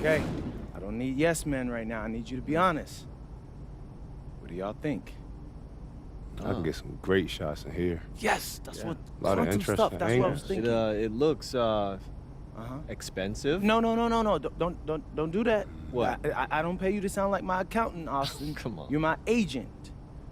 Okay, I don't need yes men right now. I need you to be honest. What do y'all think? I can get some great shots in here. Yes, that's what A lot of quantum interesting stuff. That's what I was angles. thinking. It looks expensive. No. Don't do that. What? I don't pay you to sound like my accountant, Austin. Come on. You're my agent,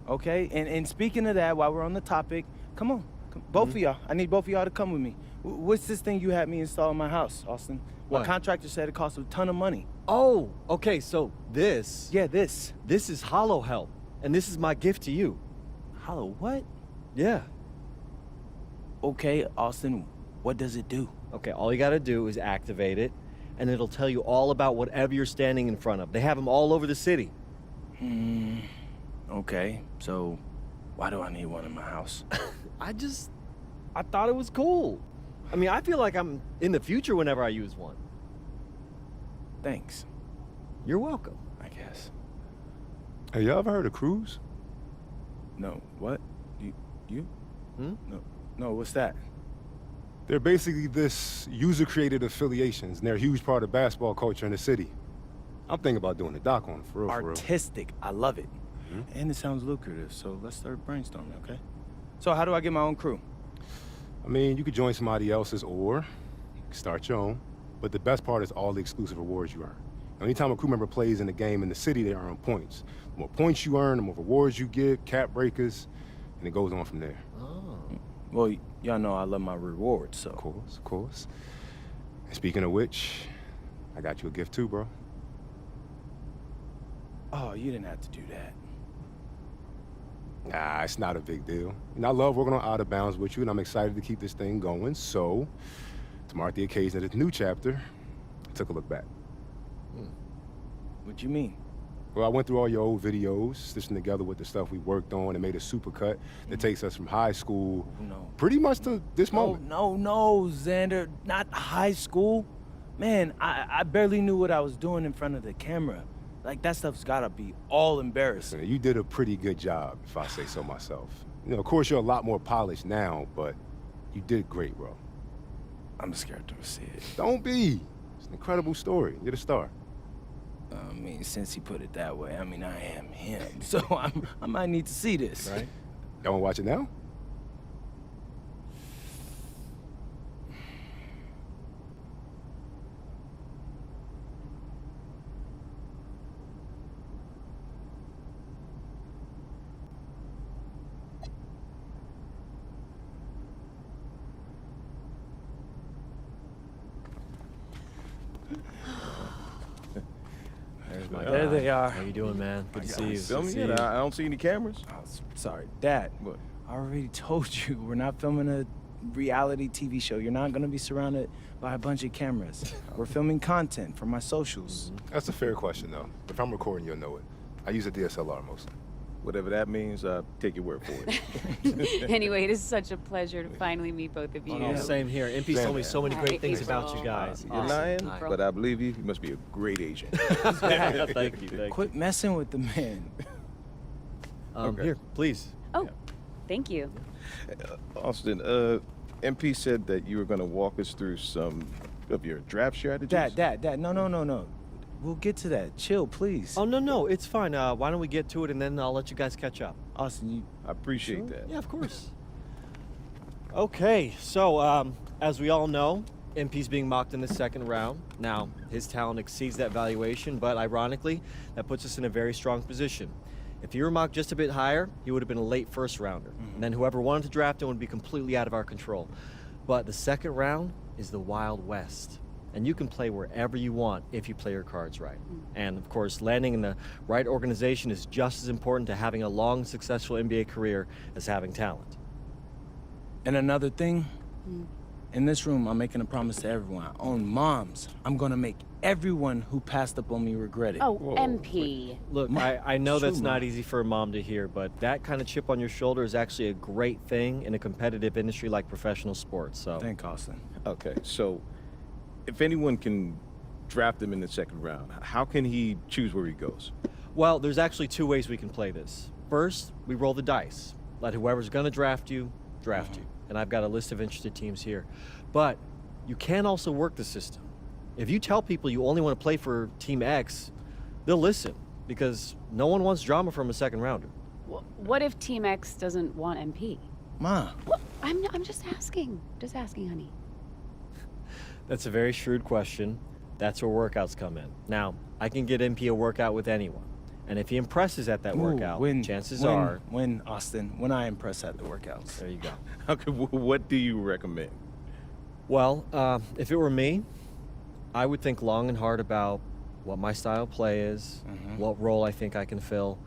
okay? And speaking of that, while we're on the topic, come on, both of y'all. I need both of y'all to come with me. What's this thing you had me install in my house, Austin? What? My contractor said it cost a ton of money. Oh, okay. So this. Yeah, this. This is Hollow Help, and this is my gift to you. Hollow what? Yeah. Okay, Austin, what does it do? Okay. All you gotta do is activate it, and it'll tell you all about whatever you're standing in front of. They have them all over the city. Okay, so why do I need one in my house? I thought it was cool. I mean, I feel like I'm in the future whenever I use one. Thanks, You're welcome. I guess. Have y'all ever heard of Cruise? No, what? You? Hmm? No, what's that? They're basically this user-created affiliations, and they're a huge part of basketball culture in the city. I'm thinking about doing a doc on it, for real, for real. Artistic, I love it. And it sounds lucrative, so let's start brainstorming, okay? So how do I get my own crew? I mean, you could join somebody else's or you can start your own, but the best part is all the exclusive rewards you earn. Anytime a crew member plays in a game in the city, they earn points. The more points you earn, the more rewards you get, cap breakers, and it goes on from there. Oh. Well, y'all know I love my rewards, so. Of course, of course. And speaking of which, I got you a gift too, bro. Oh, you didn't have to do that. Nah, it's not a big deal. And I love working on Out of Bounds with you, and I'm excited to keep this thing going. So, to mark the occasion of this new chapter, I took a look back. What you mean? Well, I went through all your old videos, stitched them together with the stuff we worked on, and made a supercut that takes us from high school No. pretty much to this moment. No, Xander, not high school. Man, I barely knew what I was doing in front of the camera. Like, that stuff's gotta be all embarrassing. Listen, you did a pretty good job, if I say so myself. You know, of course, you're a lot more polished now, but you did great, bro. I'm scared to see it. Don't be. It's an incredible story. You're the star. I mean, since he put it that way, I mean, I am him. So I might need to see this. Right? Y'all wanna watch it now? There they are. How you doing, man? Good to see you. Filming it? I don't see any cameras. Oh, sorry, Dad. What? I already told you, we're not filming a reality TV show. You're not gonna be surrounded by a bunch of cameras. We're filming content for my socials. That's a fair question, though. If I'm recording, you'll know it. I use a DSLR mostly. Whatever that means, take your word for it. Anyway, it is such a pleasure to finally meet both of you. Oh, same here. MP told me so many great things about you guys. You're lying, but I believe you. You must be a great agent. Thank you. Quit messing with the man. Okay. Here, please. Oh, thank you. Austin, MP said that you were going to walk us through some of your draft strategies. Dad, no. We'll get to that. Chill, please. Oh, no, it's fine. Why don't we get to it, and then I'll let you guys catch up. Austin, I appreciate that. Yeah, of course. Okay, so as we all know, MP's being mocked in the second round. Now, his talent exceeds that valuation, but ironically, that puts us in a very strong position. If he were mocked just a bit higher, he would have been a late first rounder. And then whoever wanted to draft him would be completely out of our control. But the second round is the Wild West. And you can play wherever you want if you play your cards right. And of course, landing in the right organization is just as important to having a long, successful NBA career as having talent. And another thing, in this room, I'm making a promise to everyone. On moms, I'm gonna make everyone who passed up on me regret it. Oh, MP. Look, I know True, that's not Mom. easy for a mom to hear, but that kind of chip on your shoulder is actually a great thing in a competitive industry like professional sports, so. Thank Austin. Okay, so if anyone can draft him in the second round, how can he choose where he goes? Well, there's actually two ways we can play this. First, we roll the dice. Let whoever's gonna draft you. And I've got a list of interested teams here. But you can also work the system. If you tell people you only want to play for Team X, they'll listen because no one wants drama from a second rounder. What if Team X doesn't want MP? Ma. What? I'm just asking. Just asking, honey. That's a very shrewd question. That's where workouts come in. Now, I can get MP a workout with anyone. And if he impresses at that workout, chances are... When, Austin, when I impress at the workouts. There you go. Okay, what do you recommend? Well, if it were me, I would think long and hard about what my style of play is, what role I think I can fill,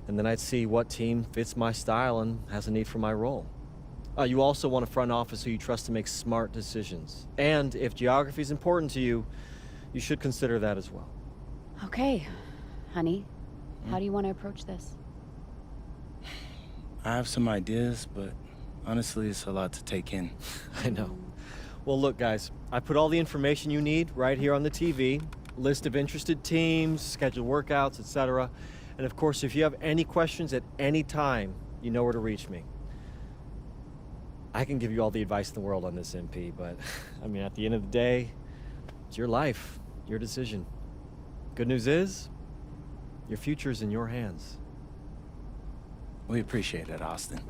and then I'd see what team fits my style and has a need for my role. You also want a front office who you trust to make smart decisions. And if geography is important to you, you should consider that as well. Okay, honey. How do you want to approach this? I have some ideas, but honestly, it's a lot to take in. I know. Well, look, guys, I put all the information you need right here on the TV. List of interested teams, scheduled workouts, etc. And of course, if you have any questions at any time, you know where to reach me. I can give you all the advice in the world on this, MP, but I mean, at the end of the day, it's your life, your decision. Good news is, your future is in your hands. We appreciate it, Austin.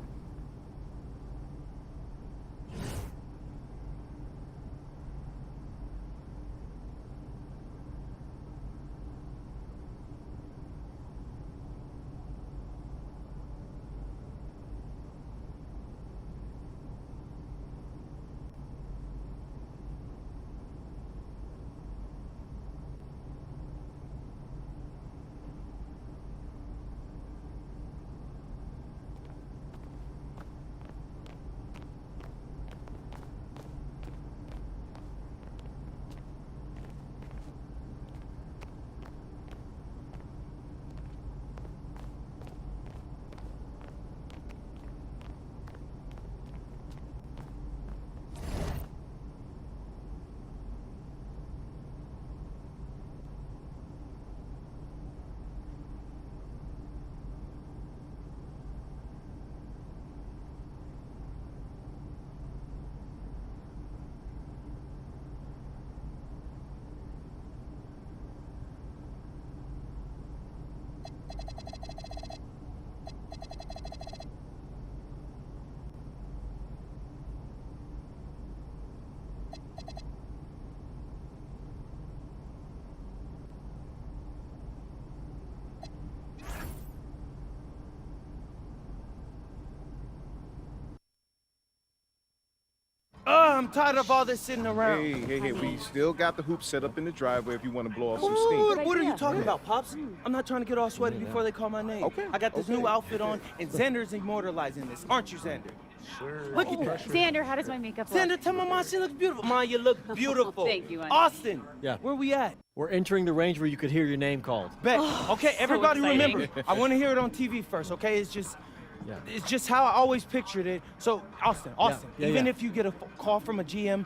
I'm tired of all this sitting around. Hey, we still got the hoop set up in the driveway if you want to blow off some steam. What are you talking about, Pops? I'm not trying to get all sweaty before they call my name. Okay, I got this new outfit on, and Xander's immortalizing this. Aren't you, Xander? Sure. Look at that. Xander, how does my makeup look? Xander, tell my mom she looks beautiful. Ma, you look beautiful. Thank you, honey. Austin, Yeah. where we at? We're entering the range where you could hear your name called. Bet. Okay, everybody exciting. remember, I want to hear it on TV first, okay? Yeah. It's just how I always pictured it. So, Austin, Yeah, even yeah. if you get a call from a GM,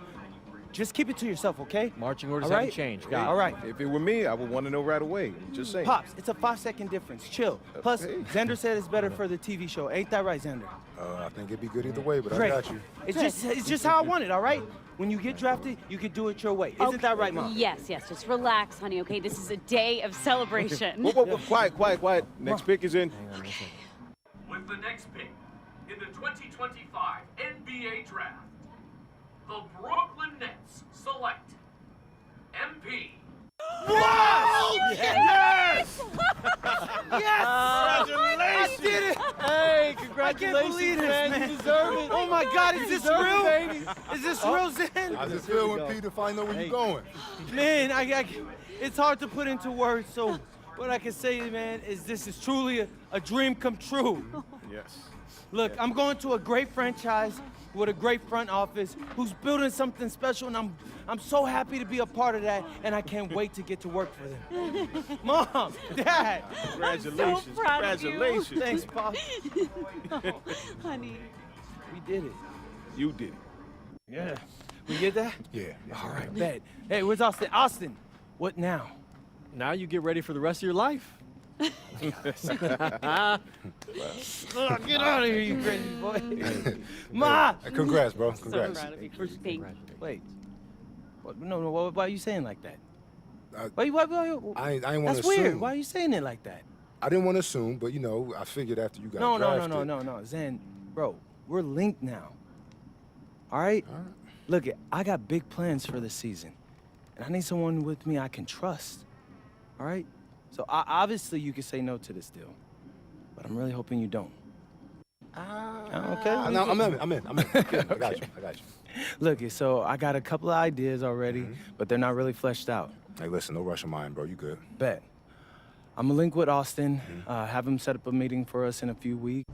just keep it to yourself, okay? Marching orders All right? haven't changed. Got it. All right. If it were me, I would want to know right away. Just saying. Pops, it's a 5-second difference. Chill. Plus, Hey. Xander said it's better for the TV show. Ain't that right, Xander? I think it'd be good either way, but Great. I got you. It's just how I want it, all right? When you get drafted, you can do it your way. Isn't that right, Mom? Yes, just relax, honey, okay? This is a day of celebration. Whoa, quiet. Next pick is in. With the next pick in the 2025 NBA Draft, the Brooklyn Nets select MP. Yes! Yes! I did it! Hey, I can't congratulations, believe this, man. You deserve it. Oh my God, is this deserve it, real? baby. Is this real, Zen? How's it feel when Peter finally know where you're going? Man, it's hard to put into words, so what I can say, man, is this is truly a dream come true. Yes. Look, I'm going to a great franchise with a great front office who's building something special, and I'm so happy to be a part of that, and I can't wait to get to work for them. Mom, Dad, Congratulations. so proud of you. Congratulations. thanks, Pop. Oh, honey. We did it. You did it. Yeah. We did that? Yeah. All right, bet. Hey, where's Austin? Austin, what now? Now you get ready for the rest of your life. Get out of here, you crazy boy. Ma! Congrats, bro. So Congrats. proud of you. Thank you. Wait. No, why are you saying like that? I- Why, I ain't want to that's assume. weird. Why are you saying it like that? I didn't want to assume, but, you know, I figured after you got drafted... No. Zen, bro, we're linked now. All right? All right. Look, I got big plans for this season. And I need someone with me I can trust. All right? So obviously you can say no to this deal. But I'm really hoping you don't. Okay? No, I'm in. Good, I got you. Look, so I got a couple of ideas already, but they're not really fleshed out. Hey, listen, no rush of mine, bro. You good. Bet. I'm gonna link with Austin, have him set up a meeting for us in a few weeks.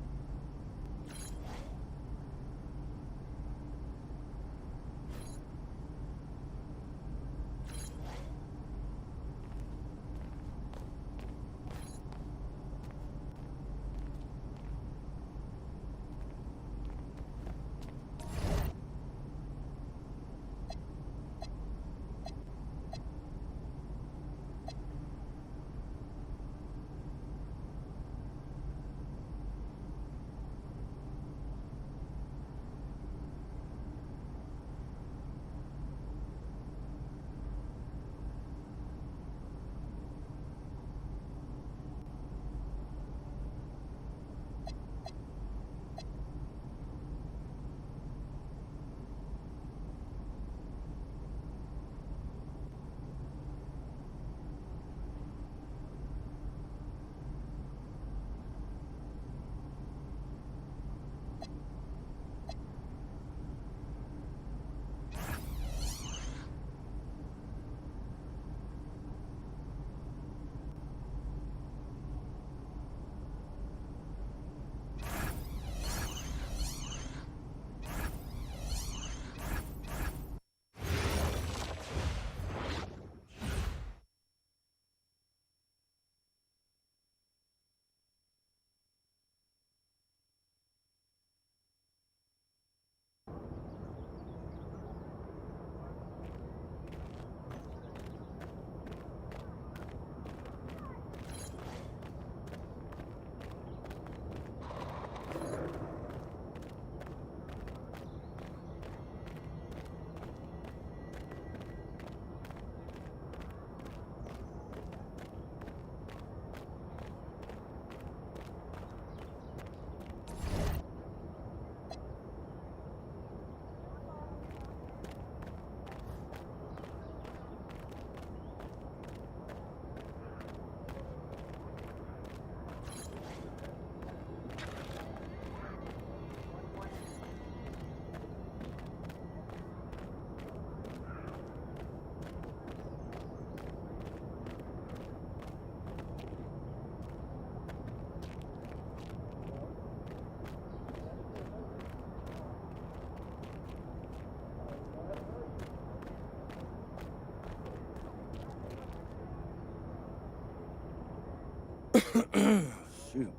Shoot.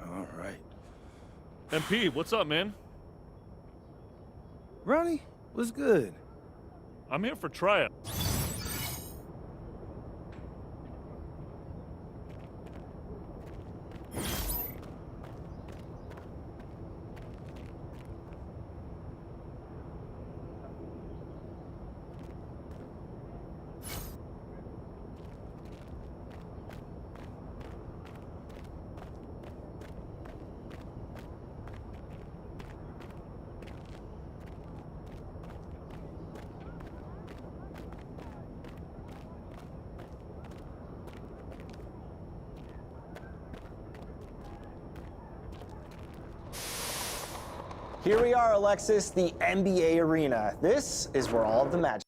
All right. MP, what's up, man? Ronnie, what's good? I'm here for tryout. Here we are, Alexis, the NBA arena. This is where all of the magic.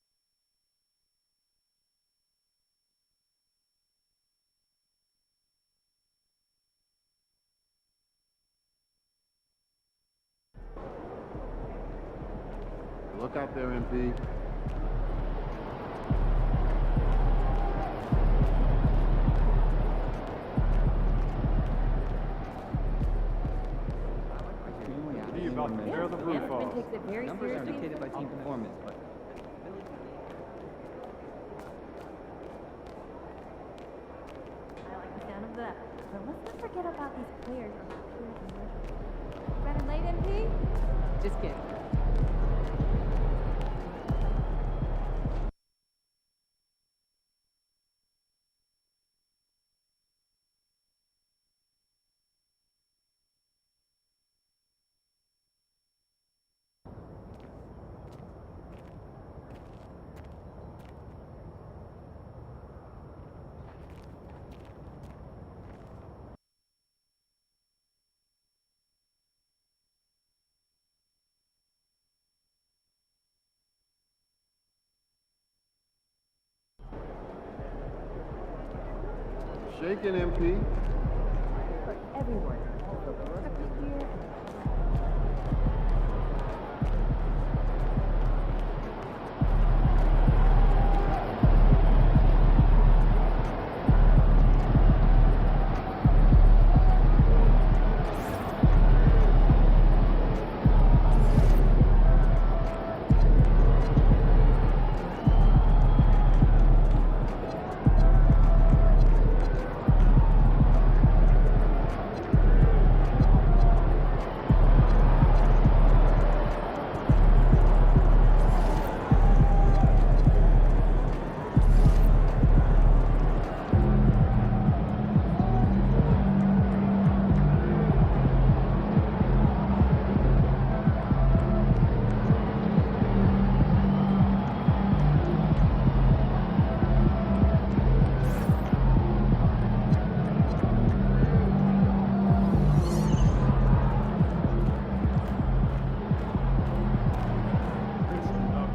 Look out there, MP. Management takes it very seriously. Dictated by team performance, but I like the sound of that. But let's not forget about these players on the field and measure. Running late, MP? Just kidding. shaking, MP? For everyone. Also, the workers here and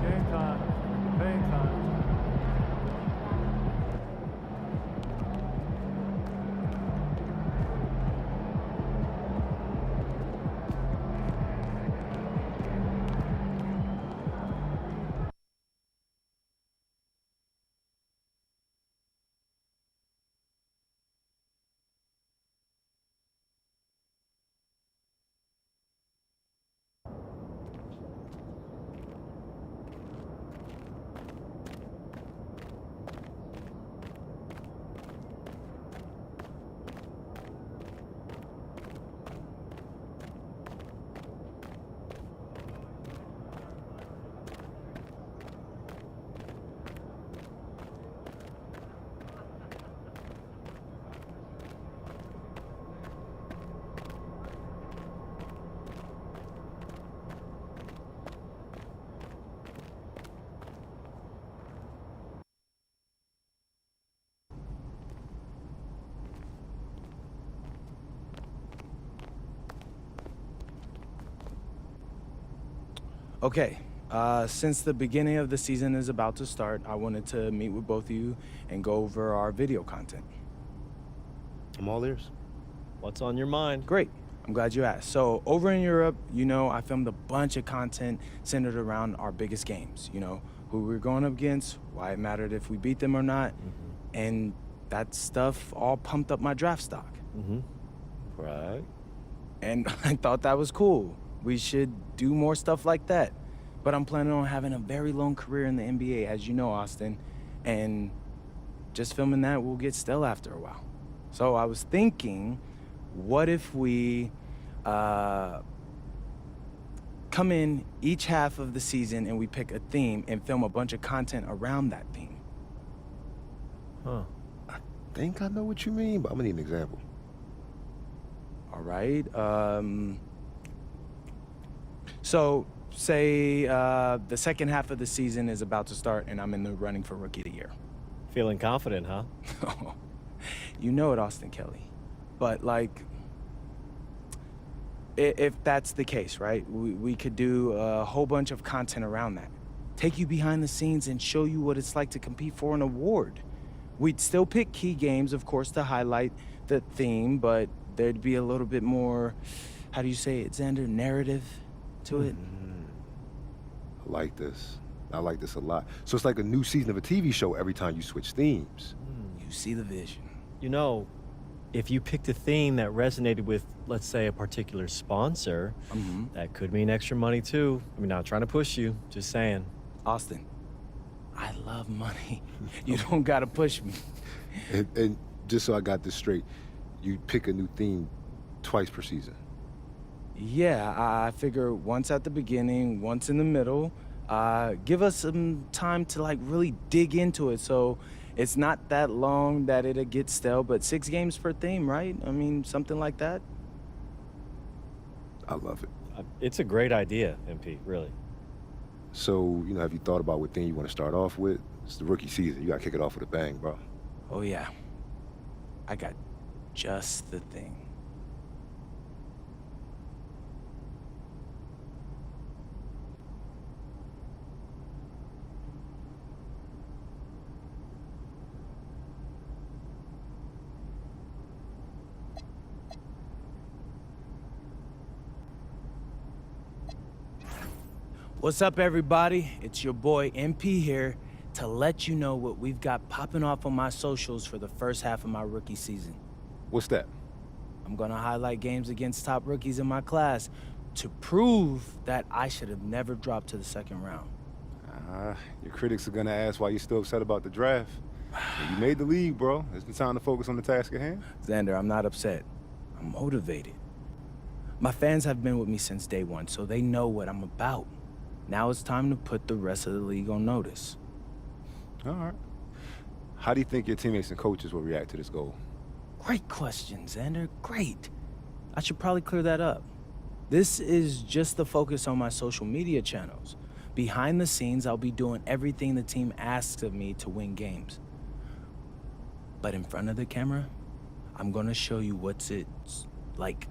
Game time. Game time. Okay, since the beginning of the season is about to start, I wanted to meet with both of you and go over our video content. I'm all ears. What's on your mind? Great. I'm glad you asked. So over in Europe, you know, I filmed a bunch of content centered around our biggest games. You know, who we're going up against, why it mattered if we beat them or not, and that stuff all pumped up my draft stock. Right. And I thought that was cool. We should do more stuff like that. But I'm planning on having a very long career in the NBA, as you know, Austin. And just filming that will get stale after a while. So I was thinking, what if we come in each half of the season and we pick a theme and film a bunch of content around that theme? Huh. I think I know what you mean, but I'm gonna need an example. All right. So say the second half of the season is about to start and I'm in the running for Rookie of the Year. Feeling confident, huh? You know it, Austin Kelly. But like, if that's the case, right? We could do a whole bunch of content around that. Take you behind the scenes and show you what it's like to compete for an award. We'd still pick key games, of course, to highlight the theme, but there'd be a little bit more, how do you say it, Xander, narrative to it. I like this. I like this a lot. So it's like a new season of a TV show every time you switch themes. You see the vision. You know, if you picked a theme that resonated with, let's say, a particular sponsor, that could mean extra money too. I mean, not trying to push you, just saying. Austin, I love money. You don't gotta push me. And just so I got this straight, you pick a new theme twice per season. Yeah, I figure once at the beginning, once in the middle. Give us some time to like really dig into it, so it's not that long that it'll get stale, but 6 games per theme, right? I mean, something like that. I love it. It's a great idea, MP, really. So, you know, have you thought about what theme you want to start off with? It's the rookie season. You got to kick it off with a bang, bro. Oh yeah, I got just the thing. What's up, everybody? It's your boy MP here to let you know what we've got popping off on my socials for the first half of my rookie season. What's that? I'm gonna highlight games against top rookies in my class to prove that I should have never dropped to the second round. Your critics are gonna ask why you're still upset about the draft. You made the league, bro. It's time to focus on the task at hand. Xander, I'm not upset. I'm motivated. My fans have been with me since day one, so they know what I'm about. Now it's time to put the rest of the league on notice. All right. How do you think your teammates and coaches will react to this goal? Great question, Xander. Great. I should probably clear that up. This is just the focus on my social media channels. Behind the scenes, I'll be doing everything the team asks of me to win games. But in front of the camera, I'm gonna show you what's like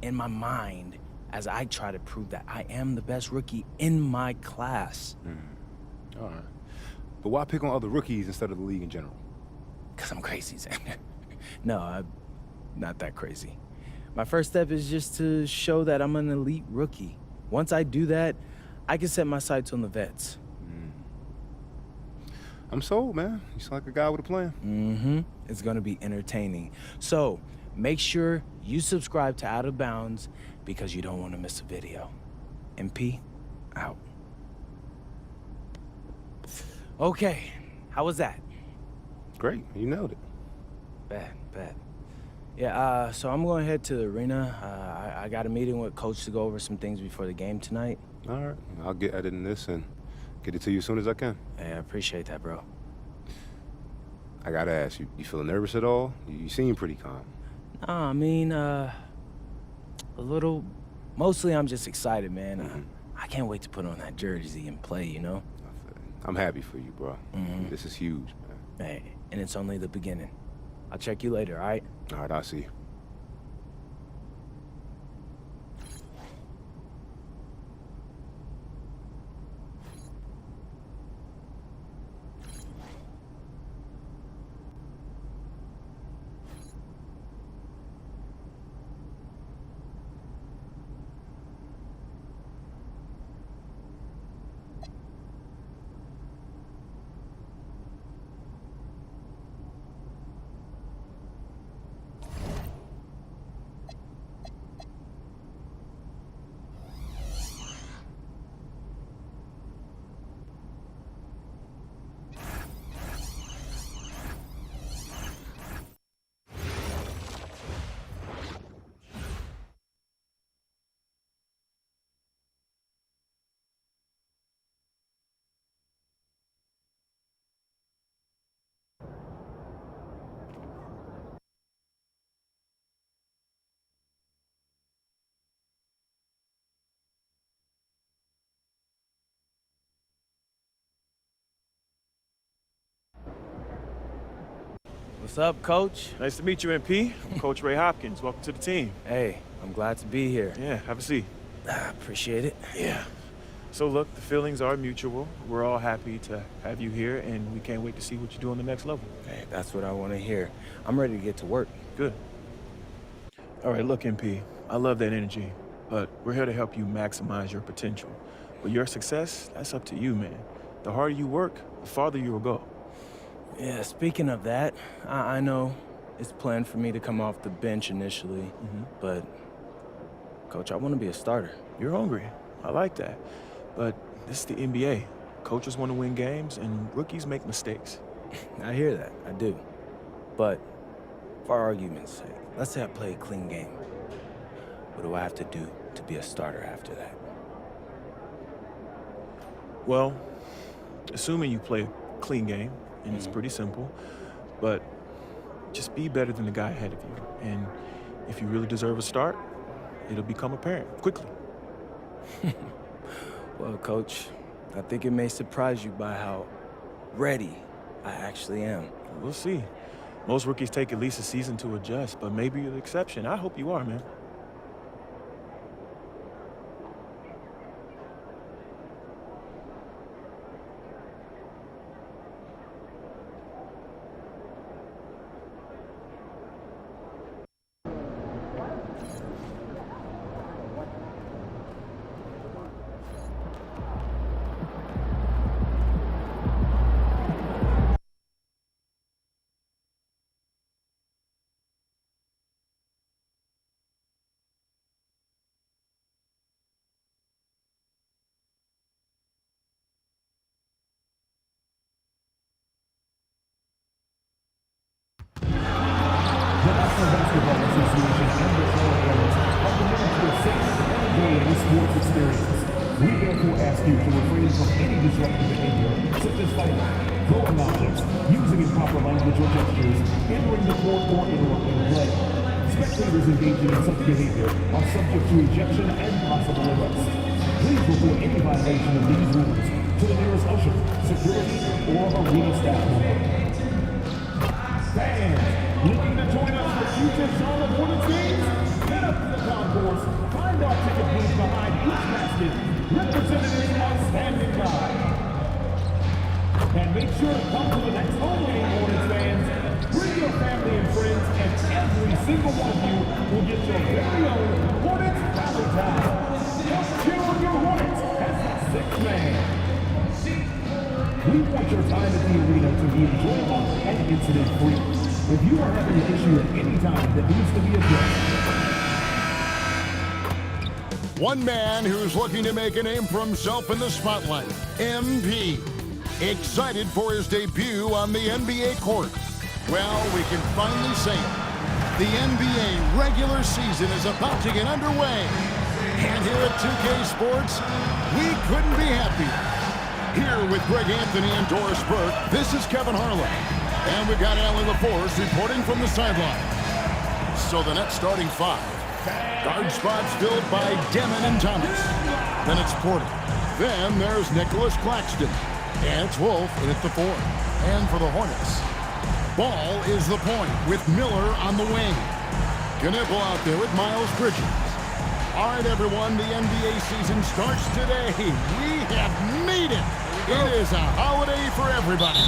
in my mind as I try to prove that I am the best rookie in my class. All right. But why pick on other rookies instead of the league in general? Because I'm crazy, Xander. No, I'm not that crazy. My first step is just to show that I'm an elite rookie. Once I do that, I can set my sights on the vets. I'm sold, man. You sound like a guy with a plan. It's gonna be entertaining. So, make sure you subscribe to Out of Bounds because you don't want to miss a video. MP, out. Okay, how was that? Great, you nailed it. Bad. Yeah, so I'm going to head to the arena. I got a meeting with Coach to go over some things before the game tonight. All right, I'll get editing this and get it to you as soon as I can. Hey, I appreciate that, bro. I gotta ask, you feeling nervous at all? You seem pretty calm. Nah, I mean, a little. Mostly I'm just excited, man. I can't wait to put on that jersey and play, you know? I'm happy for you, bro. This is huge, man. Hey, and it's only the beginning. I'll check you later, all right? All right, I'll see you. What's up, Coach? Nice to meet you, MP. I'm Coach Ray Hopkins. Welcome to the team. Hey, I'm glad to be here. Yeah, have a seat. Appreciate it. Yeah. So look, the feelings are mutual. We're all happy to have you here, and we can't wait to see what you do on the next level. Hey, that's what I want to hear. I'm ready to get to work. Good. All right, look, MP, I love that energy, but we're here to help you maximize your potential. But your success, that's up to you, man. The harder you work, the farther you will go. Yeah, speaking of that, I know it's planned for me to come off the bench initially, but, Coach, I want to be a starter. You're hungry. I like that. But this is the NBA. Coaches want to win games, and rookies make mistakes. I hear that. I do. But for argument's sake, let's say I play a clean game. What do I have to do to be a starter after that? Well, assuming you play a clean game, and it's pretty simple, but just be better than the guy ahead of you. And if you really deserve a start, it'll become apparent quickly. Well, Coach, I think it may surprise you by how ready I actually am. We'll see. Most rookies take at least a season to adjust, but maybe you're the exception. I hope you are, man. We therefore ask you to refrain from any disruptive behavior, such as fighting, throwing objects, using improper language or gestures, entering the court, or interrupting play. Spectators engaging in such behavior are subject to ejection and possible arrest. Please report any violation of these rules to the nearest usher, security, or arena staff member. Fans, looking to join us for future Charlotte Hornets games? Head up to the concourse, find our ticket booth behind each basket. Representatives are standing by. And make sure to come to the next home game, Hornets fans. Bring your family and friends, and every single one of you will get your very own Hornets rally towel. Just cheer on your Hornets as the sixth man. We want your time at the arena to be enjoyable and incident-free. If you are having an issue at any time that needs to be addressed. One man who's looking to make a name for himself in the spotlight, MP. Excited for his debut on the NBA court. Well, we can finally say it. The NBA regular season is about to get underway. And here at 2K Sports, we couldn't be happier. Here with Greg Anthony and Doris Burke, this is Kevin Harlan. And we've got Allie LaForce reporting from the sideline. So the Nets starting five. Guard spots filled by Demon and Thomas. Then it's Porter. Then there's Nicholas Claxton. And it's Wolf in at the four. And for the Hornets, Ball is the point with Miller on the wing. Knipple out there with Miles Bridges. All right, everyone, the NBA season starts today. We have made it. It is a holiday for everybody.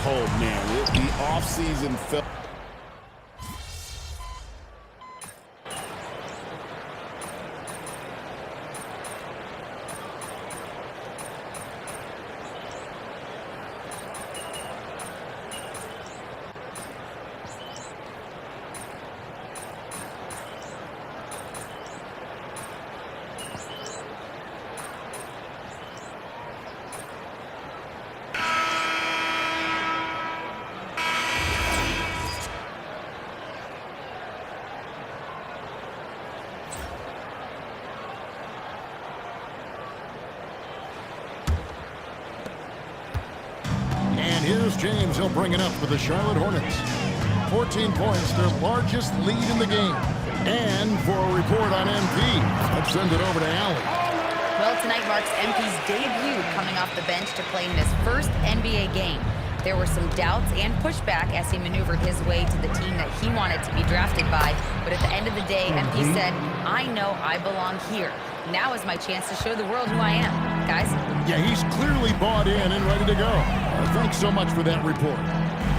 Oh, man, the off-season felt... Here's James. He'll bring it up for the Charlotte Hornets. 14 points, their largest lead in the game. And for a report on MP, let's send it over to Allie. Well, tonight marks MP's debut coming off the bench to play in his first NBA game. There were some doubts and pushback as he maneuvered his way to the team that he wanted to be drafted by. But at the end of the day, MP said, I know I belong here. Now is my chance to show the world who I am. Guys? Yeah, he's clearly bought in and ready to go. Thanks so much for that report.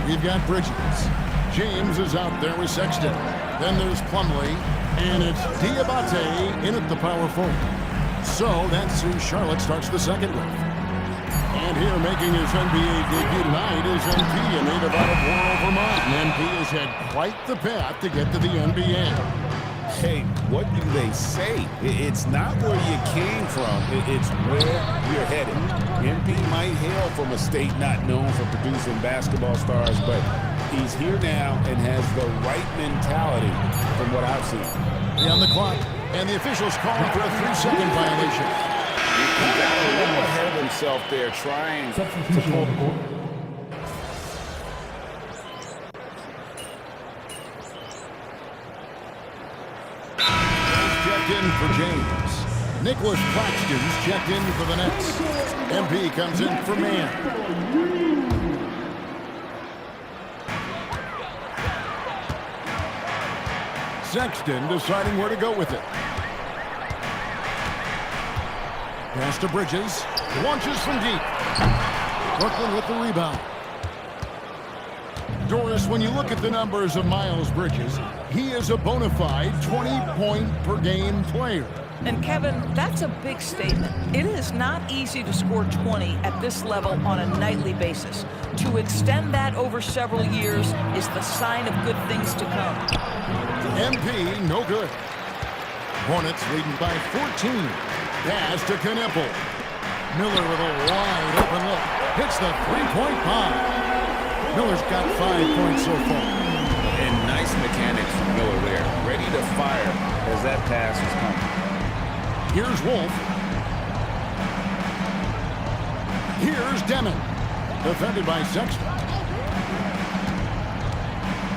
We've got Bridges. James is out there with Sexton. Then there's Plumlee. And it's Diabate in at the power forward. So that's who Charlotte starts the second with. And here making his NBA debut tonight is MP, a native out of Laurel, Vermont. And MP has had quite the path to get to the NBA. Hey, what do they say? It's not where you came from, it's where you're headed. MP might hail from a state not known for producing basketball stars, but he's here now and has the right mentality from what I've seen. On the clock, and the officials calling for a 3-second violation. He got a little ahead of himself there, trying to pull the ball. In for James. Nicholas Claxton's checked in for the Nets. MP comes in for man. Sexton deciding where to go with it. Pass to Bridges. Launches from deep. Brooklyn with the rebound. Doris, when you look at the numbers of Miles Bridges, he is a bona fide 20-point-per-game player. And Kevin, that's a big statement. It is not easy to score 20 at this level on a nightly basis. To extend that over several years is the sign of good things to come. MP, no good. Hornets leading by 14. Pass to Knipple. Miller with a wide open look. Hits the three-point bomb. Miller's got 5 points so far. And nice mechanics from Miller there. Ready to fire as that pass is coming. Here's Wolf. Here's Deming. Defended by Sexton.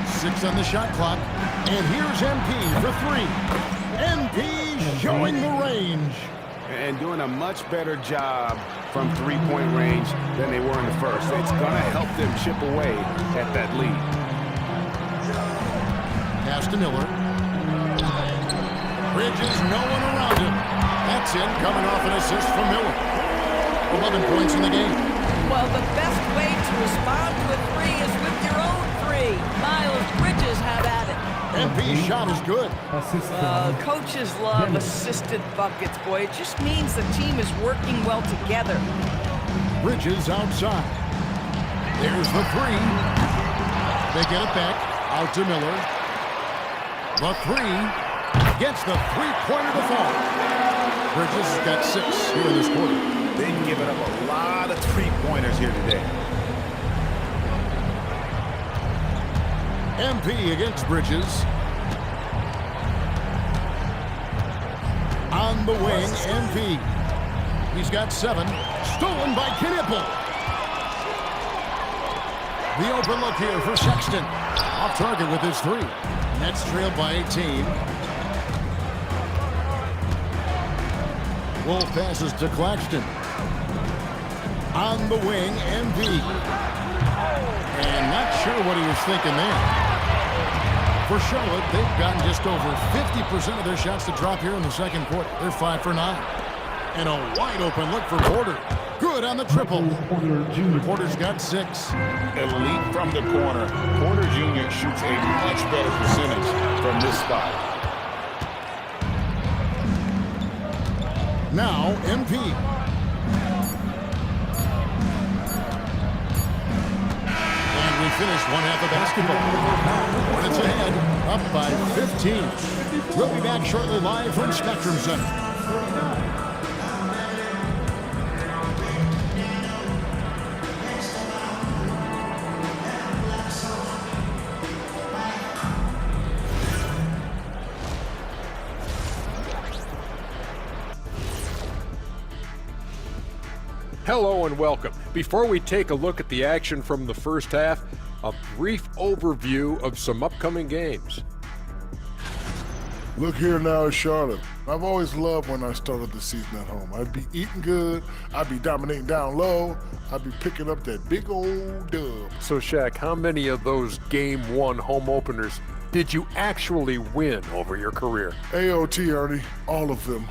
6 on the shot clock. And here's MP for 3. MP showing the range. And doing a much better job from three-point range than they were in the first. It's going to help them chip away at that lead. Pass to Miller. Bridges, no one around him. That's in, coming off an assist from Miller. 11 points in the game. Well, the best way to respond to a 3 is with your own 3. Miles Bridges have at it. MP's shot is good. Coaches love assisted buckets, boy. It just means the team is working well together. Bridges outside. There's the 3. They get it back. Out to Miller. The 3. Gets the three-pointer to fall. Bridges has got 6 here in this quarter. They've given up a lot of three-pointers here today. MP against Bridges. On the wing, MP. He's got 7. Stolen by Knipple. The open look here for Sexton. Off target with his 3. Nets trailed by 18. Wolf passes to Claxton. On the wing, MP. And not sure what he was thinking there. For Charlotte, they've gotten just over 50% of their shots to drop here in the second quarter. They're 5 for 9. And a wide open look for Porter. Good on the triple. Porter's got 6. Elite from the corner. Porter Jr. shoots a much better percentage from this spot. Now, MP. And we finish one half of basketball. Hornets ahead, up by 15. We'll be back shortly live from Spectrum Center. Hello and welcome. Before we take a look at the action from the first half, a brief overview of some upcoming games. Look here now, Charlotte. I've always loved when I started the season at home. I'd be eating good, I'd be dominating down low, I'd be picking up that big old dub. So Shaq, how many of those Game 1 home openers did you actually win over your career? AOT, Ernie, all of them.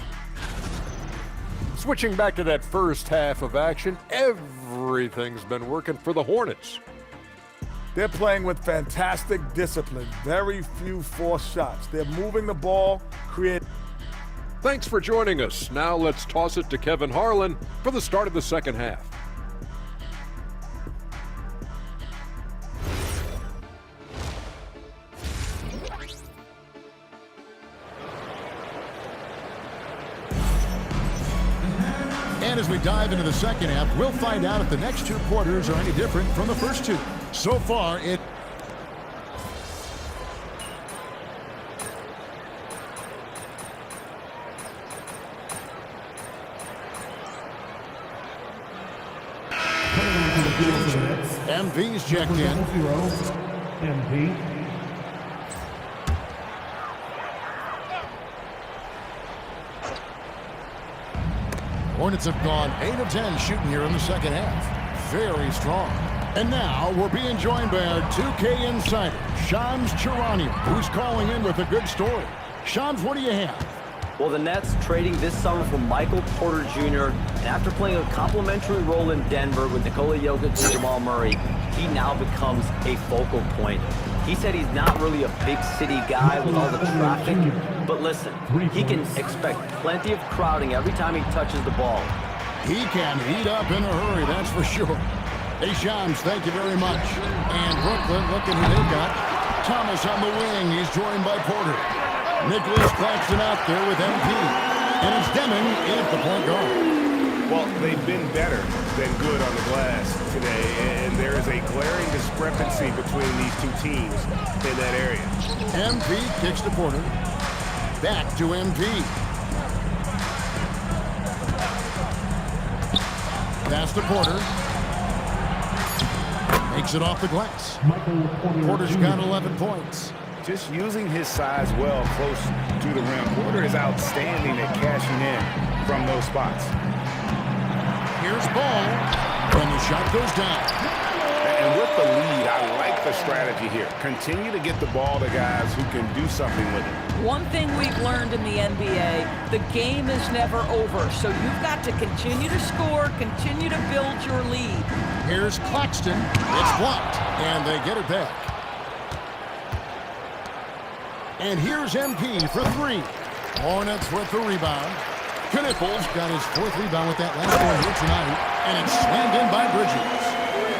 Switching back to that first half of action, everything's been working for the Hornets. They're playing with fantastic discipline. Very few forced shots. They're moving the ball, Thanks for joining us. Now let's toss it to Kevin Harlan for the start of the second half. And as we dive into the second half, we'll find out if the next 2 quarters are any different from the first 2. So far, it... MV's checked in. MP. Hornets have gone 8 of 10 shooting here in the second half. Very strong. And now we're being joined by our 2K insider, Shams Charania, who's calling in with a good story. Shams, what do you have? Well, the Nets trading this summer for Michael Porter Jr., and after playing a complimentary role in Denver with Nikola Jokic and Jamal Murray, he now becomes a focal point. He said he's not really a big city guy with all the traffic, but listen, he can expect plenty of crowding every time he touches the ball. He can heat up in a hurry, that's for sure. Hey, Shams, thank you very much. And Brooklyn, looking who they've got. Thomas on the wing, he's joined by Porter. Nicholas Claxton out there with MP. And it's Deming in at the point guard. Well, they've been better than good on the glass today, and there is a glaring discrepancy between these 2 teams in that area. MP kicks to Porter. Back to MP. Pass to Porter. Makes it off the glass. Porter's got 11 points. Just using his size well close to the rim. Porter is outstanding at cashing in from those spots. Here's Ball, and the shot goes down. And with the lead, I like the strategy here. Continue to get the ball to guys who can do something with it. One thing we've learned in the NBA, the game is never over. So you've got to continue to score, continue to build your lead. Here's Claxton. It's blocked, and they get it back. And here's MP for three. Hornets with the rebound. Knipples got his fourth rebound with that last one here tonight, and it's slammed in by Bridges.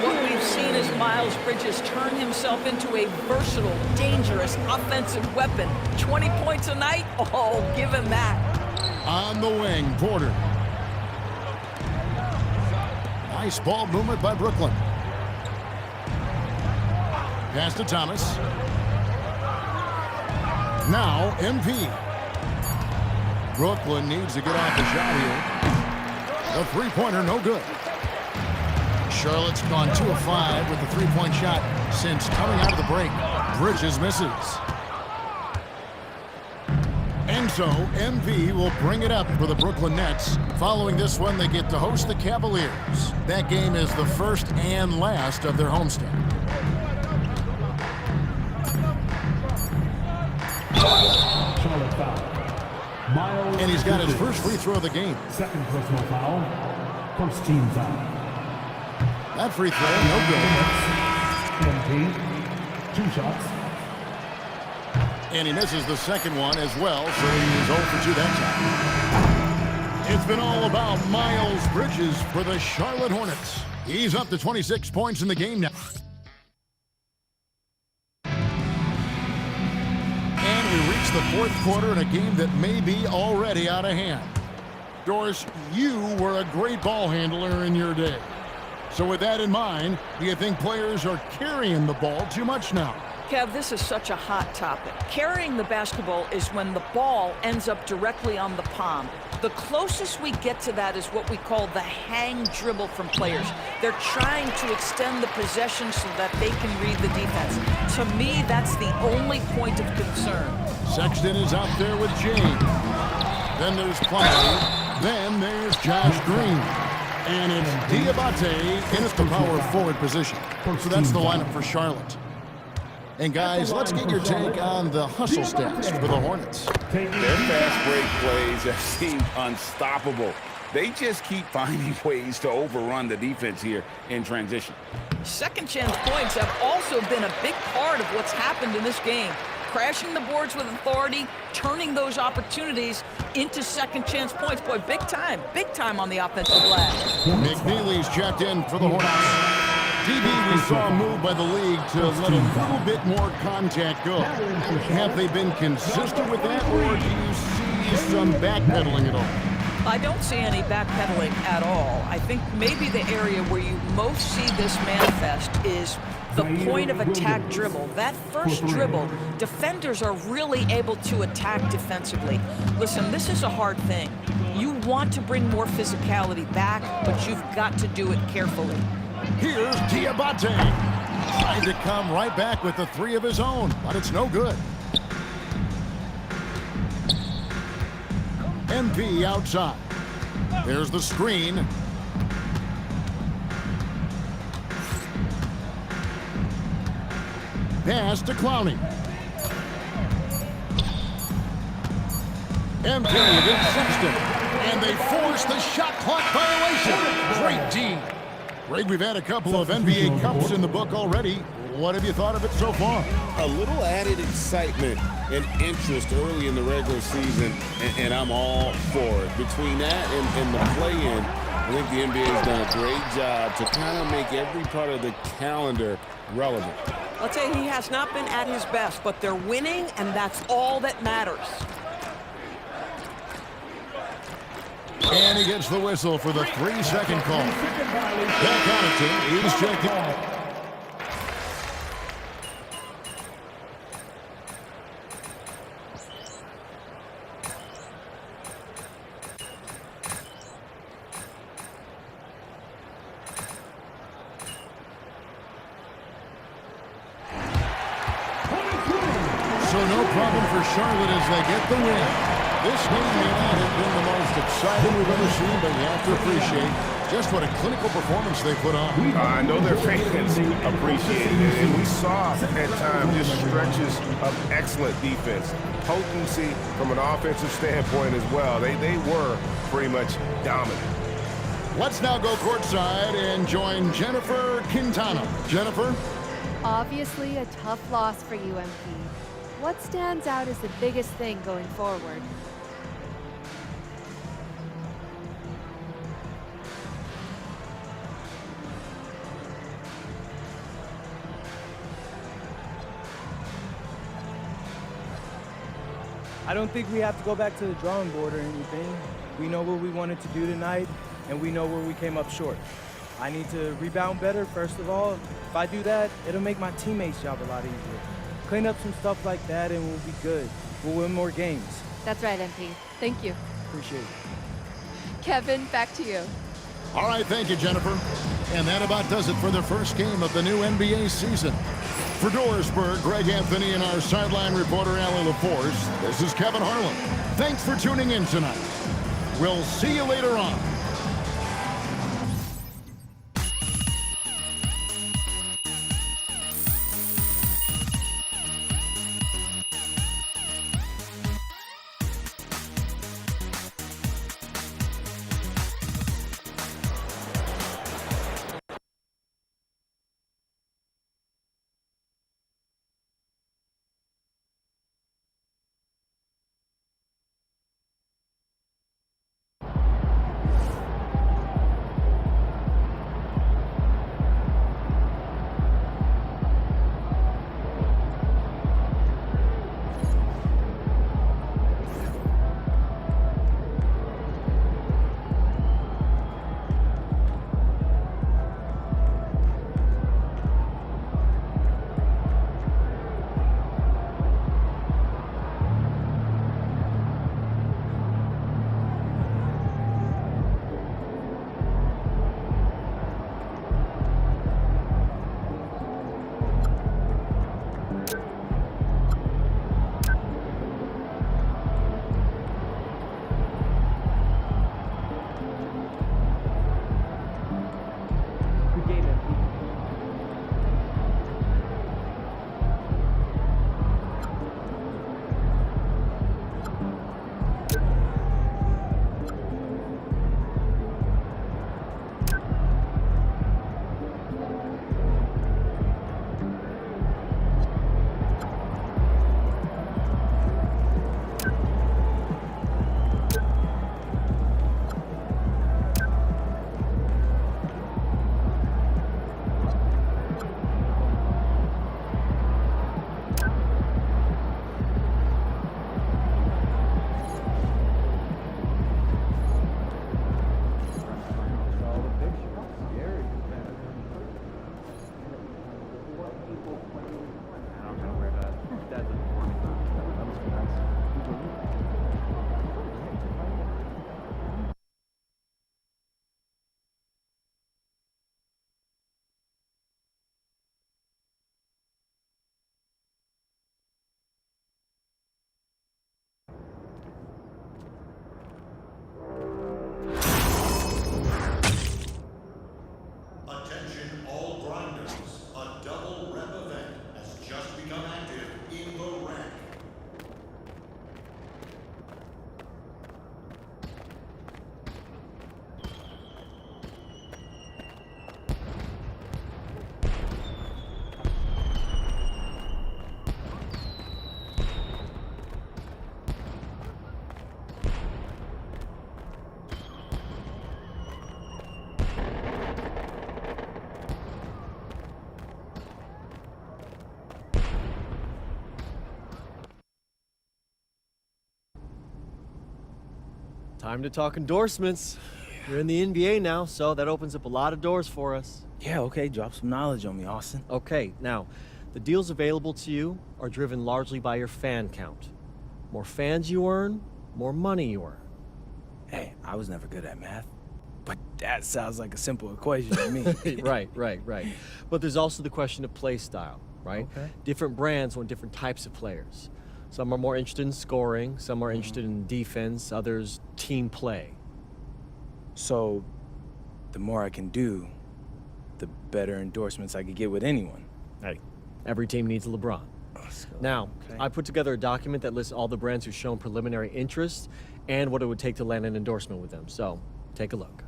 What we've seen is Miles Bridges turn himself into a versatile, dangerous offensive weapon. 20 points a night? Oh, give him that. On the wing, Porter. Nice ball movement by Brooklyn. Pass to Thomas. Now, MP. Brooklyn needs to get off the shot here. The three-pointer, no good. Charlotte's gone 2 of 5 with the three-point shot since coming out of the break. Bridges misses. And so, MP will bring it up for the Brooklyn Nets. Following this one, they get to host the Cavaliers. That game is the first and last of their homestand. Charlotte foul. Miles And he's got his Bridges. first free throw of the game. Second personal foul. First team foul. That free throw, no good. MP, 2 shots. And he misses the second one as well, so he's 0 for 2 that time. It's been all about Miles Bridges for the Charlotte Hornets. He's up to 26 points in the game now. And we reach the fourth quarter in a game that may be already out of hand. Doris, you were a great ball handler in your day. So with that in mind, do you think players are carrying the ball too much now? Kev, this is such a hot topic. Carrying the basketball is when the ball ends up directly on the palm. The closest we get to that is what we call the hang dribble from players. They're trying to extend the possession so that they can read the defense. To me, that's the only point of concern. Sexton is out there with James. Then there's Plumlee. Then there's Josh Green. And it's Diabate in at the power forward position. So that's the lineup for Charlotte. And guys, let's get your take on the hustle stats for the Hornets. Their fast break plays have seemed unstoppable. They just keep finding ways to overrun the defense here in transition. Second chance points have also been a big part of what's happened in this game. Crashing the boards with authority, turning those opportunities into second chance points. Boy, big time on the offensive glass. McNeely's checked in for the Hornets. DB, we saw a move by the league to let a little bit more contact go. Have they been consistent with that, or do you see some backpedaling at all? I don't see any backpedaling at all. I think maybe the area where you most see this manifest is the point of attack dribble. That first dribble, defenders are really able to attack defensively. Listen, this is a hard thing. You want to bring more physicality back, but you've got to do it carefully. Here's Diabate. Tried to come right back with the three of his own, but it's no good. MP outside. There's the screen. Pass to Clowney. MP against Sexton. And they force the shot clock violation. Great D. Greg, we've had a couple of NBA Cups in the book already. What have you thought of it so far? A little added excitement and interest early in the regular season, and I'm all for it. Between that and the play-in, I think the NBA's done a great job to kind of make every part of the calendar relevant. I'll tell you, he has not been at his best, but they're winning, and that's all that matters. And he gets the whistle for the 3-second call. Back Connaughton, he's checked in. problem for Charlotte as they get the win. This game may not have been the most exciting we've ever seen, but you have to appreciate just what a clinical performance they put on. I know their fans appreciated it, and we saw at times just stretches of excellent defense, potency from an offensive standpoint as well. They were pretty much dominant. Let's now go courtside and join Jennifer Quintana. Jennifer? Obviously a tough loss for you, MP. What stands out as the biggest thing going forward? I don't think we have to go back to the drawing board or anything. We know what we wanted to do tonight, and we know where we came up short. I need to rebound better, first of all. If I do that, it'll make my teammates' job a lot easier. Clean up some stuff like that, and we'll be good. We'll win more games. That's right, MP. Thank you. Appreciate it. Kevin, back to you. All right, thank you, Jennifer. And that about does it for the first game of the new NBA season. For Dorisburg, Greg Anthony, and our sideline reporter, Allie LaForce, this is Kevin Harlan. Thanks for tuning in tonight. We'll see you later on. Time to talk endorsements. You're in the NBA now, so that opens up a lot of doors for us. Yeah, okay, drop some knowledge on me, Austin. Okay, now, the deals available to you are driven largely by your fan count. More fans you earn, more money you earn. Hey, I was never good at math, but that sounds like a simple equation to me. Right. But there's also the question of play style, right? Okay. Different brands want different types of players. Some are more interested in scoring, some are interested in defense, others team play. So, the more I can do, the better endorsements I could get with anyone. Hey, every team needs a LeBron. Now, I put together a document that lists all the brands who've shown preliminary interest and what it would take to land an endorsement with them. So, take a look.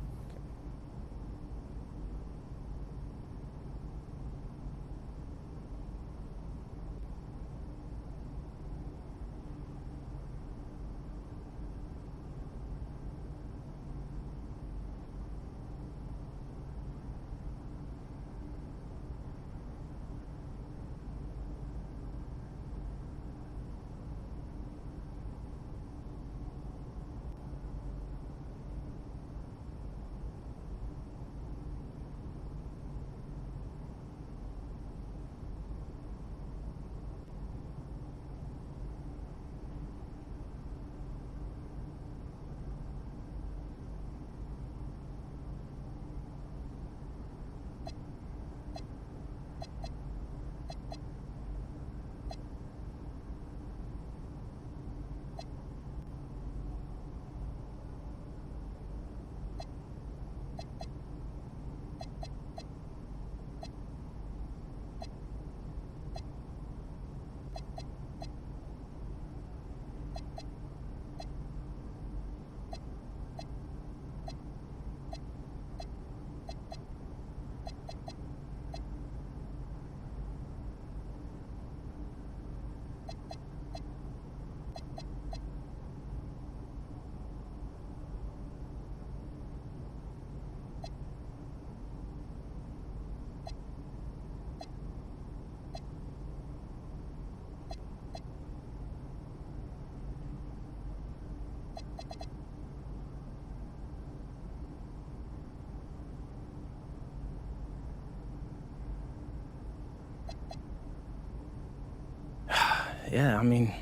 Yeah, I mean,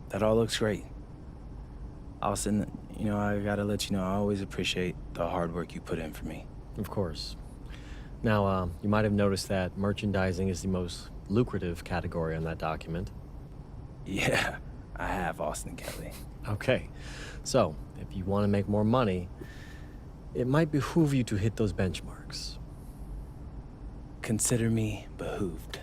that all looks great. Austin, I gotta let you know, I always appreciate the hard work you put in for me. Of course. Now, you might have noticed that merchandising is the most lucrative category on that document. Yeah, I have, Austin Kelly. Okay, so if you want to make more money, it might behoove you to hit those benchmarks. Consider me behooved.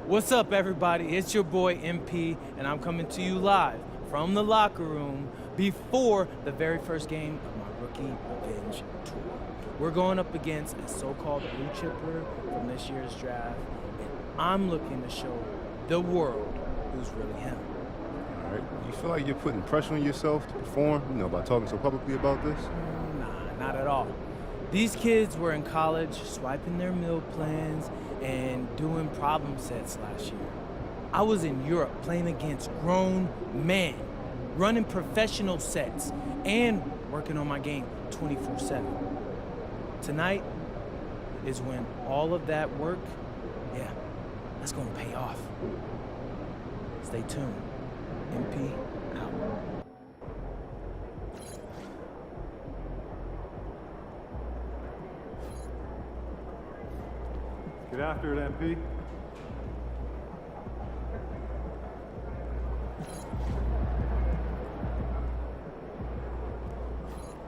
What's up, everybody? It's your boy MP, and I'm coming to you live from the locker room before the very first game of my rookie revenge tour. We're going up against a so-called blue chipper from this year's draft, and I'm looking to show the world who's really him. All right. You feel like you're putting pressure on yourself to perform, by talking so publicly about this? Nah, not at all. These kids were in college swiping their meal plans and doing problem sets last year. I was in Europe playing against grown men, running professional sets, and working on my game 24/7. Tonight is when all of that work, that's gonna pay off. Stay tuned. MP out. Get after it, MP.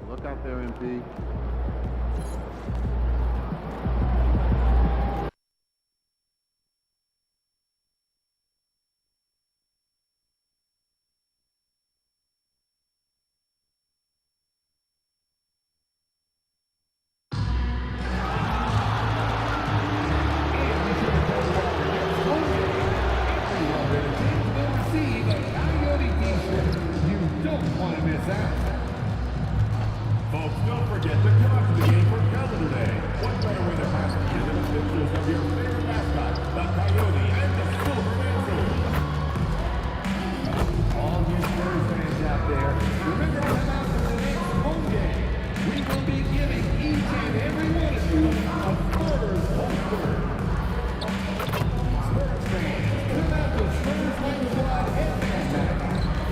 Look out there, MP. forget to come out to the game for Calendar Day. What better way to pass the than the pictures of your favorite mascot, the Coyote and the Silver Mantle. All you Spurs fans out there, remember to come out to the next home game. We will be giving each and every one of you a Spurs poster. Spurs fans, come out to Spurs Home Squad headband night.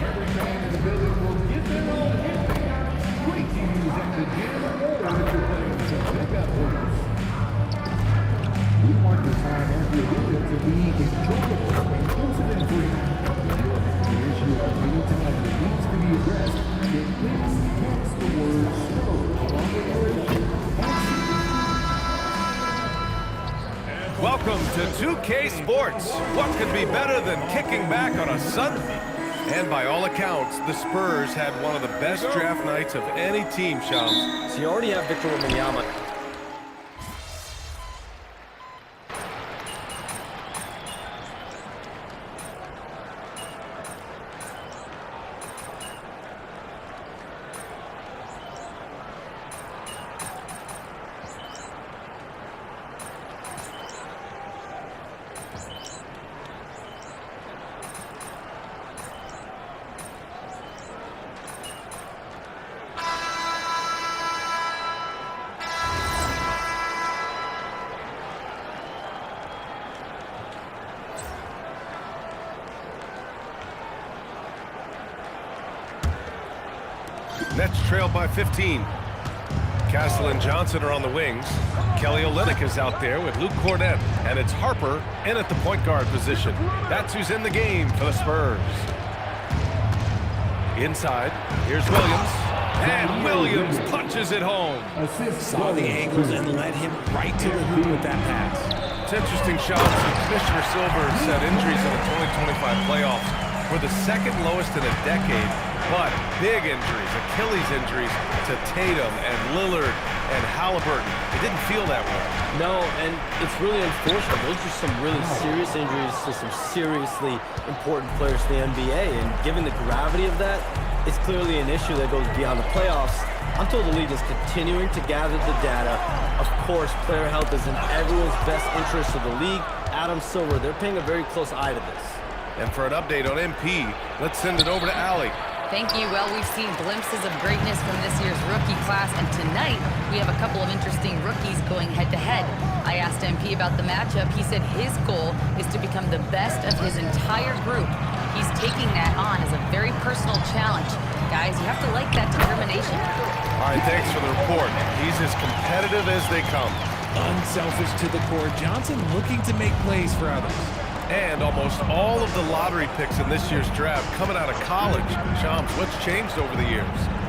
Every fan in the building will get their own headband. Great to use at the gym or if you're playing some pickup orders. We want your time after your visit to be enjoyable and incident-free. If you have an issue of any time that needs to be addressed, then please text the word Spurs along with your issue. Welcome to 2K Sports. What could be better than kicking back on a Sunday? And by all accounts, the Spurs had one of the best draft nights of any team, Shams. So you already have Victor Wembanyama. Nets trail by 15. Castle and Johnson are on the wings. Kelly Olynyk is out there with Luke Cornett, and it's Harper in at the point guard position. That's who's in the game for the Spurs. Inside, here's Williams, and Williams punches it home. Saw the angles and led him right to the hoop with that pass. It's interesting, Shams. Commissioner Silver said injuries in the 2025 playoffs were the second lowest in a decade. But big injuries, Achilles injuries to Tatum and Lillard and Halliburton. It didn't feel that way. No, and it's really unfortunate. Those are some really serious injuries to some seriously important players in the NBA. And given the gravity of that, it's clearly an issue that goes beyond the playoffs. I'm told the league is continuing to gather the data. Of course, player health is in everyone's best interest of the league. Adam Silver, they're paying a very close eye to this. And for an update on MP, let's send it over to Allie. Thank you. Well, we've seen glimpses of greatness from this year's rookie class, and tonight we have a couple of interesting rookies going head-to-head. I asked MP about the matchup. He said his goal is to become the best of his entire group. He's taking that on as a very personal challenge. Guys, you have to like that determination. All right, thanks for the report. He's as competitive as they come. Unselfish to the core. Johnson looking to make plays for others. And almost all of the lottery picks in this year's draft coming out of college. Shams, what's changed over the years?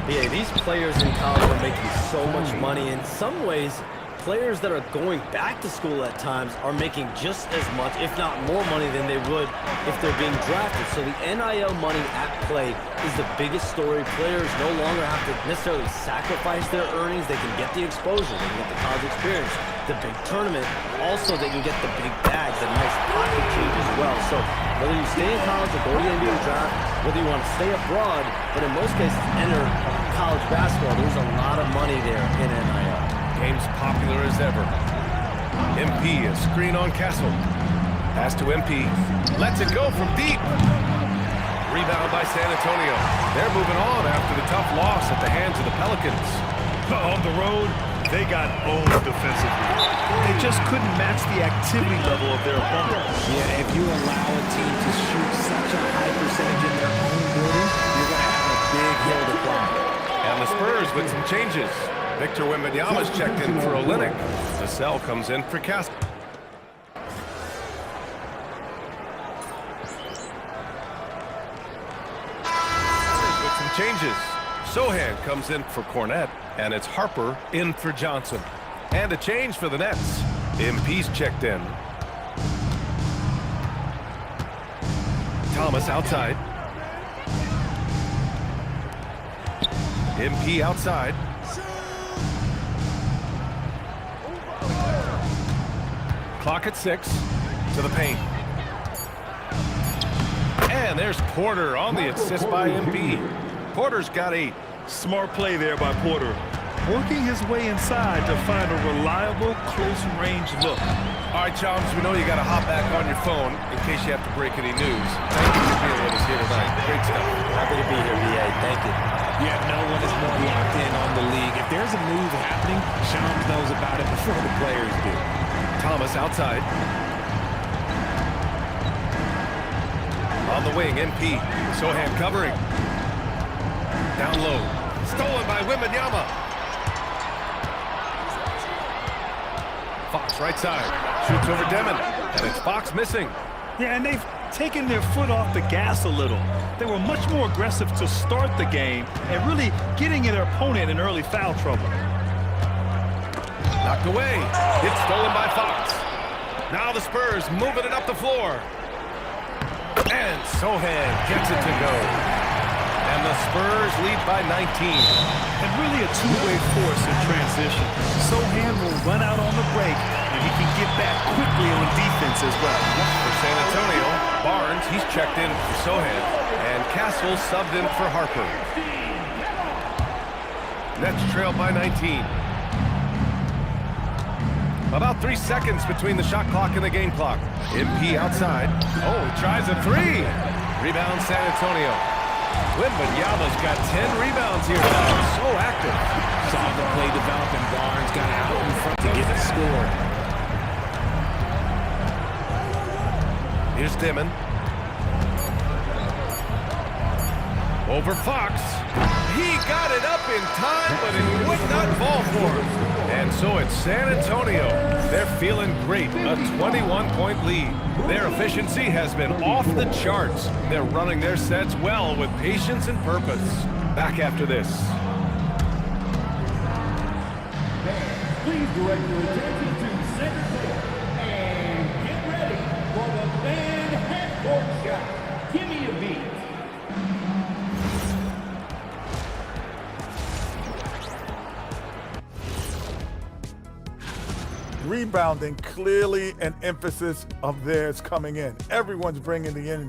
Yeah, these players in college are making so much money. In some ways, players that are going back to school at times are making just as much, if not more money than they would if they're being drafted. So the NIL money at play is the biggest story. Players no longer have to necessarily sacrifice their earnings. They can get the exposure. They can get the college experience, the big tournament. Also, they can get the big bag, the nice pocket change as well. So whether you stay in college or go to the NBA draft, whether you want to stay abroad, but in most cases enter college basketball, there's a lot of money there in NIL. Game's popular as ever. MP, a screen on Castle. Pass to MP. Lets it go from deep. Rebound by San Antonio. They're moving on after the tough loss at the hands of the Pelicans. On the road, they got owned defensively. They just couldn't match the activity level of their opponent. Yeah, if you allow a team to shoot such a high percentage in their own building, you're going to have a big hill to climb. And the Spurs with some changes. Victor Wembanyama's checked in for Olynyk. Vassell comes in for Castle. With some changes. Sohan comes in for Cornett, and it's Harper in for Johnson. And a change for the Nets. MP's checked in. Thomas outside. MP outside. Clock at 6 to the paint. And there's Porter on the assist by MP. Porter's got 8. Smart play there by Porter. working his way inside to find a reliable, close-range look. All right, Chums, we know you got to hop back on your phone in case you have to break any news. Thank you for being with us here tonight. Great stuff. Happy to be here, VA. Thank you. Yeah, no one is more locked in on the league. If there's a move happening, Shams knows about it before the players do. Thomas outside. On the wing, MP. Sohan covering. Down low. Stolen by Wembanyama. Fox right side. Shoots over Demon. And it's Fox missing. Yeah, and they've taken their foot off the gas a little. They were much more aggressive to start the game and really getting their opponent in early foul trouble. Knocked away. It's stolen by Fox. Now the Spurs moving it up the floor. And Sohan gets it to go. And the Spurs lead by 19. And really a two-way force in transition. Sohan will run out on the break, and he can get back quickly on defense as well. For San Antonio, Barnes, he's checked in for Sohan. And Castle subbed in for Harper. Nets trail by 19. About 3 seconds between the shot clock and the game clock. MP outside. Oh, he tries a three. Rebound San Antonio. Wembanyama's got 10 rebounds here tonight. So active. Saw the play develop and Barnes got out in front to get the score. Here's Dimon. Over Fox. He got it up in time, but it would not fall for him. And so it's San Antonio. They're feeling great. A 21-point lead. Their efficiency has been off the charts. They're running their sets well with patience and purpose. Back after this. Please direct your attention to center court and get ready for the band half-court shot. Give me a beat. Rebounding, clearly an emphasis of theirs coming in. Everyone's bringing the in.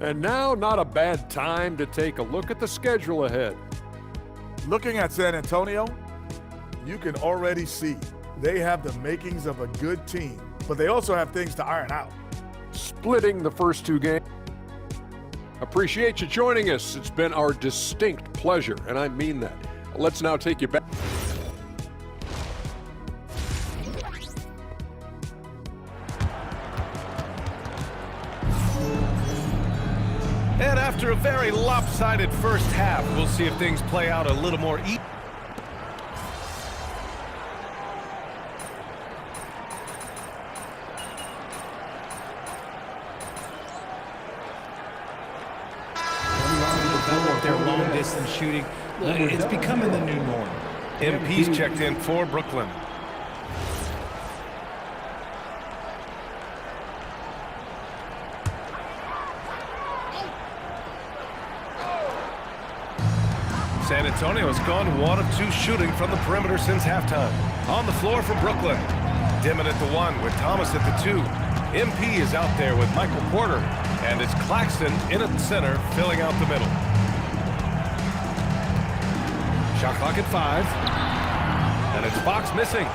And now, not a bad time to take a look at the schedule ahead. Looking at San Antonio, you can already see they have the makings of a good team, but they also have things to iron out. Splitting the first two games. Appreciate you joining us. It's been our distinct pleasure, and I mean that. Let's now take you back. And after a very lopsided first half, we'll see if things play out a little more even. Their long-distance shooting, it's becoming the new norm. MP's checked in for Brooklyn. San Antonio has gone 1 of 2 shooting from the perimeter since halftime. On the floor for Brooklyn. Dimon at the 1 with Thomas at the 2. MP is out there with Michael Porter. And it's Claxton in at the center, filling out the middle. Shot clock at 5. And it's Fox missing.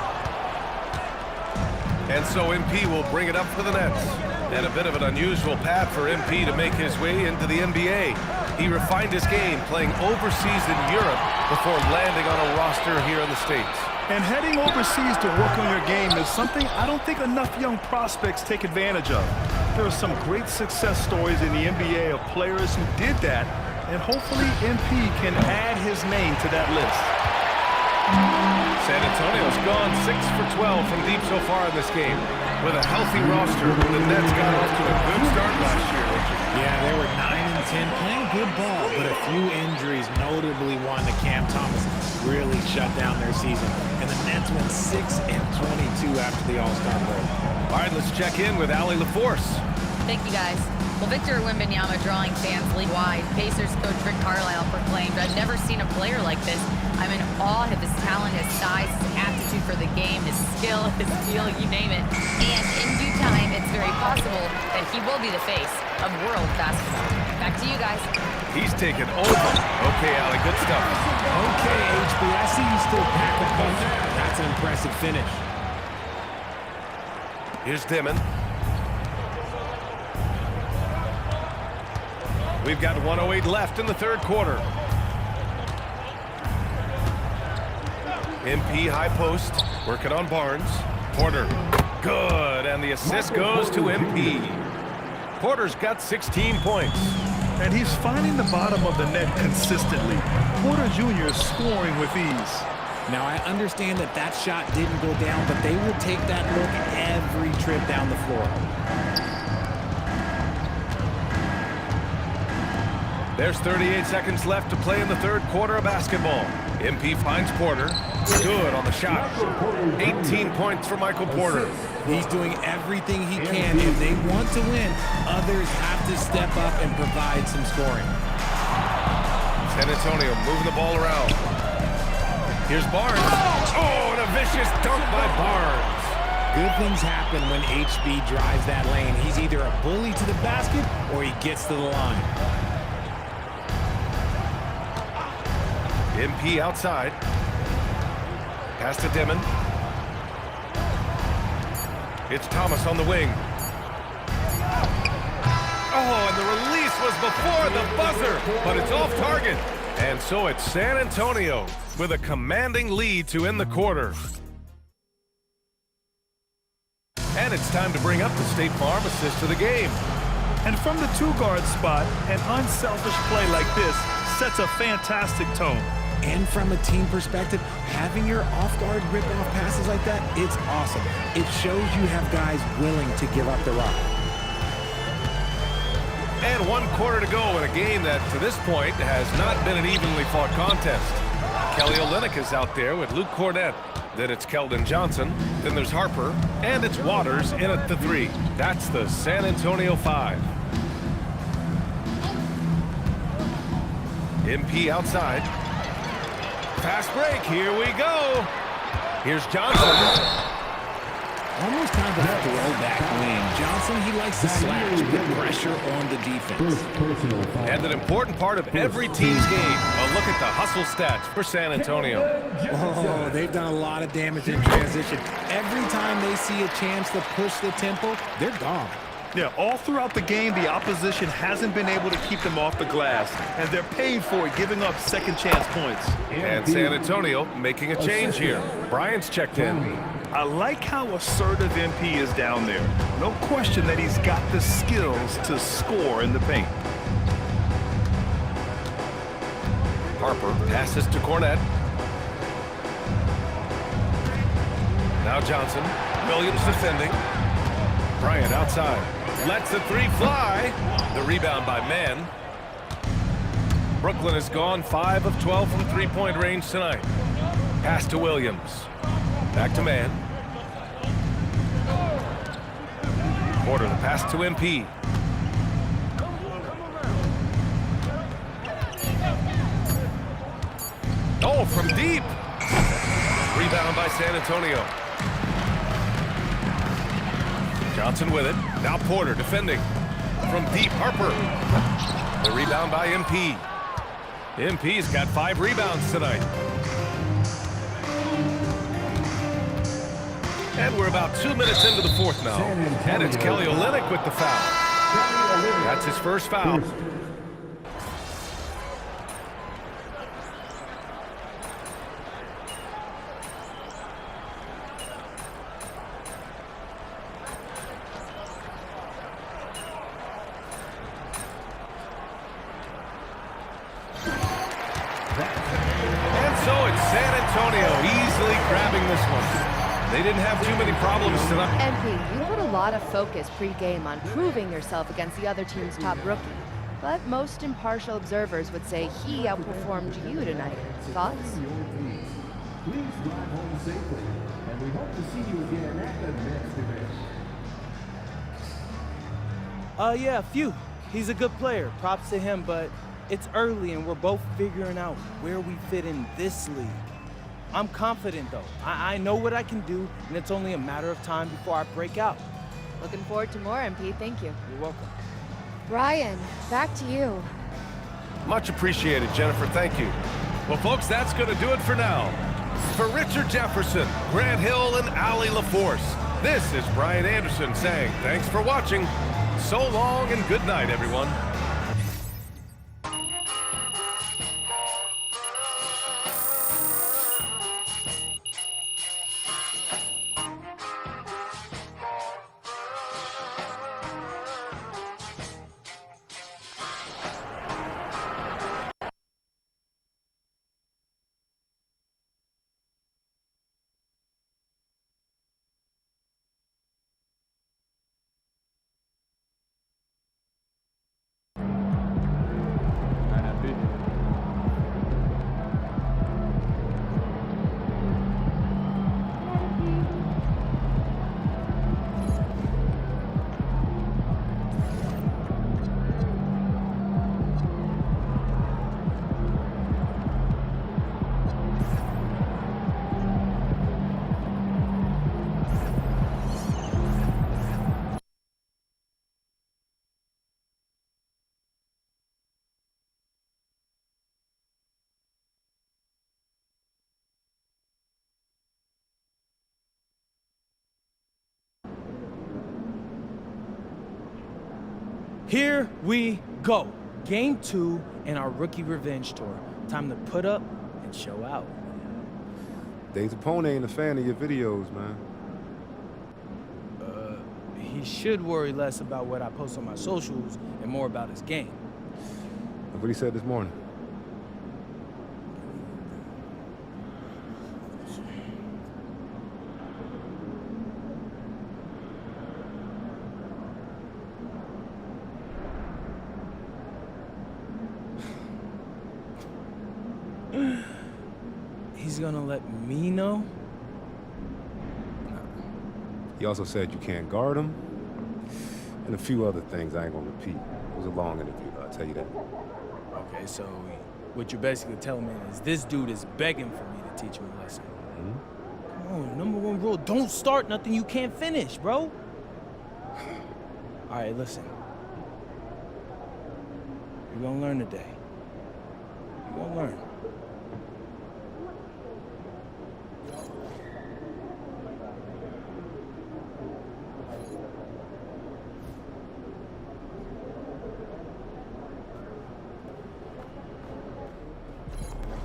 And so MP will bring it up for the Nets. And a bit of an unusual path for MP to make his way into the NBA. He refined his game playing overseas in Europe before landing on a roster here in the States. And heading overseas to work on your game is something I don't think enough young prospects take advantage of. There are some great success stories in the NBA of players who did that, and hopefully MP can add his name to that list. San Antonio's gone 6 for 12 from deep so far in this game. With a healthy roster, the Nets got off to a good start last year, Richard. Yeah, they were 9-10, playing good ball, but a few injuries, notably one to Cam Thomas, really shut down their season. And the Nets went 6-22 after the All-Star break. All right, let's check in with Allie LaForce. Thank you, guys. Well, Victor Wembanyama drawing fans league-wide. Pacers coach Rick Carlisle proclaimed, "I've never seen a player like this. I'm in awe of his talent, his size, his aptitude for the game, his skill, his feel, you name it. And in due time, it's very possible that he will be the face of world basketball." Back to you guys. He's taken over. Okay, Allie, good stuff. Okay, HB, I see you still the punch. That's an impressive finish. Here's Dimon. We've got 1:08 left in the third quarter. MP high post, working on Barnes. Porter, good, and the assist goes to MP. Porter's got 16 points. And he's finding the bottom of the net consistently. Porter Jr. is scoring with ease. Now, I understand that that shot didn't go down, but they will take that look every trip down the floor. There's 38 seconds left to play in the third quarter of basketball. MP finds Porter. Good on the shot. 18 points for Michael Porter. He's doing everything he can. If they want to win, others have to step up and provide some scoring. San Antonio moving the ball around. Here's Barnes. Oh, and a vicious dunk by Barnes. Good things happen when HB drives that lane. He's either a bully to the basket or he gets to the line. MP outside. Pass to Dimon. It's Thomas on the wing. Oh, and the release was before the buzzer, but it's off target. And so it's San Antonio with a commanding lead to end the quarter. And it's time to bring up the State Farm assist of the game. And from the two-guard spot, an unselfish play like this sets a fantastic tone. And from a team perspective, having your off-guard rip-off passes like that, it's awesome. It shows you have guys willing to give up the rock. And 1 quarter to go in a game that, to this point, has not been an evenly fought contest. Kelly Olynyk is out there with Luke Cornett. Then it's Keldon Johnson. Then there's Harper. And it's Waters in at the 3. That's the San Antonio 5. MP outside. Fast break. Here we go. Here's Johnson. Almost kind of a throwback wing. Johnson, he likes to slash, put pressure on the defense. And an important part of every team's game. A look at the hustle stats for San Antonio. Oh, they've done a lot of damage in transition. Every time they see a chance to push the tempo, they're gone. Yeah, all throughout the game, the opposition hasn't been able to keep them off the glass, and they're paid for it, giving up second chance points. And San Antonio making a change here. Bryant's checked in. I like how assertive MP is down there. No question that he's got the skills to score in the paint. Harper passes to Cornett. Now Johnson. Williams defending. Bryant outside. Lets the 3 fly. The rebound by Mann. Brooklyn has gone 5 of 12 from three-point range tonight. Pass to Williams. Back to Mann. Porter, the pass to MP. Oh, from deep. Rebound by San Antonio. Johnson with it. Now Porter defending. From deep, Harper. The rebound by MP. MP's got 5 rebounds tonight. And we're about 2 minutes into the fourth now. And it's Kelly Olynyk with the foul. That's his first foul. And so it's San Antonio easily grabbing this one. They didn't have too many problems tonight. MP, you put a lot of focus pre-game on proving yourself against the other team's top rookie. But most impartial observers would say he outperformed you tonight. Thoughts? Please drive home safely, and we hope to see you again at the next event. Yeah, a few. He's a good player. Props to him, but it's early and we're both figuring out where we fit in this league. I'm confident, though. I know what I can do, and it's only a matter of time before I break out. Looking forward to more, MP. Thank you. You're welcome. Brian, back to you. Much appreciated, Jennifer. Thank you. Well, folks, that's going to do it for now. For Richard Jefferson, Grant Hill, and Allie LaForce, this is Brian Anderson saying thanks for watching. So long and good night, everyone. Here we go. Game 2 in our rookie revenge tour. Time to put up and show out. Dave's opponent ain't a fan of your videos, man. He should worry less about what I post on my socials and more about his game. What he said this morning. He's gonna let me know? He also said you can't guard him, and a few other things I ain't gonna repeat. It was a long interview, I'll tell you that. Okay, so what you're basically telling me is this dude is begging for me to teach him a lesson. Come on, #1 rule, don't start nothing you can't finish, bro. All right, listen. You're gonna learn today. You're gonna learn.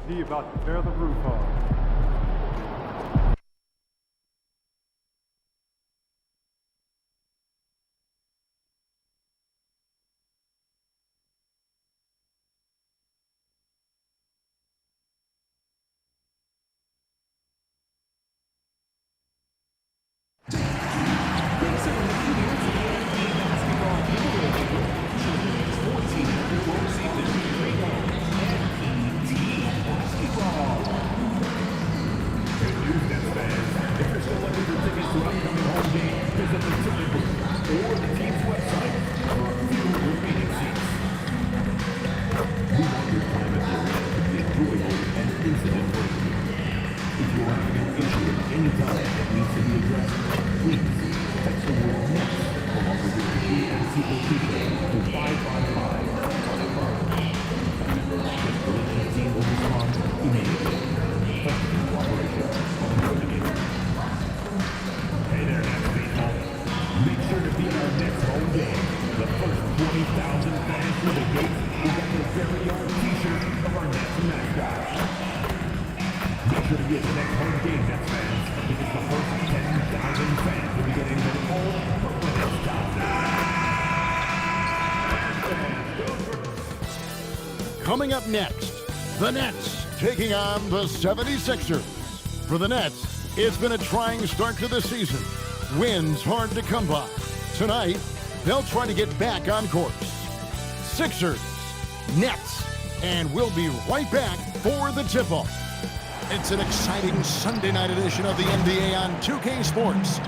He about to tear the roof off. Coming up next, the Nets taking on the 76ers. For the Nets, it's been a trying start to the season. Wins hard to come by. Tonight, they'll try to get back on course. Sixers, Nets, and we'll be right back for the tip-off. It's an exciting Sunday night edition of the NBA on 2K Sports.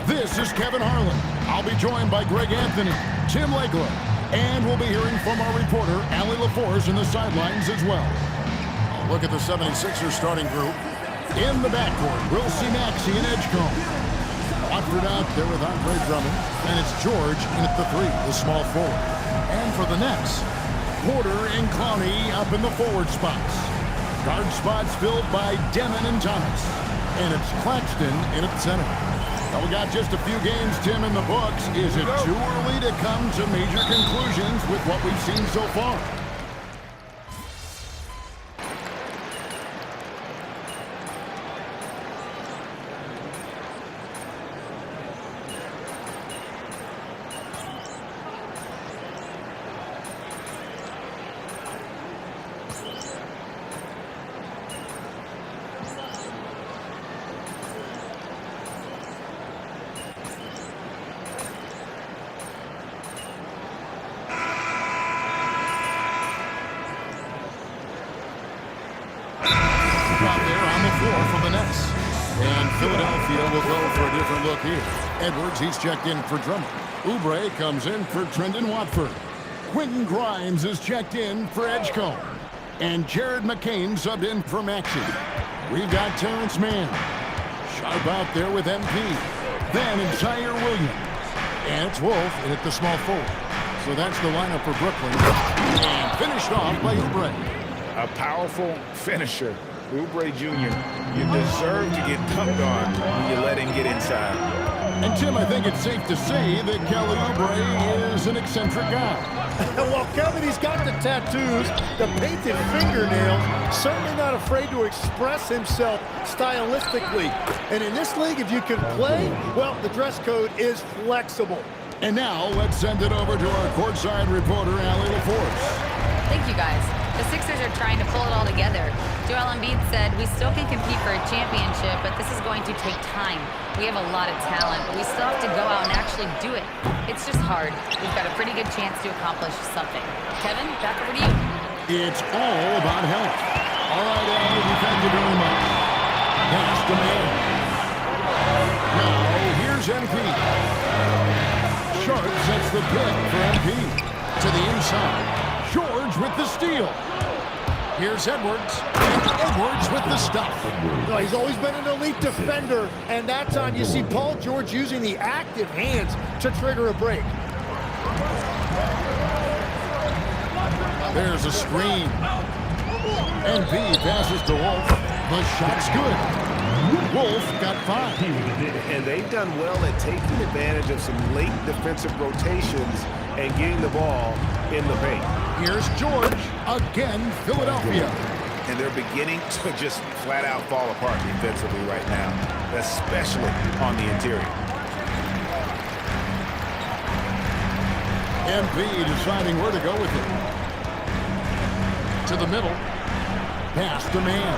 This is Kevin Harlan. I'll be joined by Greg Anthony, Tim Legler, and we'll be hearing from our reporter, Allie LaForce, in the sidelines as well. A look at the 76ers starting group. In the backcourt, we'll see Maxey and Edgecombe. Watford out there with Andre Drummond, and it's George in at the 3, the small forward. And for the Nets, Porter and Clowney up in the forward spots. Guard spots filled by Demon and Thomas. And it's Claxton in at center. Now we got just a few games, Tim, in the books. Is it too early to come to major conclusions with what we've seen so far? Edwards, he's checked in for Drummond. Oubre comes in for Trendon Watford. Quentin Grimes is checked in for Edgecombe. And Jared McCain subbed in for Maxey. We've got Terrence Mann. Sharp out there with MP. Then it's Zaire Williams. And it's Wolf in at the small forward. So that's the lineup for Brooklyn. And finished off by Oubre. A powerful finisher. Oubre Jr., you deserve to get dunked on when you let him get inside. And Tim, I think it's safe to say that Kelly Oubre is an eccentric guy. Well, Kevin, he's got the tattoos, the painted fingernails, certainly not afraid to express himself stylistically. And in this league, if you can play, well, the dress code is flexible. And now, let's send it over to our courtside reporter, Allie LaForce. Thank you, guys. The Sixers are trying to pull it all together. Joel Embiid said, "We still can compete for a championship, but this is going to take time. We have a lot of talent, but we still have to go out and actually do it. It's just hard. We've got a pretty good chance to accomplish something." Kevin, back over to you. It's all about health. All right, Allie, thank you very much. Pass to man. Now, here's MP. Sharp sets the pick for MP. To the inside. George with the steal. Here's Edwards. Edwards with the stuff. No, he's always been an elite defender, and that's on. You see Paul George using the active hands to trigger a break. There's a screen. MP passes to Wolf. The shot's good. Wolf got 5. And they've done well at taking advantage of some late defensive rotations and getting the ball in the paint. Here's George. Again, Philadelphia. And they're beginning to just flat out fall apart defensively right now, especially on the interior. MP deciding where to go with it. To the middle. Pass to man.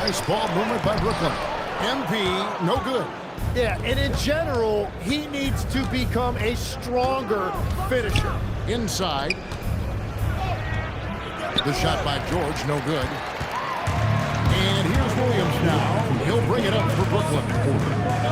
Nice ball movement by Brooklyn. MP, no good. Yeah, and in general, he needs to become a stronger finisher. Inside. The shot by George, no good. And here's Williams now. He'll bring it up for Brooklyn.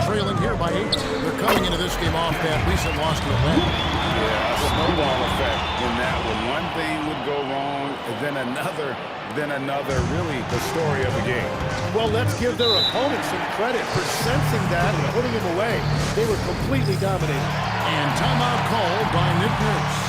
Trailing here by 8. They're coming into this game off that recent loss to Atlanta. Yeah, a snowball effect in that one. One thing would go wrong, and then another. Really the story of the game. Well, let's give their opponents some credit for sensing that and putting him away. They were completely dominated. And timeout called by Nick Nurse.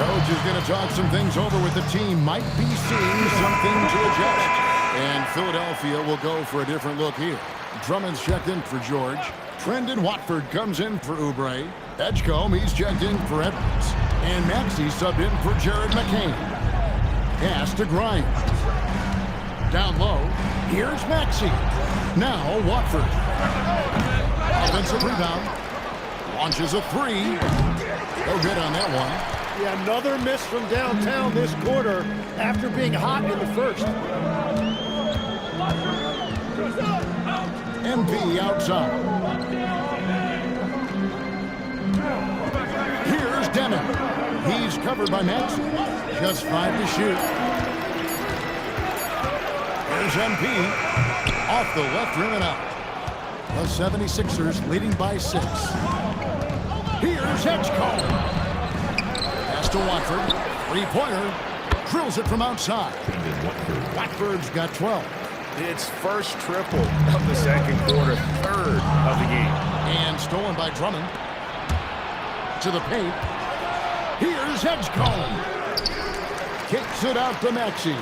Coach is going to talk some things over with the team. Might be seeing something to adjust. And Philadelphia will go for a different look here. Drummond's checked in for George. Trendon Watford comes in for Oubre. Edgecombe, he's checked in for Edwards. And Maxey subbed in for Jared McCain. Pass to Grimes. Down low, here's Maxey. Now Watford. Offensive rebound. Launches a 3. No good on that one. Yeah, another miss from downtown this quarter after being hot in the first. MP outside. Here's Demon. He's covered by Maxey. Just 5 to shoot. There's MP. Off the left rim and out. The 76ers leading by 6. Here's Edgecombe. Pass to Watford. 3-pointer. Drills it from outside. Watford's got 12. It's first triple of the second quarter, third of the game. And stolen by Drummond. To the paint. Here's Edgecombe. Kicks it out to Maxey.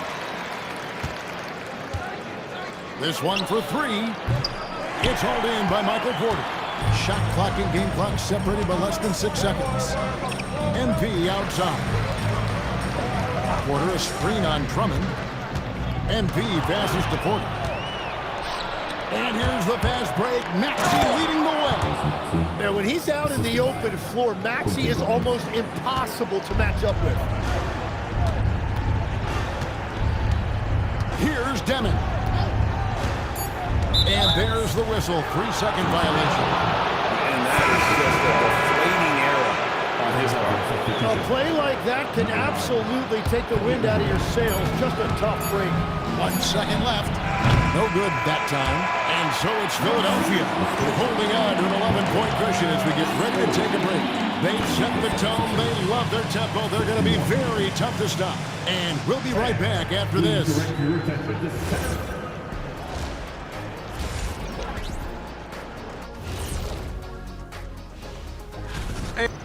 This one for three. It's hauled in by Michael Porter. Shot clock and game clock separated by less than 6 seconds. MP outside. Porter a screen on Drummond. MP passes to Porter. And here's the fast break. Maxey leading the way. Now, when he's out in the open floor, Maxey is almost impossible to match up with. Here's Deming. And there's the whistle. 3-second violation. And that is just a deflating error on his part. A play like that can absolutely take the wind out of your sails. Just a tough break. 1 second left. No good that time. And so it's Philadelphia holding on to an 11-point cushion as we get ready to take a break. They set the tone. They love their tempo. They're going to be very tough to stop. And we'll be right back after this.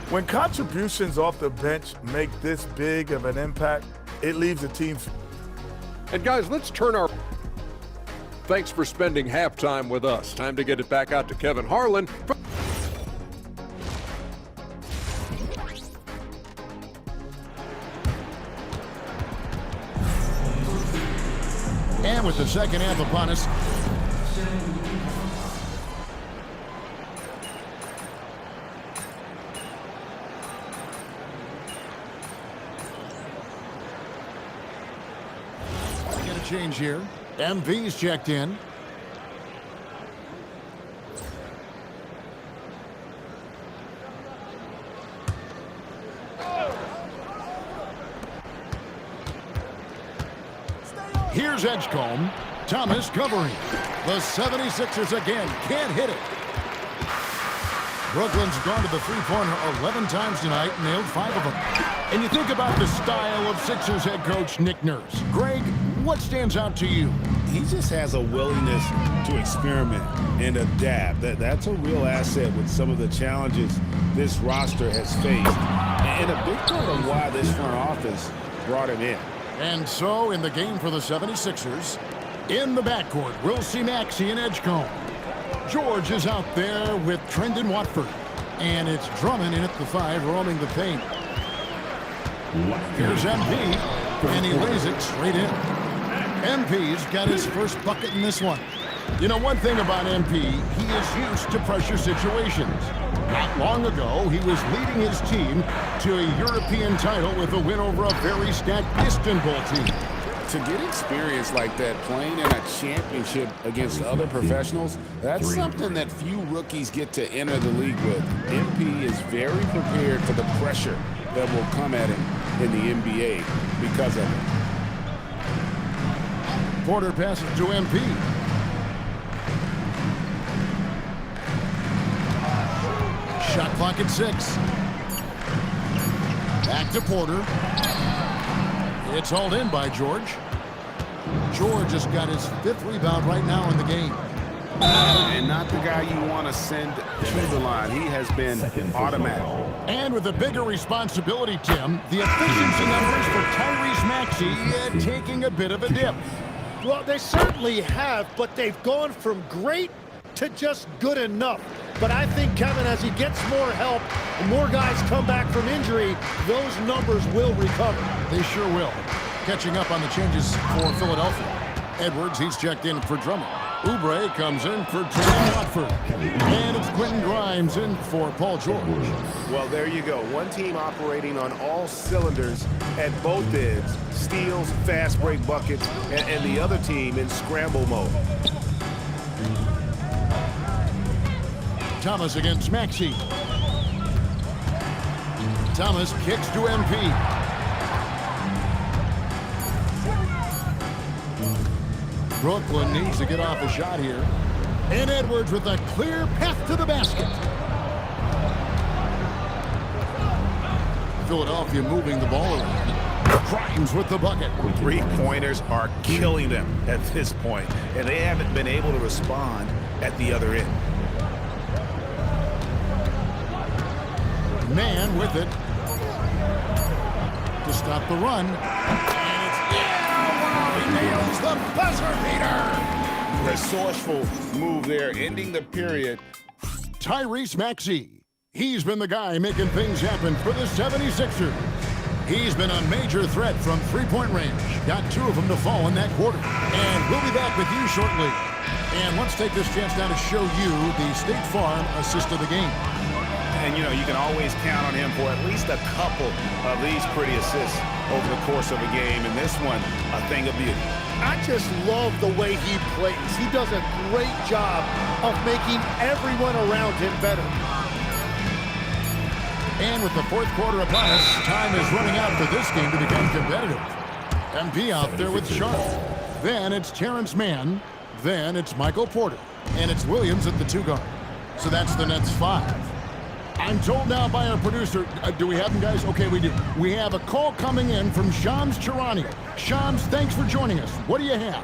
When contributions off the bench make this big of an impact, it leaves the team. And guys, let's turn our... Thanks for spending halftime with us. Time to get it back out to Kevin Harlan. And with the second half upon us, get a change here. MV's checked in. Here's Edgecombe. Thomas covering. The 76ers again can't hit it. Brooklyn's gone to the three-pointer 11 times tonight, nailed 5 of them. And you think about the style of Sixers head coach Nick Nurse. Greg, what stands out to you? He just has a willingness to experiment and adapt. That's a real asset with some of the challenges this roster has faced. And a big part of why this front office brought him in. And so, in the game for the 76ers, in the backcourt, we'll see Maxey and Edgecombe. George is out there with Trendon Watford. And it's Drummond in at the 5, roaming the paint. Here's MP, and he lays it straight in. MP's got his first bucket in this one. You know, one thing about MP, he is used to pressure situations. Not long ago, he was leading his team to a European title with a win over a very stacked Istanbul team. To get experience like that playing in a championship against other professionals, that's something that few rookies get to enter the league with. MP is very prepared for the pressure that will come at him in the NBA because of it. Porter passes to MP. Shot clock at 6. Back to Porter. It's hauled in by George. George has got his 5th rebound right now in the game. And not the guy you want to send to the line. He has been automatic. And with a bigger responsibility, Tim, the efficiency numbers for Tyrese Maxey taking a bit of a dip. Well, they certainly have, but they've gone from great to just good enough. But I think, Kevin, as he gets more help and more guys come back from injury, those numbers will recover. They sure will. Catching up on the changes for Philadelphia. Edwards, he's checked in for Drummond. Oubre comes in for Trendon Watford. And it's Quentin Grimes in for Paul George. Well, there you go. One team operating on all cylinders at both ends. Steals, fast break buckets, and the other team in scramble mode. Thomas against Maxey. Thomas kicks to MP. Brooklyn needs to get off a shot here. And Edwards with a clear path to the basket. Philadelphia moving the ball around. Grimes with the bucket. 3-pointers are killing them at this point, and they haven't been able to respond at the other end. Man with it to stop the run. And it's, he nails the buzzer beater. resourceful move there, ending the period. Tyrese Maxey. He's been the guy making things happen for the 76ers. He's been a major threat from three-point range. Got 2 of them to fall in that quarter. And we'll be back with you shortly. And let's take this chance now to show you the State Farm assist of the game. And, you know, you can always count on him for at least a couple of these pretty assists over the course of a game. And this one, a thing of beauty. I just love the way he plays. He does a great job of making everyone around him better. And with the fourth quarter upon us, time is running out for this game to become competitive. MP out there with Sharp. Then it's Terrence Mann. Then it's Michael Porter. And it's Williams at the 2 guard. So that's the Nets 5. I'm told now by our producer, do we have them, guys? Okay, we do. We have a call coming in from Shams Charania. Shams, thanks for joining us. What do you have?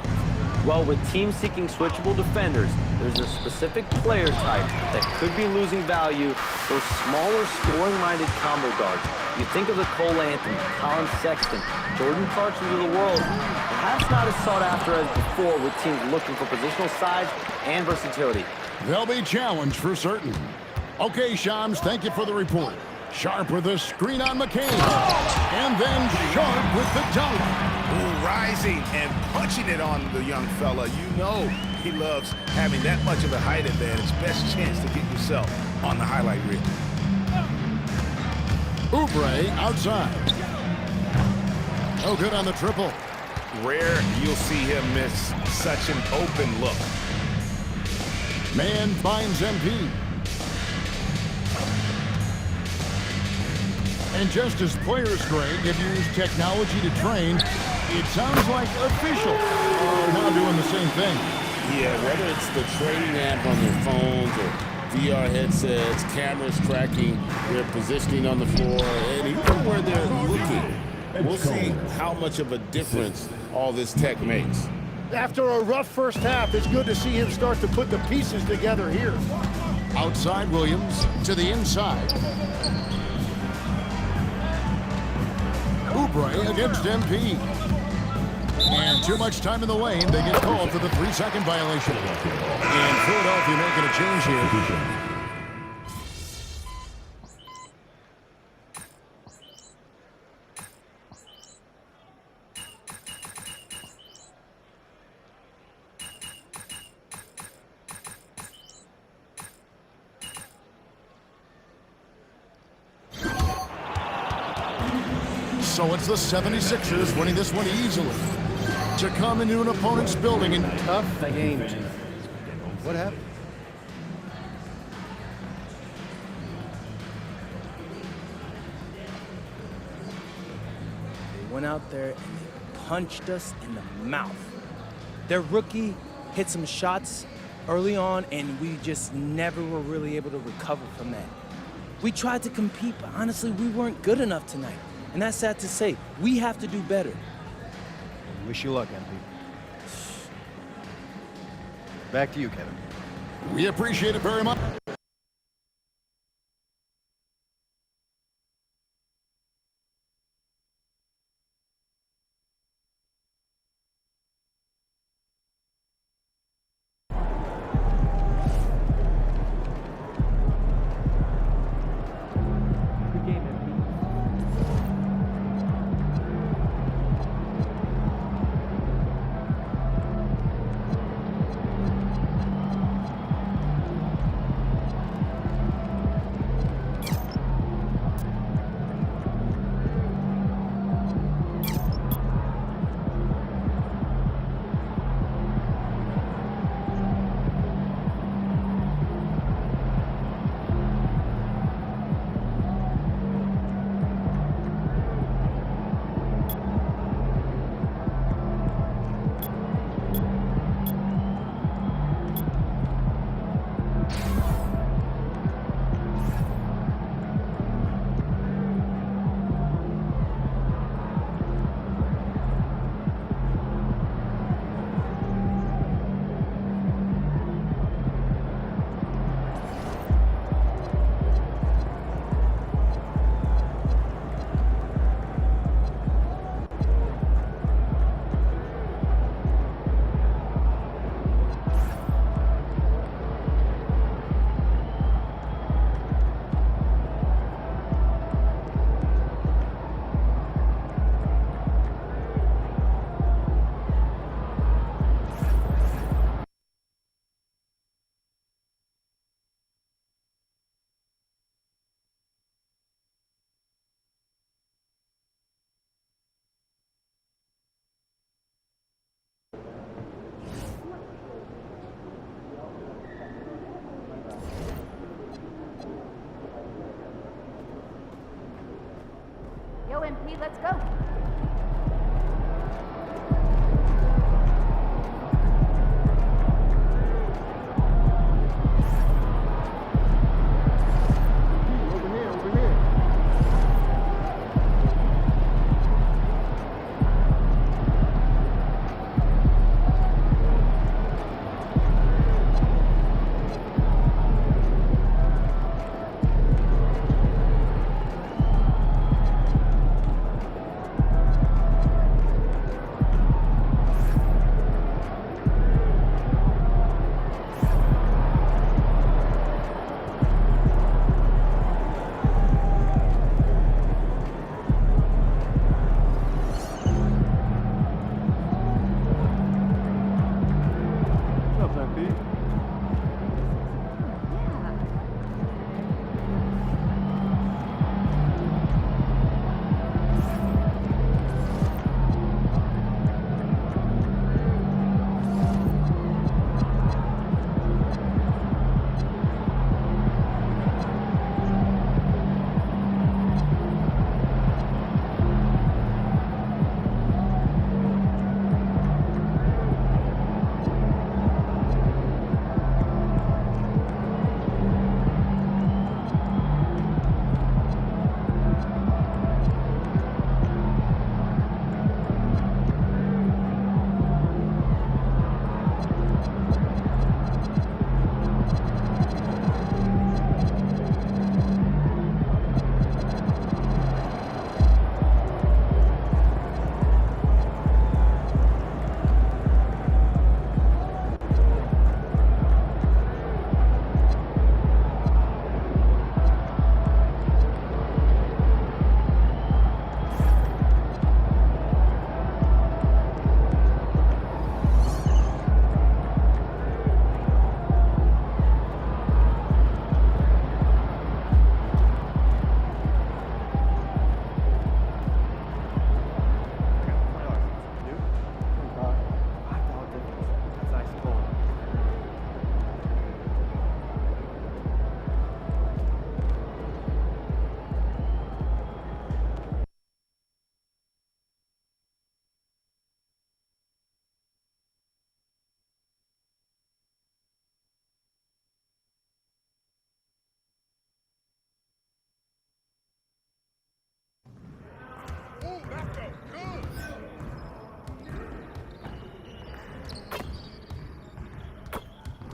Well, with teams seeking switchable defenders, there's a specific player type that could be losing value, those smaller scoring-minded combo guards. You think of the Cole Anthony, Colin Sexton, Jordan Clarksons of the world, perhaps not as sought after as before with teams looking for positional size and versatility. They'll be challenged for certain. Okay, Shams, thank you for the report. Sharp with a screen on McCain. And then Sharp with the dunk. Ooh, rising and punching it on the young fella. You know he loves having that much of a height advantage. Best chance to get yourself on the highlight reel. Oubre outside. No good on the triple. Rare you'll see him miss such an open look. Man finds MP. And just as players, Greg, have used technology to train, it sounds like officials are now doing the same thing. Yeah, whether it's the training app on their phones or VR headsets, cameras tracking their positioning on the floor, and even where they're looking, we'll see how much of a difference all this tech makes. After a rough first half, it's good to see him start to put the pieces together here. Outside Williams to the inside. Oubre against MP. And too much time in the lane. They get called for the 3-second violation. And Philadelphia making a change here. So it's the 76ers winning this one easily. To come into an opponent's building and tough game, man. What happened? They went out there and they punched us in the mouth. Their rookie hit some shots early on, and we just never were really able to recover from that. We tried to compete, but honestly, we weren't good enough tonight. And that's sad to say. We have to do better. Wish you luck, MP. Back to you, Kevin. we appreciate it very much. MP, let's go.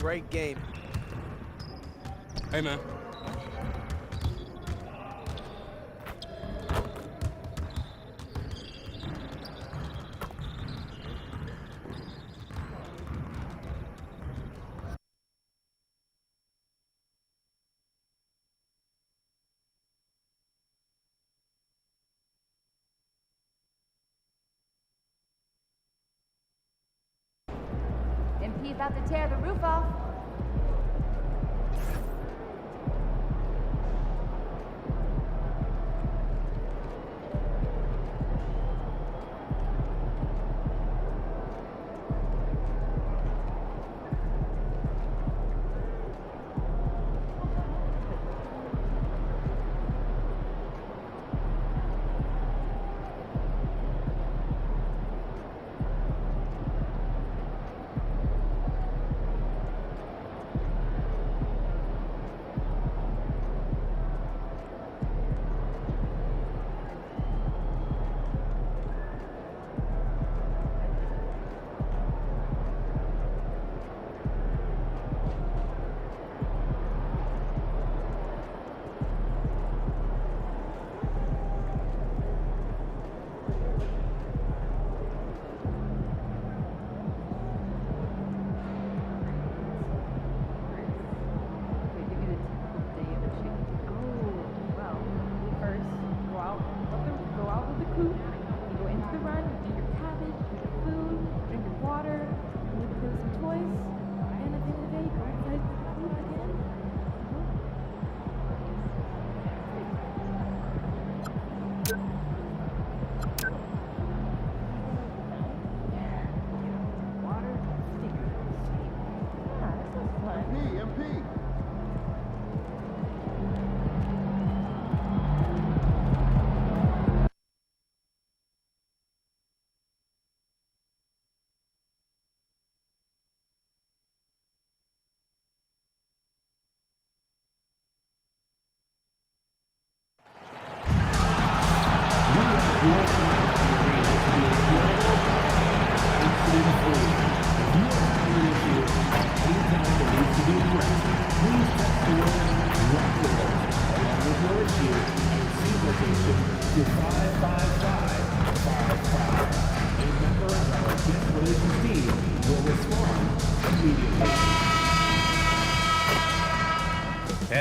Great game. Hey, man. MP about to tear the roof off.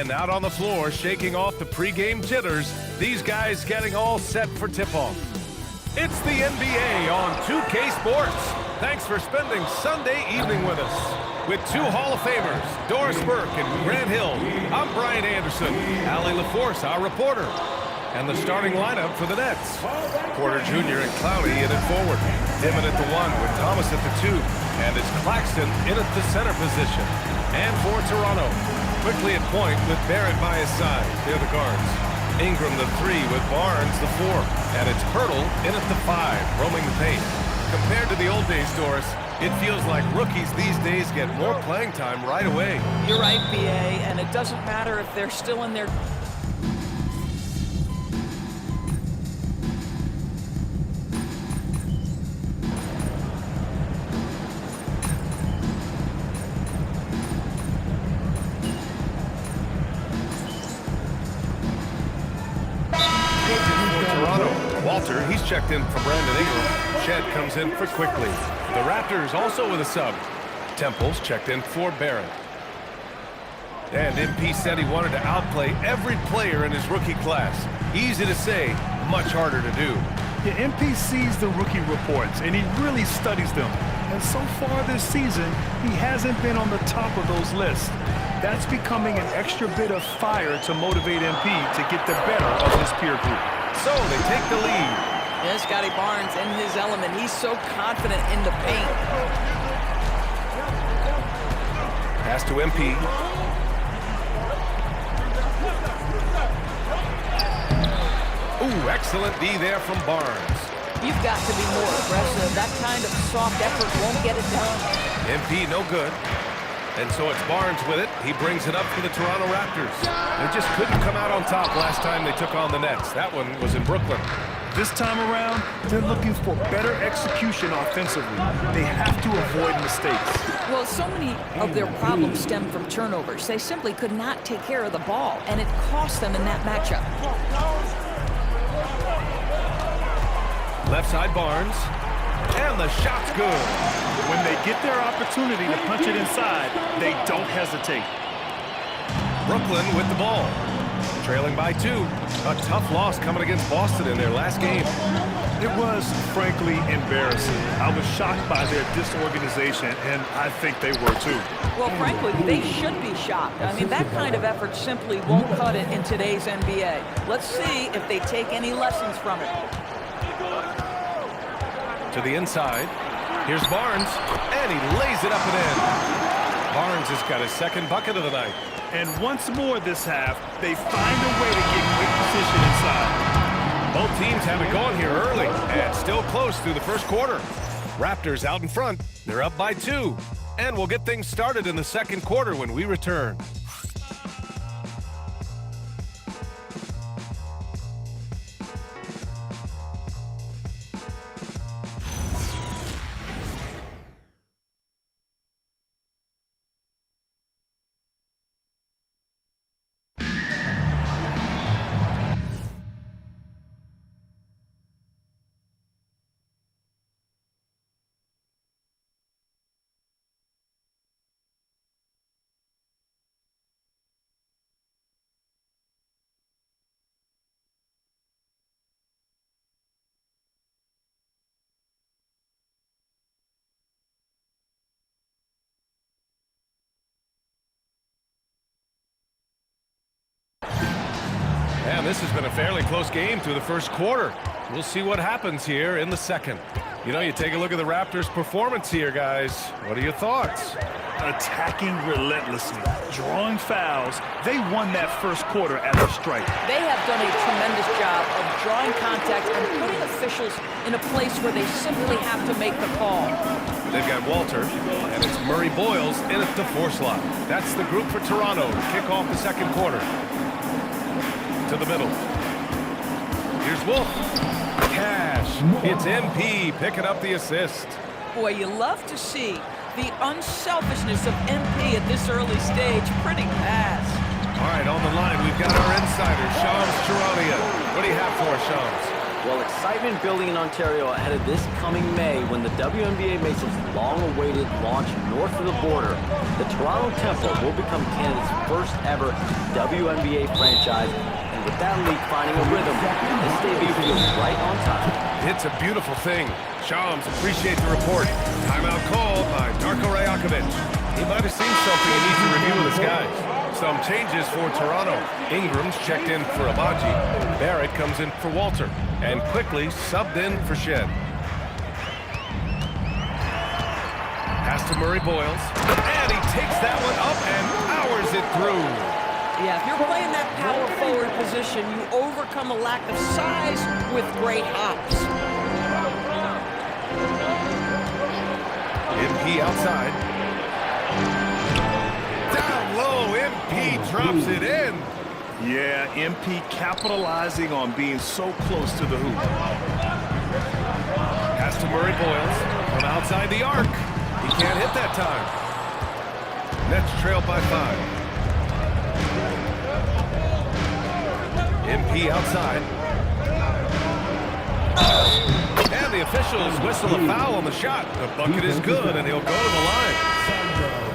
And out on the floor, shaking off the pregame jitters, these guys getting all set for tip-off. It's the NBA on 2K Sports. Thanks for spending Sunday evening with us. With two Hall of Famers, Doris Burke and Grant Hill, I'm Brian Anderson, Allie LaForce, our reporter. And the starting lineup for the Nets. Porter Jr. and Clowney in at forward. Dimon at the 1 with Thomas at the 2. And it's Claxton in at the center position. And for Toronto, quickly at point with Barrett by his side. They're the guards. Ingram the 3 with Barnes the 4. And it's Hurdle in at the 5, roaming the paint. Compared to the old days, Doris, it feels like rookies these days get more playing time right away. You're right, B.A., and it doesn't matter if they're still in their... Walter, he's checked in for Brandon Ingram. Shed comes in for Quickly. The Raptors also with a sub. Temple's checked in for Barrett. And MP said he wanted to outplay every player in his rookie class. Easy to say, much harder to do. Yeah, MP sees the rookie reports, and he really studies them. And so far this season, he hasn't been on the top of those lists. That's becoming an extra bit of fire to motivate MP to get the better of his peer group. So they take the lead. Yeah, Scotty Barnes in his element. He's so confident in the paint. Pass to MP. Ooh, excellent D there from Barnes. You've got to be more aggressive. That kind of soft effort won't get it done. MP no good. And so it's Barnes with it. He brings it up for the Toronto Raptors. They just couldn't come out on top last time they took on the Nets. That one was in Brooklyn. This time around, they're looking for better execution offensively. They have to avoid mistakes. Well, so many of their problems stem from turnovers. They simply could not take care of the ball, and it cost them in that matchup. Left side Barnes. And the shot's good. When they get their opportunity to punch it inside, they don't hesitate. Brooklyn with the ball. Trailing by 2. A tough loss coming against Boston in their last game. It was, frankly, embarrassing. I was shocked by their disorganization, and I think they were too. Well, frankly, they should be shocked. I mean, that kind of effort simply won't cut it in today's NBA. Let's see if they take any lessons from it. To the inside. Here's Barnes, and he lays it up and in. Barnes has got his second bucket of the night. And once more this half, they find a way to get great position inside. Both teams have it going here early, and still close through the first quarter. Raptors out in front. They're up by 2. And we'll get things started in the second quarter when we return. And this has been a fairly close game through the first quarter. We'll see what happens here in the second. You know, you take a look at the Raptors' performance here, guys. What are your thoughts? Attacking relentlessly, drawing fouls. They won that first quarter at the strike. They have done a tremendous job of drawing contact and putting officials in a place where they simply have to make the call. They've got Walter, and it's Murray Boyles in at the 4 slot. That's the group for Toronto to kick off the second quarter. To the middle. Here's Wolf. Cash. It's MP picking up the assist. Boy, you love to see the unselfishness of MP at this early stage. Pretty pass. All right, on the line, we've got our insider, Shams Charania. What do you have for us, Shams? Well, excitement building in Ontario ahead of this coming May when the WNBA makes its long-awaited launch north of the border. The Toronto Temple will become Canada's first ever WNBA franchise, and with that league finding a rhythm, this debut feels right on time. It's a beautiful thing. Shams, appreciate the report. Timeout called by Darko Rajakovic. He might have seen something he needs to review with his guys. Some changes for Toronto. Ingram's checked in for Abaji. Barrett comes in for Walter. And quickly subbed in for Shed. Pass to Murray Boyles. And he takes that one up and powers it through. Yeah, if you're playing that power forward position, you overcome a lack of size with great hops. MP outside. Down low, MP drops it in. Yeah, MP capitalizing on being so close to the hoop. Pass to Murray Boyles from outside the arc. He can't hit that time. Nets trail by 5. MP outside. And the officials whistle a foul on the shot. The bucket is good, and he'll go to the line.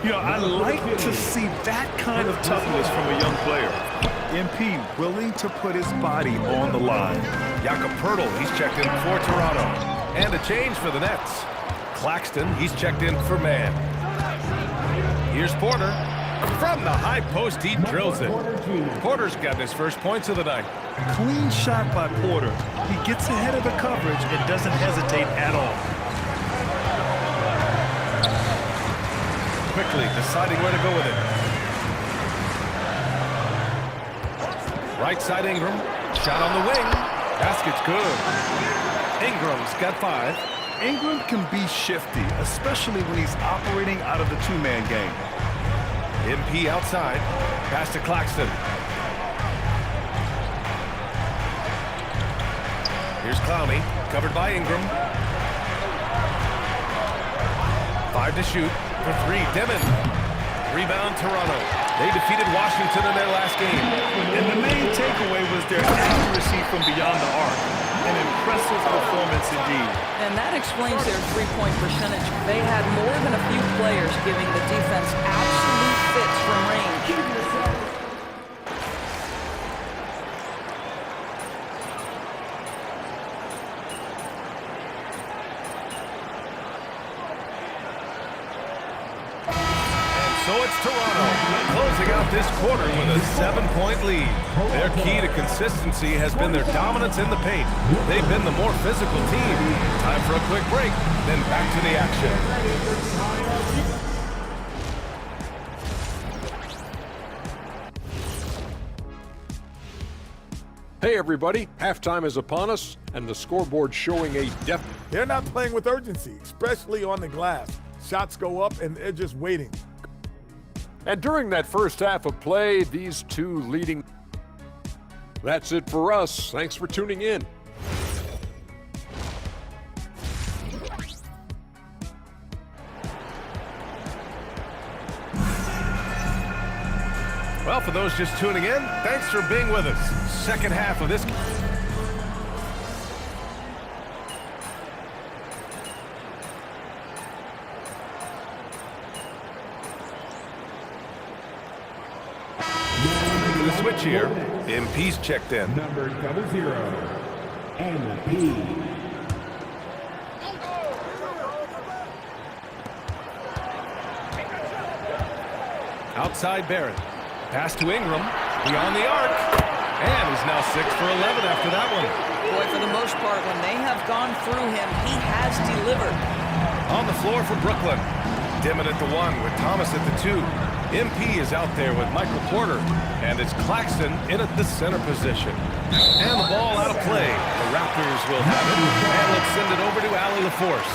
You know, I like to see that kind of toughness from a young player. MP willing to put his body on the line. Jakob Poeltl, he's checked in for Toronto. And a change for the Nets. Claxton, he's checked in for Mann. Here's Porter. From the high post, he drills it. Porter's gotten his first points of the night. Clean shot by Porter. He gets ahead of the coverage and doesn't hesitate at all. Quickly deciding where to go with it. Right side Ingram. Shot on the wing. Basket's good. Ingram's got 5. Ingram can be shifty, especially when he's operating out of the two-man game. MP outside. Pass to Claxton. Here's Clowney. Covered by Ingram. 5 to shoot. For 3, Dimon. Rebound, Toronto. They defeated Washington in their last game. And the main takeaway was their accuracy from beyond the arc. An impressive performance indeed. And that explains their three-point percentage. They had more than a few players giving the defense absolute fits from range. So it's Toronto closing out this quarter with a 7-point lead. Their key to consistency has been their dominance in the paint. They've been the more physical team. Time for a quick break, then back to the action. Hey everybody, halftime is upon us, and the scoreboard showing a They're not playing with urgency, especially on the glass. Shots go up and they're just waiting. And during that first half of play, these two leading. That's it for us. Thanks for tuning in. Well, for those just tuning in, thanks for being with us. Second half of this. The switch here. MP's checked in. Number 00, MP. Outside Barrett. Pass to Ingram. Beyond the arc. And he's now 6 for 11 after that one. Boy, for the most part, when they have gone through him, he has delivered. On the floor for Brooklyn. Dimon at the 1 with Thomas at the 2. MP is out there with Michael Porter. And it's Claxton in at the center position. And the ball out of play. The Raptors will have it. And let's send it over to Allie LaForce.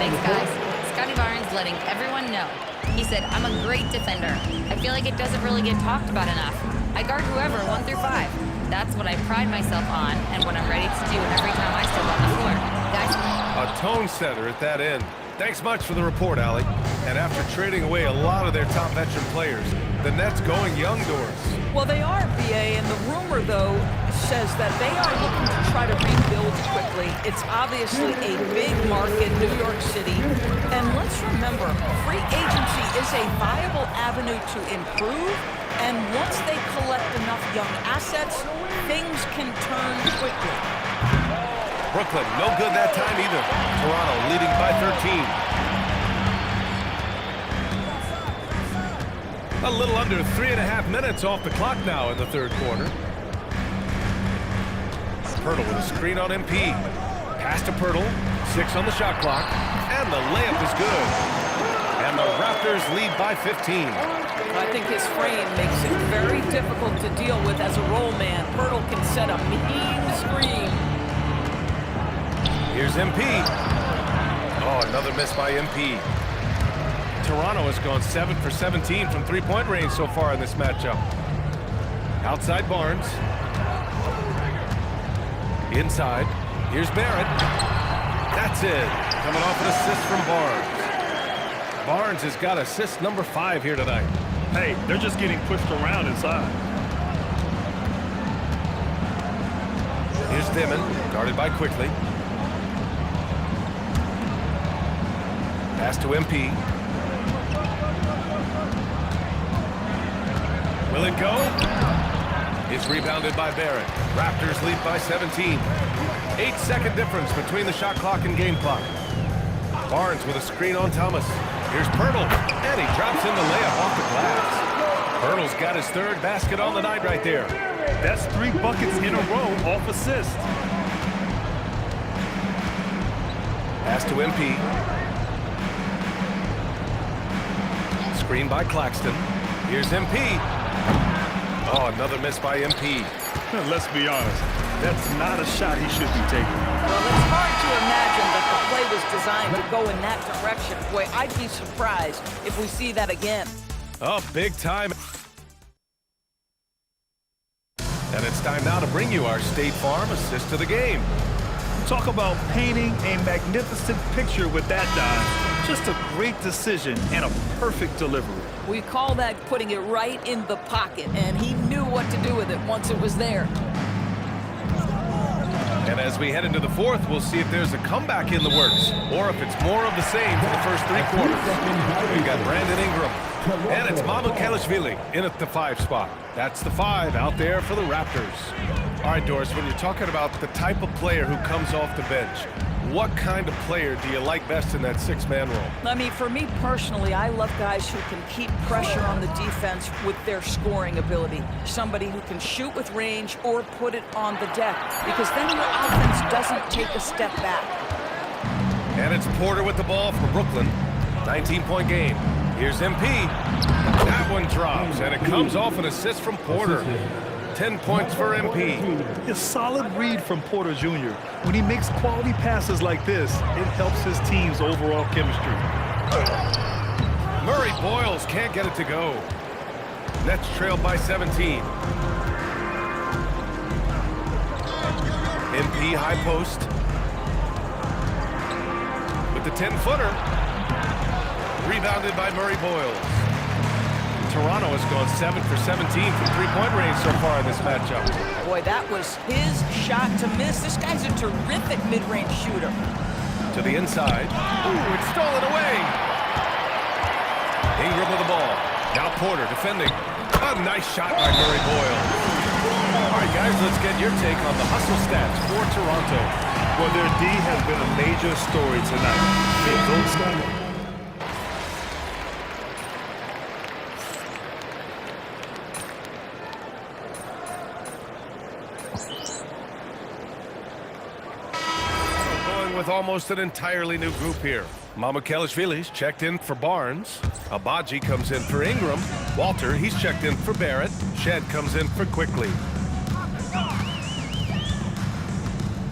Thanks, guys. Scotty Barnes letting everyone know. He said, I'm a great defender. I feel like it doesn't really get talked about enough. I guard whoever, 1 through 5. That's what I pride myself on and what I'm ready to do every time I step on the floor. Guys? A tone setter at that end. Thanks much for the report, Allie. And after trading away a lot of their top veteran players, the Nets going young doors. Well, they are, BA, and the rumor, though, says that they are looking to try to rebuild quickly. It's obviously a big market, New York City. And let's remember, free agency is a viable avenue to improve. And once they collect enough young assets, things can turn quickly. Brooklyn, no good that time either. Toronto leading by 13. A little under 3.5 minutes off the clock now in the third quarter. Pirtle with a screen on MP. Pass to Pirtle. 6 on the shot clock. And the layup is good. And the Raptors lead by 15. I think his frame makes it very difficult to deal with as a roll man. Pirtle can set a mean screen. Here's MP. Oh, another miss by MP. Toronto has gone 7 for 17 from three-point range so far in this matchup. Outside Barnes. Inside. Here's Barrett. That's it. Coming off an assist from Barnes. Barnes has got assist number 5 here tonight. Hey, they're just getting pushed around inside. Here's Dimon, guarded by Quickly. Pass to MP. Will it go? It's rebounded by Barrett. Raptors lead by 17. 8-second difference between the shot clock and game clock. Barnes with a screen on Thomas. Here's Pirtle, and he drops in the layup off the glass. Pirtle's got his third basket on the night right there. That's 3 buckets in a row off assist. Pass to MP. Screen by Claxton. Here's MP. Oh, another miss by MP. Let's be honest, that's not a shot he should be taking. Well, it's hard to imagine that the play was designed to go in that direction. Boy, I'd be surprised if we see that again. Oh, big time. And it's time now to bring you our State Farm assist of the game. Talk about painting a magnificent picture with that dime. Just a great decision and a perfect delivery. We call that putting it right in the pocket, and he knew what to do with it once it was there. And as we head into the fourth, we'll see if there's a comeback in the works, or if it's more of the same for the first 3 quarters. We've got Brandon Ingram, and it's MyCareer in at the 5 spot. That's the 5 out there for the Raptors. All right, Doris, when you're talking about the type of player who comes off the bench, what kind of player do you like best in that 6-man role? I mean, for me personally, I love guys who can keep pressure on the defense with their scoring ability. Somebody who can shoot with range or put it on the deck, because then your offense doesn't take a step back. And it's Porter with the ball for Brooklyn. 19-point game. Here's MP. That one drops, and it comes off an assist from Porter. 10 points for MP. A solid read from Porter Jr. When he makes quality passes like this, it helps his team's overall chemistry. Murray Boyles can't get it to go. Nets trailed by 17. MP high post. With the 10-footer. Rebounded by Murray Boyles. Toronto has gone 7 for 17 from three-point range so far in this matchup. Boy, that was his shot to miss. This guy's a terrific mid-range shooter. To the inside. Ooh, it's stolen away. Ingram with the ball. Now Porter defending. A nice shot by Murray Boyles. All right, guys, let's get your take on the hustle stats for Toronto. Well, their D has been a major story tonight. They don't stop. With almost an entirely new group here. MyCareer's checked in for Barnes. Abaji comes in for Ingram. Walter, he's checked in for Barrett. Shed comes in for Quickly.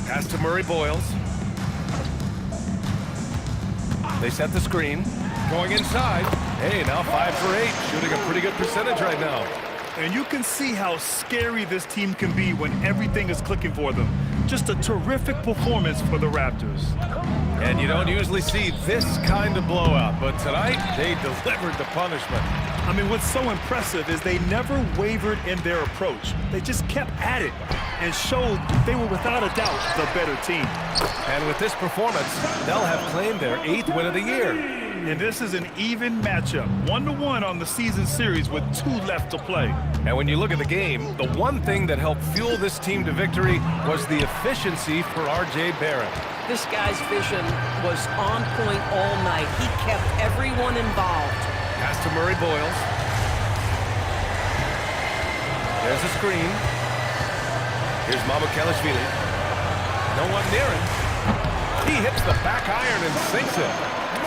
Pass to Murray Boyles. They set the screen. Going inside. Hey, now 5 for 8. Shooting a pretty good percentage right now. And you can see how scary this team can be when everything is clicking for them. Just a terrific performance for the Raptors. And you don't usually see this kind of blowout, but tonight they delivered the punishment. I mean, what's so impressive is they never wavered in their approach. They just kept at it and showed they were without a doubt the better team. And with this performance, they'll have claimed their 8th win of the year. And this is an even matchup, 1-1 on the season series with 2 left to play. And when you look at the game, the one thing that helped fuel this team to victory was the efficiency for R.J. Barrett. This guy's vision was on point all night. He kept everyone involved. Pass to Murray Boyles. There's a screen. Here's Mamukelashvili. No one near him. He hits the back iron and sinks it.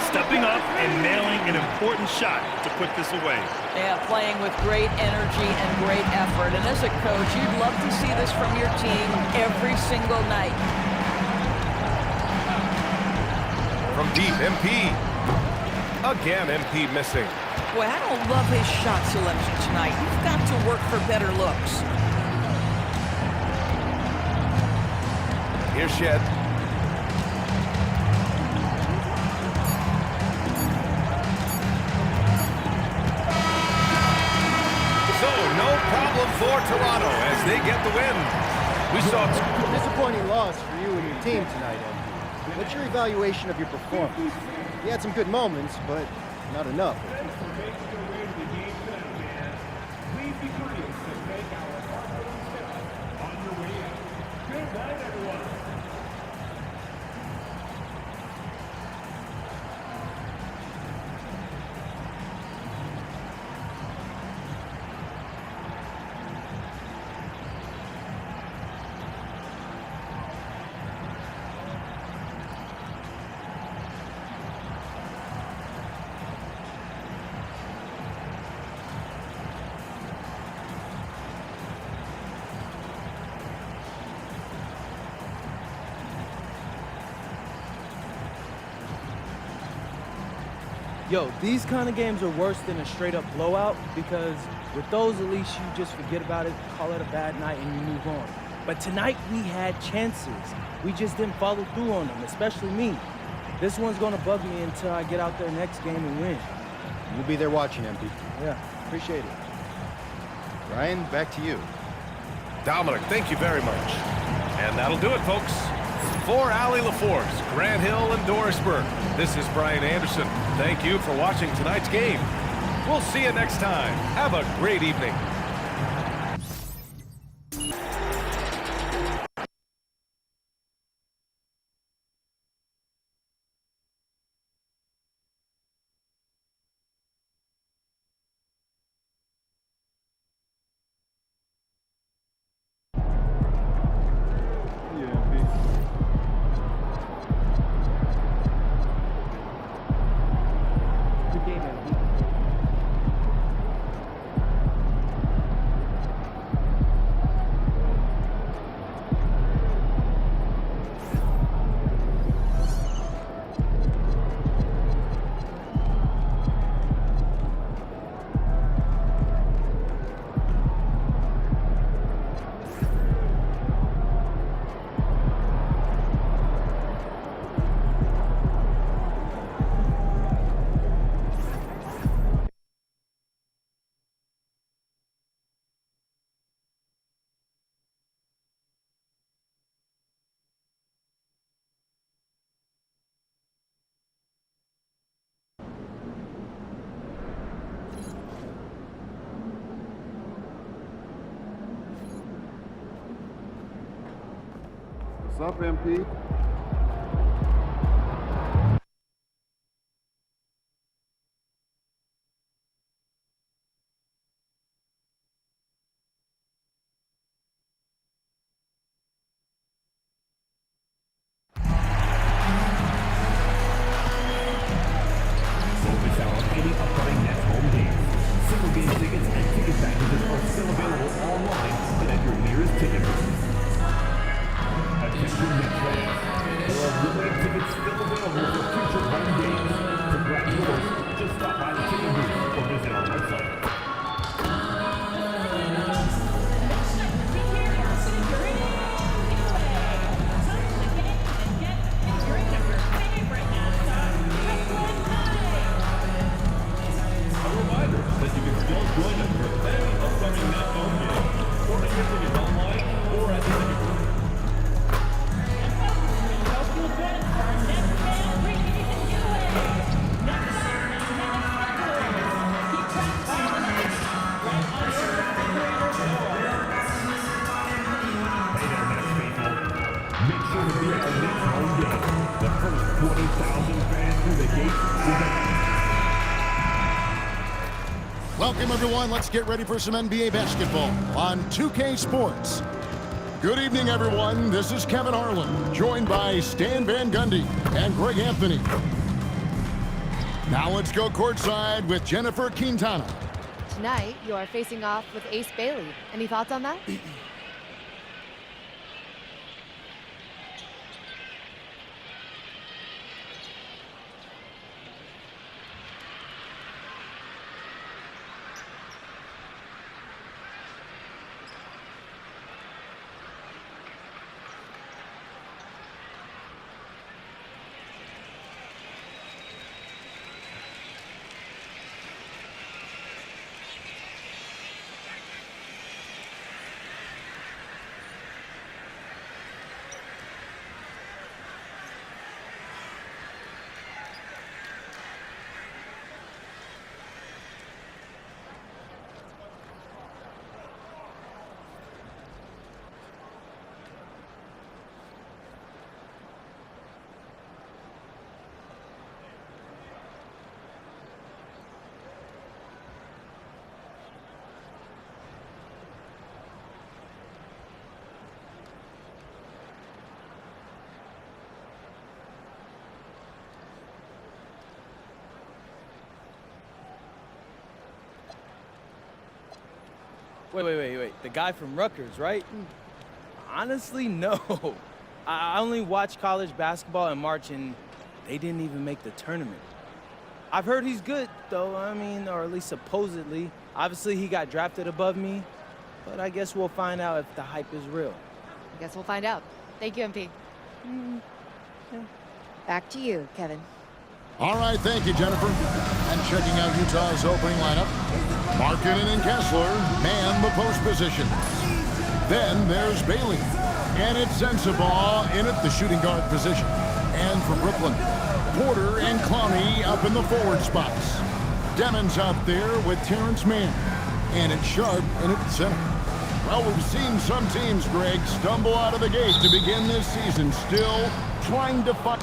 Stepping up and nailing an important shot to put this away. Yeah, playing with great energy and great effort. And as a coach, you'd love to see this from your team every single night. From deep, MP. Again, MP missing. Boy, I don't love his shot selection tonight. You've got to work for better looks. Here's Shed. So, no problem for Toronto as they get the win. We saw Disappointing loss for you and your team tonight, MP. What's your evaluation of your performance? You had some good moments, but not enough. Yo, these kind of games are worse than a straight-up blowout because with those, at least you just forget about it, call it a bad night, and you move on. But tonight, we had chances. We just didn't follow through on them, especially me. This one's going to bug me until I get out there next game and win. We'll be there watching, MP. Yeah, appreciate it. Ryan, back to you. Dominic, thank you very much. And that'll do it, folks. For Allie LaForce, Grant Hill, and Dorisburg, this is Brian Anderson. Thank you for watching tonight's game. We'll see you next time. Have a great evening. What's up, MP? Focus our any upcoming Nets home games. Single game tickets and ticket packages are still available online and at your nearest ticket booth. Attention Nets fans. Welcome, everyone. Let's get ready for some NBA basketball on 2K Sports. Good evening, everyone. This is Kevin Harlan, joined by Stan Van Gundy and Greg Anthony. Now let's go courtside with Jennifer Quintana. Tonight, you are facing off with Ace Bailey. Any thoughts on that? Wait. The guy from Rutgers, right? Honestly, no. I only watched college basketball in March, and they didn't even make the tournament. I've heard he's good, though. I mean, or at least supposedly. Obviously, he got drafted above me, but I guess we'll find out if the hype is real. I guess we'll find out. Thank you, MP. Back to you, Kevin. All right, thank you, Jennifer. And checking out Utah's opening lineup, Markkanen and Kessler man the post position. Then there's Bailey, and it's Sensabaugh in at the shooting guard position. And for Brooklyn, Porter and Clowney up in the forward spots. Demon's out there with Terrence Mann, and it's Sharp in at center. Well, we've seen some teams, Greg, stumble out of the gate to begin this season, still trying to find...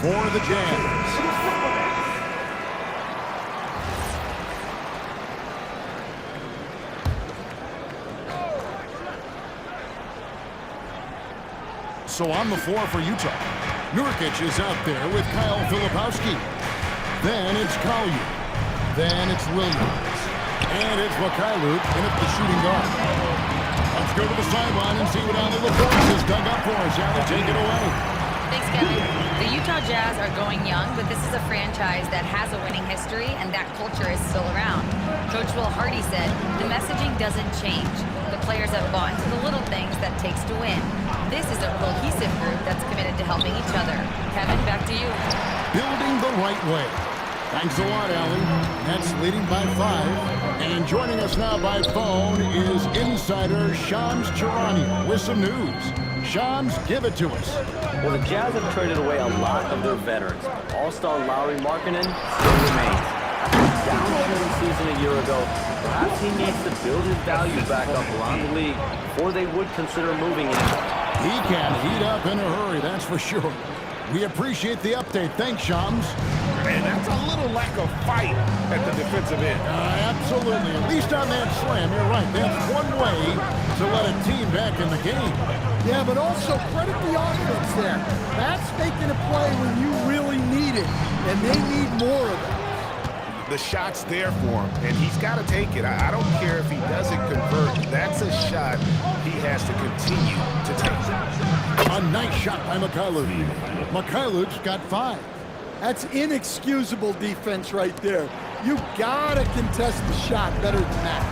for the Jazz. So on the floor for Utah, Nurkic is out there with Kyle Filipowski. Then it's Collier. Then it's Williams. And it's Wakailu in at the shooting guard. Let's go to the sideline and see what Ali LaForce has dug up for us. Ali, take it away. Thanks, Kevin. The Utah Jazz are going young, but this is a franchise that has a winning history, and that culture is still around. Coach Will Hardy said, the messaging doesn't change. The players have bought into the little things that takes to win. This is a cohesive group that's committed to helping each other. Kevin, back to you. Building the right way. Thanks a lot, Allie. Nets leading by 5. And joining us now by phone is insider Shams Charania with some news. Shams, give it to us. Well, the Jazz have traded away a lot of their veterans. All-star Lauri Markkanen still remains. After a down-shooting season a year ago, perhaps he needs to build his value back up around the league before they would consider moving him. He can heat up in a hurry, that's for sure. We appreciate the update. Thanks, Shams. And that's a little lack of fight at the defensive end. Absolutely. At least on that slam, you're right. That's one way to let a team back in the game. Yeah, but also credit the offense there. That's making a play when you really need it, and they need more of it. The shot's there for him, and he's got to take it. I don't care if he doesn't convert. That's a shot he has to continue to take. A nice shot by Mikhailovich. Mikhailovich got 5. That's inexcusable defense right there. You gotta contest the shot better than that.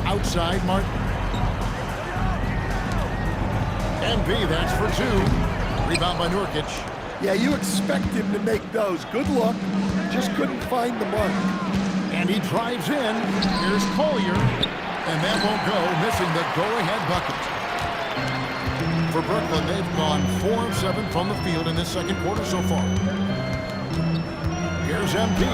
Outside, Martin. MP, that's for 2. Rebound by Nurkic. Yeah, you expect him to make those. Good luck. Just couldn't find the mark. And he drives in. Here's Collier. And that won't go, missing the go-ahead bucket. For Brooklyn, they've gone 4 of 7 from the field in this second quarter so far. Here's MP.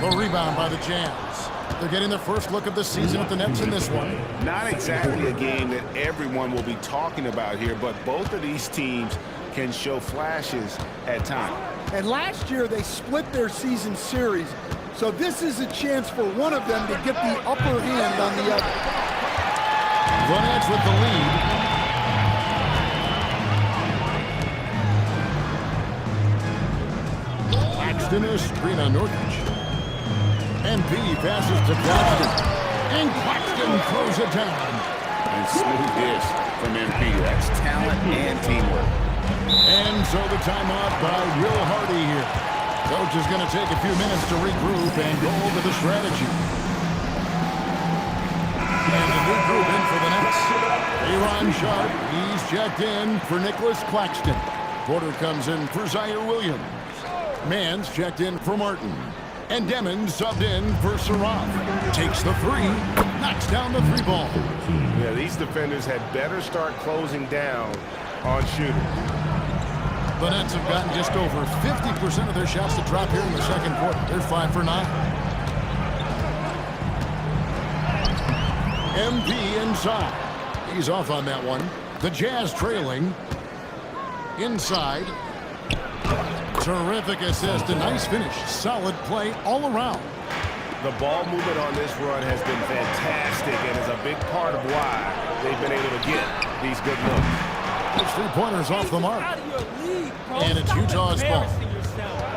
The rebound by the Jazz. They're getting their first look of the season at the Nets in this one. Not exactly a game that everyone will be talking about here, but both of these teams can show flashes at times. And last year, they split their season series. So this is a chance for one of them to get the upper hand on the other. The Nets with the lead. Claxton is screen on Nurkic. MP passes to Claxton. And Claxton throws it down. And smooth dish from MP. That's talent and teamwork. And so the timeout by Will Hardy here. Coach is going to take a few minutes to regroup and go over the strategy. And a new group in for the Nets. Aaron Sharp, he's checked in for Nicholas Claxton. Porter comes in for Zaire Williams. Mann's checked in for Martin. And Demon subbed in for Saraf. Takes the 3, knocks down the 3 ball. Yeah, these defenders had better start closing down on shooters. The Nets have gotten just over 50% of their shots to drop here in the second quarter. They're 5 for 9. MP inside. He's off on that one. The Jazz trailing. Inside. Terrific assist. A nice finish. Solid play all around. The ball movement on this run has been fantastic and is a big part of why they've been able to get these good looks. Those 3-pointers off the mark. And it's Utah's ball.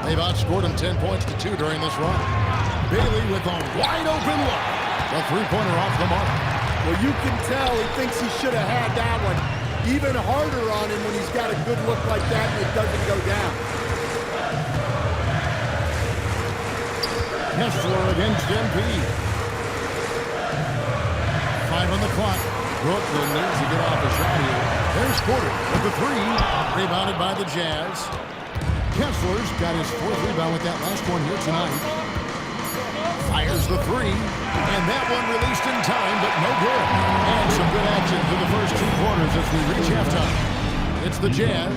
They've outscored them 10 points to 2 during this run. Bailey with a wide open look. The 3-pointer off the mark. Well, you can tell he thinks he should have had that one even harder on him when he's got a good look like that and it doesn't go down. Kessler against MP. 5 on the clock. Brooklyn needs to get off a shot here. There's Porter with the 3. Rebounded by the Jazz. Kessler's got his 4th rebound with that last one here tonight. Fires the 3. And that one released in time, but no good. And some good action for the first 2 quarters as we reach halftime. It's the Jazz.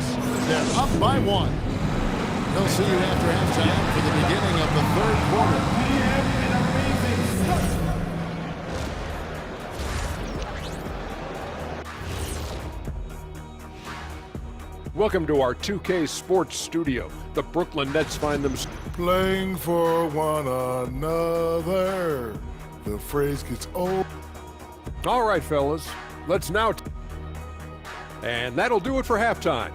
They're up by 1. We'll see you after halftime for the beginning of the 3rd quarter. Welcome to our 2K Sports Studio. The Brooklyn Nets find themselves playing for one another. The phrase gets old. All right, fellas, let's now. And that'll do it for halftime.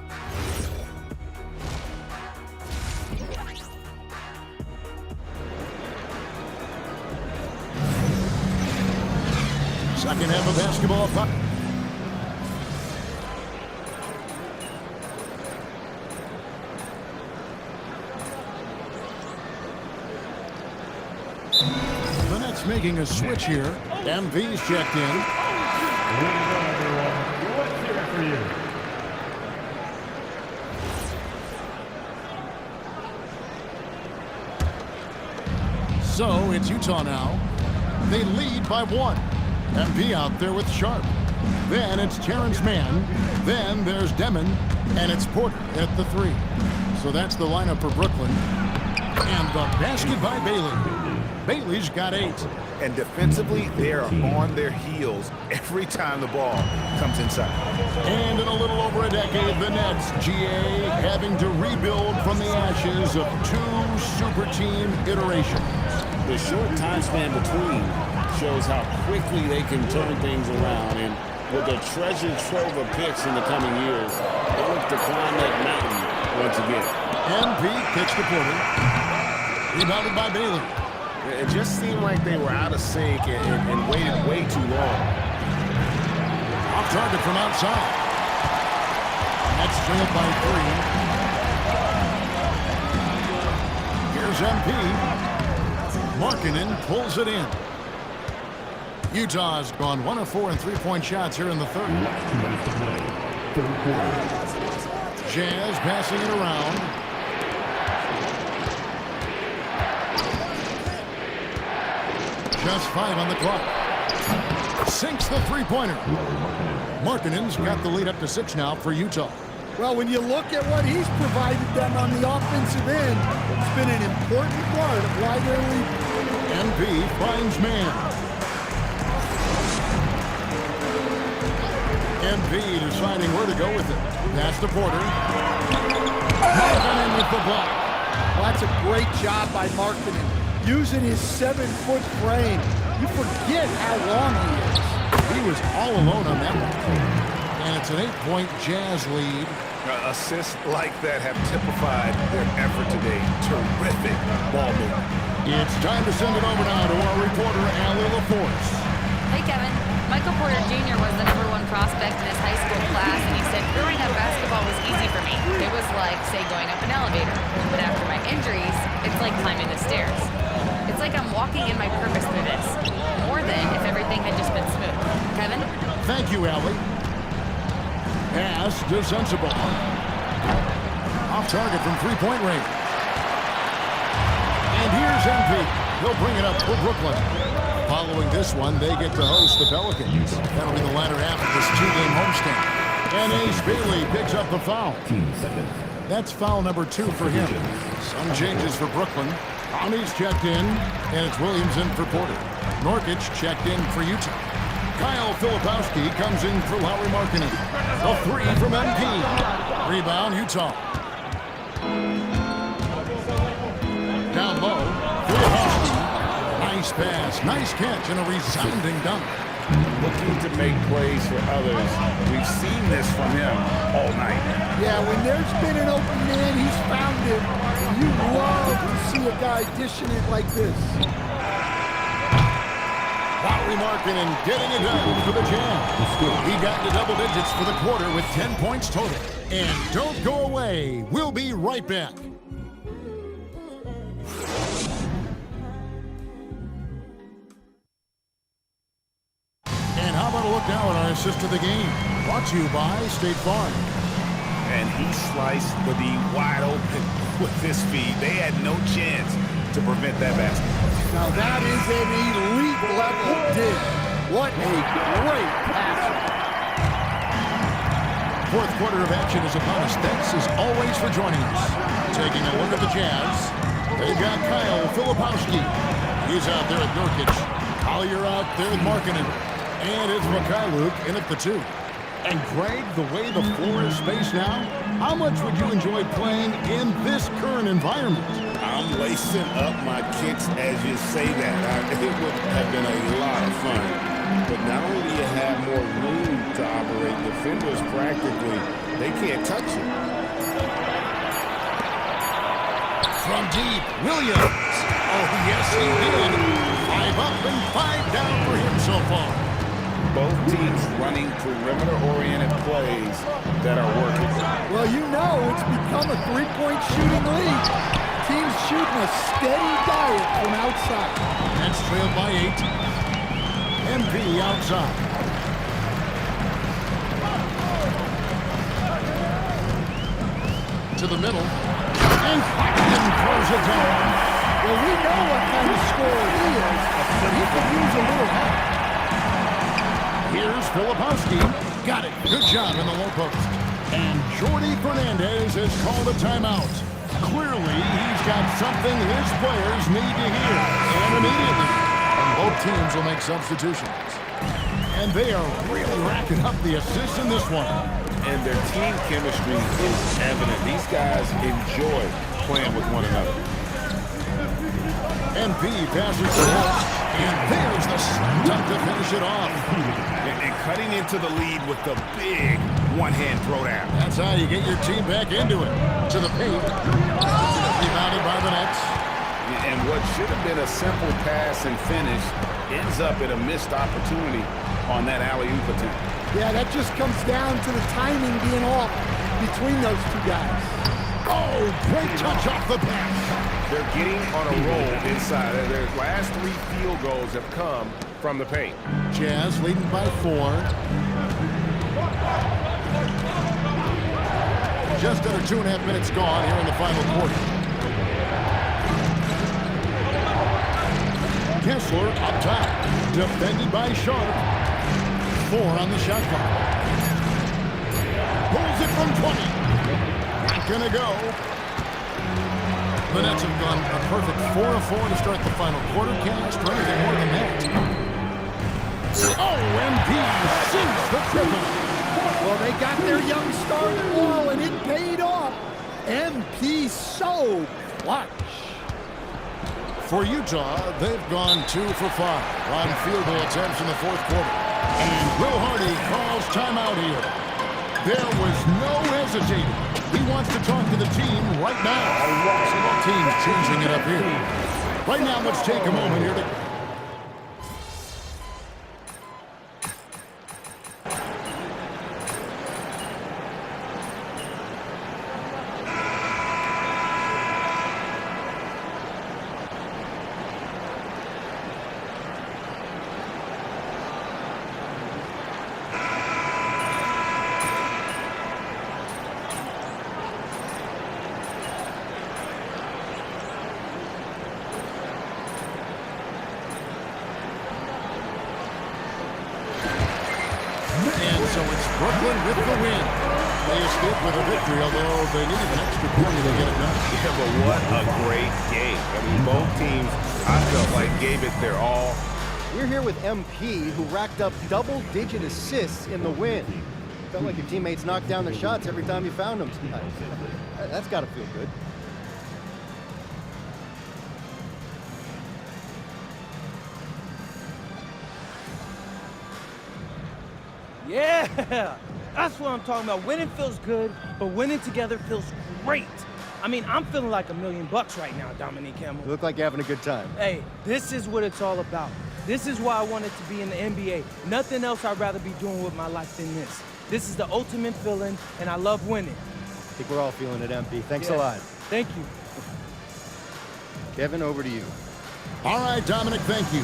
Second half of basketball. The Nets making a switch here. MV's checked in. What's here for you? So it's Utah now. They lead by 1. MP out there with Sharp. Then it's Terrence Mann. Then there's Demon. And it's Porter at the 3. So that's the lineup for Brooklyn. And the basket by Bailey. Bailey's got 8. And defensively, they are on their heels every time the ball comes inside. And in a little over a decade, the Nets, GA, having to rebuild from the ashes of 2 super team iterations. The short time span between shows how quickly they can turn things around. And with a treasure trove of picks in the coming years, they look to climb that mountain once again. MP kicks to Porter. Rebounded by Bailey. It just seemed like they were out of sync and waited way too long. Off target from outside. Nets trailed by 3. Here's MP. Markkanen pulls it in. Utah's gone 1 of 4 in three-point shots here in the third. Jazz passing it around. Just 5 on the clock. Sinks the three-pointer. Markkanen's got the lead up to 6 now for Utah. Well, when you look at what he's provided them on the offensive end, it's been an important part of why they're leading. MP finds man. MP deciding where to go with it. Pass to Porter. Markkanen with the block. Well, that's a great job by Markkanen. Using his 7-foot frame. You forget how long he is. He was all alone on that one. And it's an 8-point Jazz lead. Assists like that have typified their effort today. Terrific ball movement. It's time to send it over now to our reporter, Allie LaForce. Hey, Kevin. Michael Porter Jr. was the #1 prospect in his high school class, and he said growing up basketball was easy for me. It was like, say, going up an elevator. But after my injuries, it's like climbing the stairs. It's like I'm walking in my purpose through this, more than if everything had just been smooth. Kevin? Thank you, Allie. Pass to Sensible. Off target from three-point range. And here's MP. He'll bring it up for Brooklyn. Following this one, they get to host the Pelicans. That'll be the latter half of this 2-game homestand. And Ace Bailey picks up the foul. That's foul number 2 for him. Some changes for Brooklyn. Conley's checked in, and it's Williams in for Porter. Nurkic checked in for Utah. Kyle Filipowski comes in for Lauri Markkanen. A 3 from MP. Rebound, Utah. Down low, Filipowski. Nice pass, nice catch, and a resounding dunk. Looking to make plays for others. We've seen this from him all night. Yeah, when there's been an open man, he's found him. And you love to see a guy dishing it like this. Lauri Markkanen getting it done for the Jazz. He got to double digits for the quarter with 10 points total. And don't go away. We'll be right back. And how about a look now at our assist of the game? Brought to you by State Farm. And he sliced the D wide open with his feed. They had no chance to prevent that basket. Now that is an elite level dig. What a great pass. Fourth quarter of action is upon us. Thanks as always for joining us. Taking a look at the Jazz. They've got Kyle Filipowski. He's out there at Nurkic. Collier out there with Markkanen. And it's Mikhailuk in at the 2. And Greg, the way the floor is spaced now, how much would you enjoy playing in this current environment? I'm lacing up my kicks as you say that. It would have been a lot of fun. But not only do you have more room to operate, defenders practically, they can't touch it. From deep, Williams. Oh, yes, he did. 5 up and 5 down for him so far. Both teams running perimeter-oriented plays that are working. Well, you know it's become a three-point shooting league. Teams shooting a steady diet from outside. That's trailed by 8. MP outside. To the middle. And Claxton throws it down. Well, we know what kind of scorer he is, but he could use a little help. Here's Filipowski. Got it. Good job in the low post. And Jordi Fernandez has called a timeout. Clearly, he's got something his players need to hear. And immediately. And both teams will make substitutions. And they are really racking up the assists in this one. And their team chemistry is evident. These guys enjoy playing with one another. MP passes the ball. And there's the dunk to finish it off. And cutting into the lead with the big one-hand throwdown. That's how you get your team back into it. To the paint. Rebounded by the Nets. And what should have been a simple pass and finish ends up at a missed opportunity on that alley-oop attempt. Yeah, that just comes down to the timing being off between those two guys. Oh, great touch off the pass. They're getting on a roll inside. Their last 3 field goals have come from the paint. Jazz leading by 4. Just under 2.5 minutes gone here in the final quarter. Kessler up top, defended by Sharp. 4 on the shot clock. Pulls it from 20. Not gonna go. The Nets have gone a perfect 4 of 4 to start the final quarter. Cast for anything more than that. Oh, MP sinks the triple. Well, they got their young star the ball, and it paid off. MP so clutch. For Utah, they've gone 2 for 5 on field goal attempts in the fourth quarter. And Will Hardy calls timeout here. There was no hesitating. He wants to talk to the team right now. So the team's changing it up here. Right now, let's take a moment here to... So it's Brooklyn with the win. They escape with a victory, although they need an extra quarter to get it done. Yeah, but what a great game. I mean, both teams, I felt like, gave it their all. We're here with MP, who racked up double-digit assists in the win. Felt like your teammates knocked down their shots every time you found them tonight. That's got to feel good. Yeah, that's what I'm talking about. Winning feels good, but winning together feels great. I mean, I'm feeling like $1 million right now, Dominique Campbell. You look like you're having a good time. Hey, this is what it's all about. This is why I wanted to be in the NBA. Nothing else I'd rather be doing with my life than this. This is the ultimate feeling, and I love winning. I think we're all feeling it, MP. Thanks a lot. Thank you. Kevin, over to you. All right, Dominic, thank you.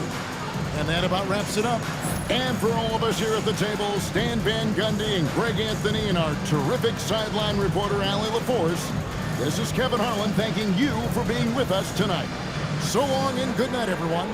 And that about wraps it up. And for all of us here at the table, Stan Van Gundy and Greg Anthony and our terrific sideline reporter, Allie LaForce, this is Kevin Harlan thanking you for being with us tonight. So long and good night, everyone.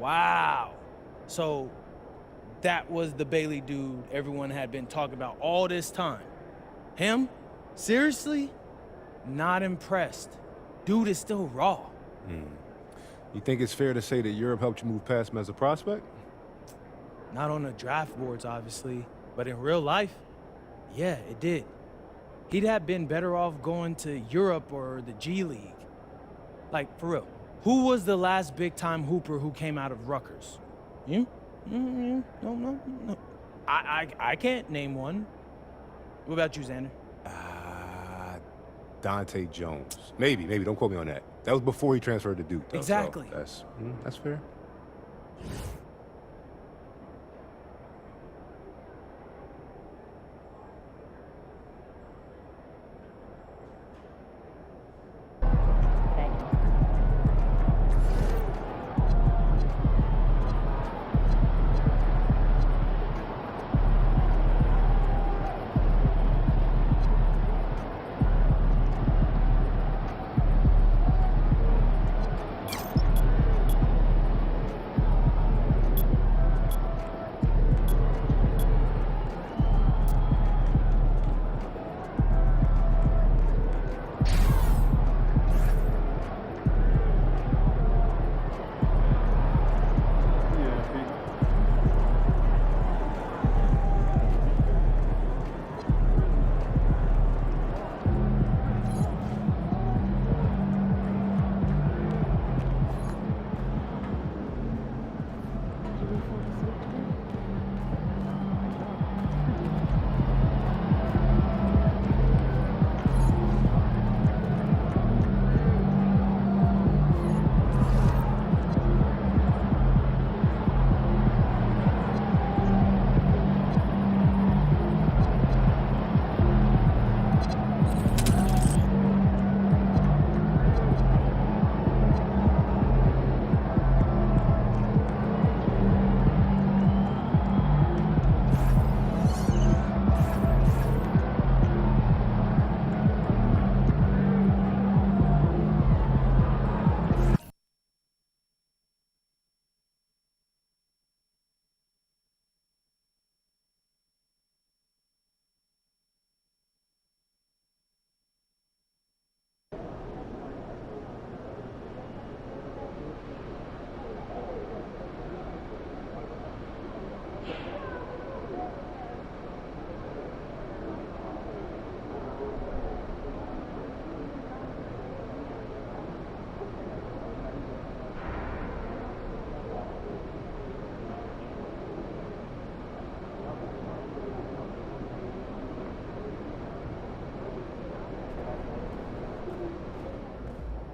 Wow. So that was the Bailey dude everyone had been talking about all this time. Him? Seriously? Not impressed. Dude is still raw. You think it's fair to say that Europe helped you move past him as a prospect? Not on the draft boards, obviously, but in real life, yeah, it did. He'd have been better off going to Europe or the G League. Like, for real. Who was the last big-time hooper who came out of Rutgers? You? No. I can't name one. What about you, Xander? Dante Jones. Maybe. Don't quote me on that. That was before he transferred to Duke, though, exactly. So that's fair.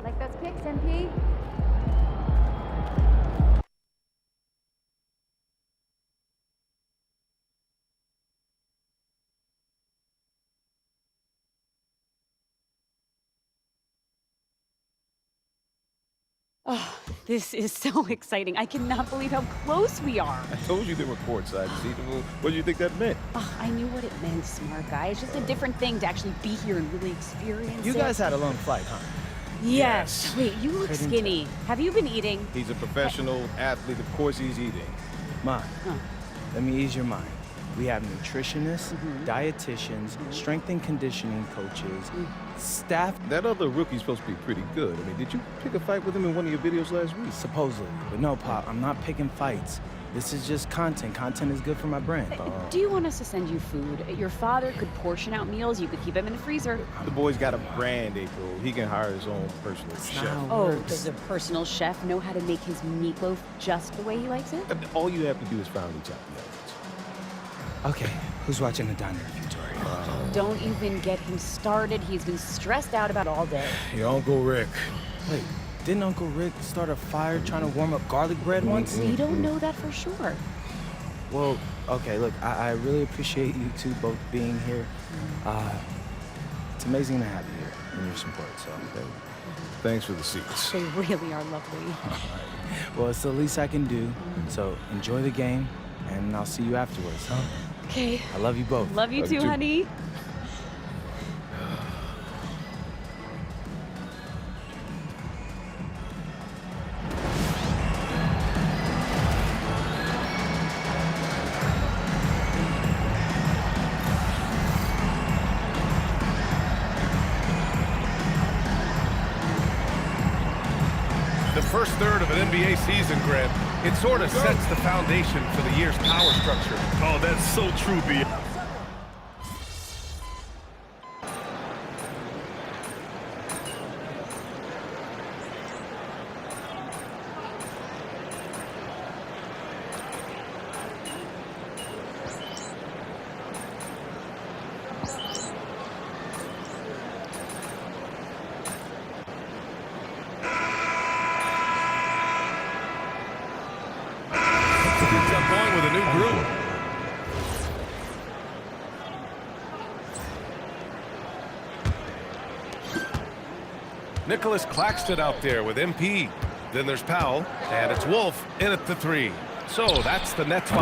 Like those kicks, MP? Oh, this is so exciting. I cannot believe how close we are. I told you they were courtside this evening. What do you think that meant? Oh, I knew what it meant, smart guy. It's just a different thing to actually be here and really experience it. You guys had a long flight, huh? Yes. Wait, you look Couldn't skinny. Have you been eating? He's a professional athlete. Of course he's eating. Ma, let me ease your mind. We have nutritionists, dietitians, strength and conditioning coaches, staff. That other rookie's supposed to be pretty good. I mean, did you pick a fight with him in one of your videos last week? Supposedly. But no, Pop, I'm not picking fights. This is just content. Content is good for my brand. Do you want us to send you food? Your father could portion out meals. You could keep them in the freezer. The boy's got a brand, April. He can hire his own personal chef. Oh, does a personal chef know how to make his meatloaf just the way he likes it? All you have to do is finally chop the onions. Okay, who's watching the diner inventory? Don't even get him started. He's been stressed out about all day. Your Uncle Rick. Wait, didn't Uncle Rick start a fire trying to warm up garlic bread once? We don't know that for sure. Well, okay, look, I really appreciate you two both being here. It's amazing to have you here and your support, so thanks for the seats. They really are lovely. Well, it's the least I can do, so enjoy the game, and I'll see you afterwards, huh? Okay. I love you both. Love you too, honey. The first third of an NBA season, Grant, it sort of sets the foundation for the year's power structure. Oh, that's so true, B. Keeps up going with a new group. Nicholas Claxton out there with MP. Then there's Powell, and it's Wolf in at the 3. So that's the Nets 5.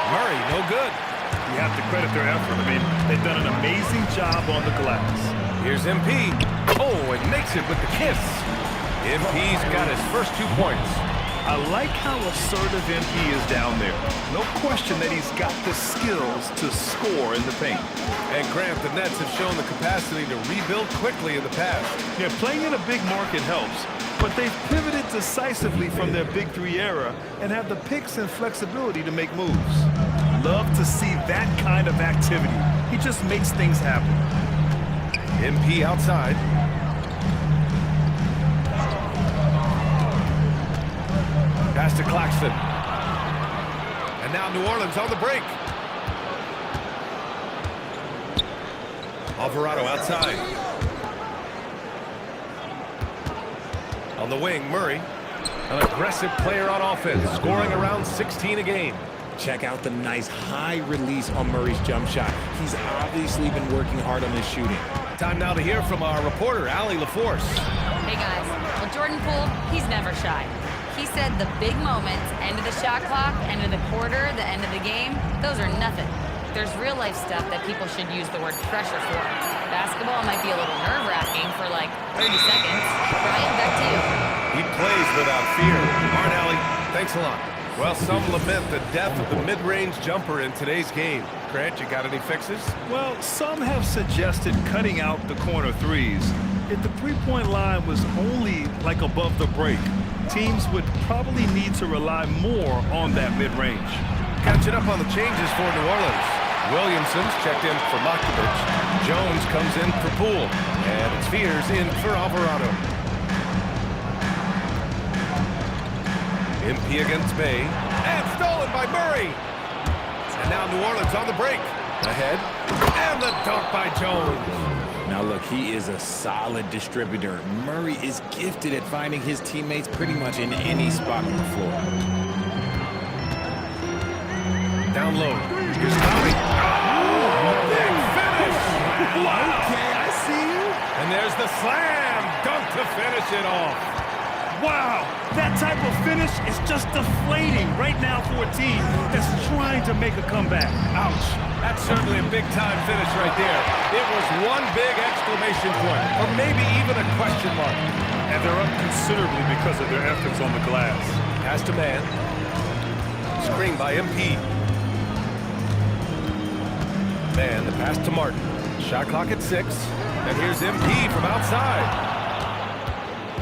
Murray, no good. You have to credit their effort. I mean, they've done an amazing job on the glass. Here's MP. Oh, and makes it with the kiss. MP's got his first 2 points. I like how assertive MP is down there. No question that he's got the skills to score in the paint. And Grant, the Nets have shown the capacity to rebuild quickly in the past. Yeah, playing in a big market helps, but they've pivoted decisively from their Big 3 era and have the picks and flexibility to make moves. Love to see that kind of activity. He just makes things happen. MP outside. Pass to Claxton. And now New Orleans on the break. Alvarado outside. On the wing, Murray. An aggressive player on offense, scoring around 16 a game. Check out the nice high release on Murray's jump shot. He's obviously been working hard on his shooting. Time now to hear from our reporter, Allie LaForce. Hey guys, well Jordan Poole, he's never shy. He said the big moments, end of the shot clock, end of the quarter, the end of the game, those are nothing. There's real life stuff that people should use the word pressure for. Basketball might be a little nerve-wracking for like 30 seconds. Brian, back to you. He plays without fear. All right, Allie, thanks a lot. Well, some lament the death of the mid-range jumper in today's game. Grant, you got any fixes? Well, some have suggested cutting out the corner threes. If the three-point line was only like above the break, teams would probably need to rely more on that mid-range. Catching up on the changes for New Orleans. Williamson's checked in for Makovich. Jones comes in for Poole. And it's Fears in for Alvarado. MP against Bay. And stolen by Murray. And now New Orleans on the break. Ahead. And the dunk by Jones. Now look, he is a solid distributor. Murray is gifted at finding his teammates pretty much in any spot on the floor. Down low. Here's Tommy. Oh, big finish! Wow. Okay, I see you. And there's the slam dunk to finish it off. Wow, that type of finish is just deflating right now for a team that's trying to make a comeback. Ouch. That's certainly a big-time finish right there. It was one big exclamation point, or maybe even a question mark. And they're up considerably because of their efforts on the glass. Pass to man. Screen by MP. Man, the pass to Martin. Shot clock at 6. And here's MP from outside.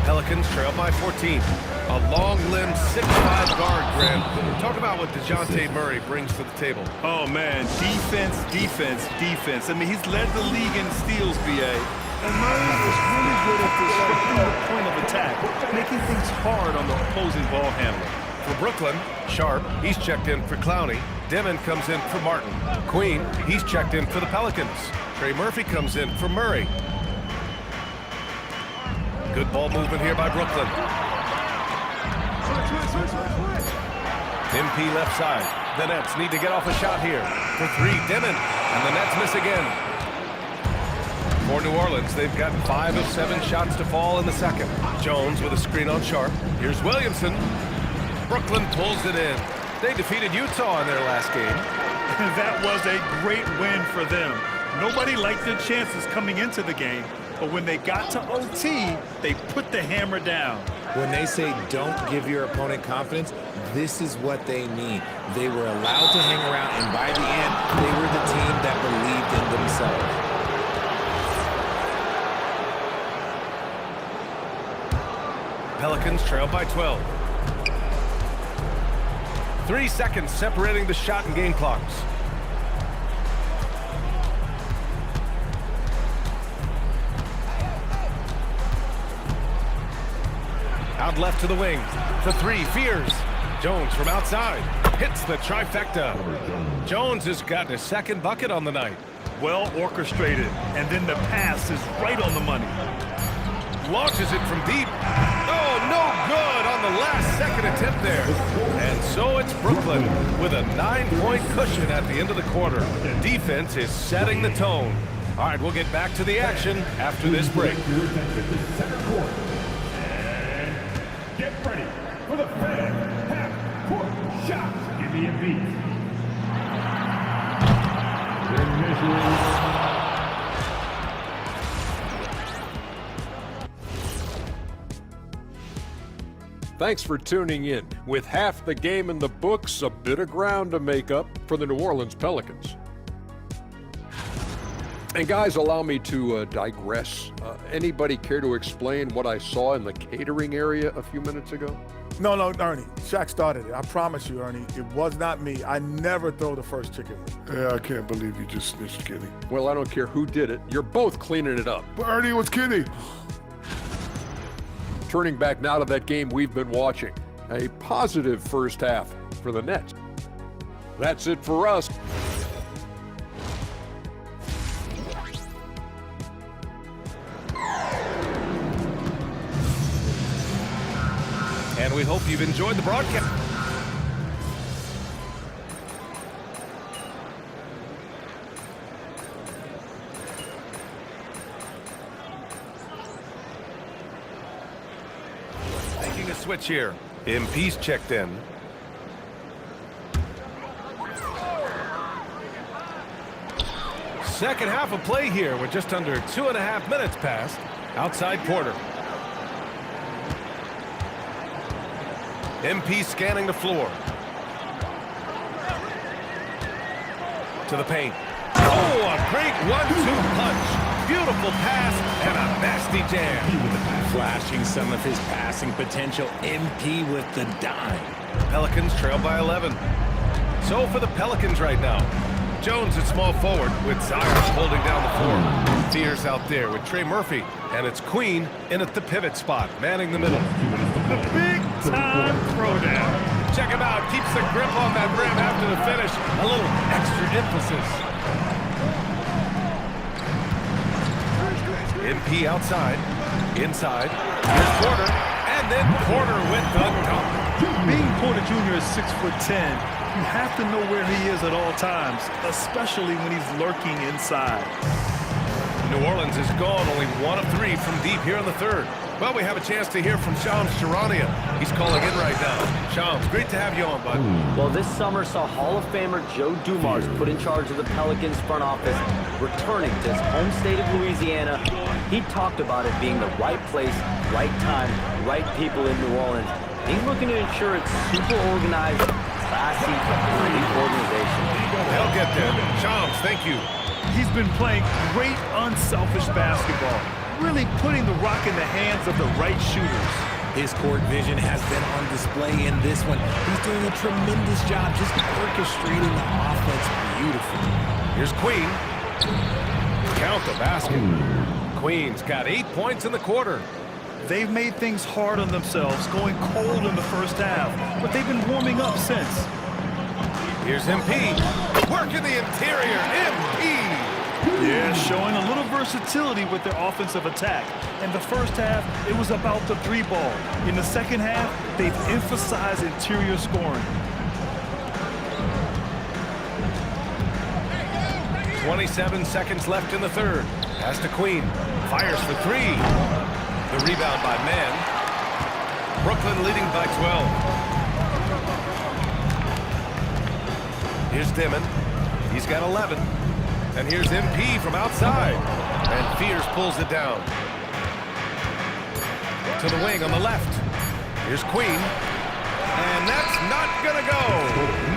Pelicans trail by 14. A long-limbed 6'5" guard, Grant. Talk about what DeJounte Murray brings to the table. Oh, man, defense, defense, defense. I mean, he's led the league in steals, B.A. And Murray is really good at disrupting the point of attack, making things hard on the opposing ball handler. For Brooklyn, Sharp, he's checked in for Clowney. Demon comes in for Martin. Queen, he's checked in for the Pelicans. Trey Murphy comes in for Murray. Good ball movement here by Brooklyn. MP left side. The Nets need to get off a shot here. For 3, Demon. And the Nets miss again. For New Orleans, they've got 5 of 7 shots to fall in the second. Jones with a screen on Sharp. Here's Williamson. Brooklyn pulls it in. They defeated Utah in their last game. That was a great win for them. Nobody liked their chances coming into the game, but when they got to OT, they put the hammer down. When they say don't give your opponent confidence, this is what they mean. They were allowed to hang around, and by the end, they were the team that believed in themselves. Pelicans trail by 12. 3 seconds separating the shot and game clocks. Out left to the wing. For 3, Fears. Jones from outside. Hits the trifecta. Jones has gotten his second bucket on the night. Well orchestrated, and then the pass is right on the money. Launches it from deep. Oh, no good on the last second attempt there. And so it's Brooklyn with a 9-point cushion at the end of the quarter. Defense is setting the tone. All right, we'll get back to the action after this break. Get ready for the fan half-court shot. Give me a beat. Thanks for tuning in. With half the game in the books, a bit of ground to make up for the New Orleans Pelicans. And guys, allow me to digress. Anybody care to explain what I saw in the catering area a few minutes ago? No, Ernie. Shaq started it. I promise you, Ernie. It was not me. I never throw the first chicken wing. Yeah, I can't believe you just snitched, Kenny. Well, I don't care who did it. You're both cleaning it up. But Ernie was Kenny. Turning back now to that game we've been watching. A positive first half for the Nets. That's it for us. And we hope you've enjoyed the broadcast. Making a switch here. MP's checked in. Second half of play here with just under 2.5 minutes passed. Outside Porter. MP scanning the floor. To the paint. Oh, a great 1-2 punch. Beautiful pass and a nasty jam. Flashing some of his passing potential. MP with the dime. Pelicans trail by 11. So for the Pelicans right now. Jones at small forward with Zion holding down the floor. Fears out there with Trey Murphy. And it's Queen in at the pivot spot, manning the middle. The big-time throwdown. Check him out. Keeps the grip on that rim after the finish. A little extra emphasis. MP outside, inside, here's Porter, and then Porter with the dunk. Being Porter Jr. is 6'10", you have to know where he is at all times, especially when he's lurking inside. New Orleans is gone, only 1 of 3 from deep here in the third. Well, we have a chance to hear from Shams Charania. He's calling in right now. Shams, great to have you on, bud. Well, this summer saw Hall of Famer Joe Dumars put in charge of the Pelicans front office, returning to his home state of Louisiana. He talked about it being the right place, right time, right people in New Orleans. He's looking to ensure it's super organized, classy, great organization. They'll get there. Shams, thank you. He's been playing great, unselfish basketball, really putting the rock in the hands of the right shooters. His court vision has been on display in this one. He's doing a tremendous job just orchestrating the offense beautifully. Here's Queen. Count the basket. Queen's got 8 points in the quarter. They've made things hard on themselves, going cold in the first half, but they've been warming up since. Here's MP. Working the interior. MP. Yeah, showing a little versatility with their offensive attack. In the first half, it was about the 3-ball. In the second half, they've emphasized interior scoring. 27 seconds left in the third. Pass to Queen. Fires for 3. The rebound by Mann. Brooklyn leading by 12. Here's Dimon. He's got 11. And here's MP from outside. And Fears pulls it down. To the wing on the left. Here's Queen. And that's not gonna go.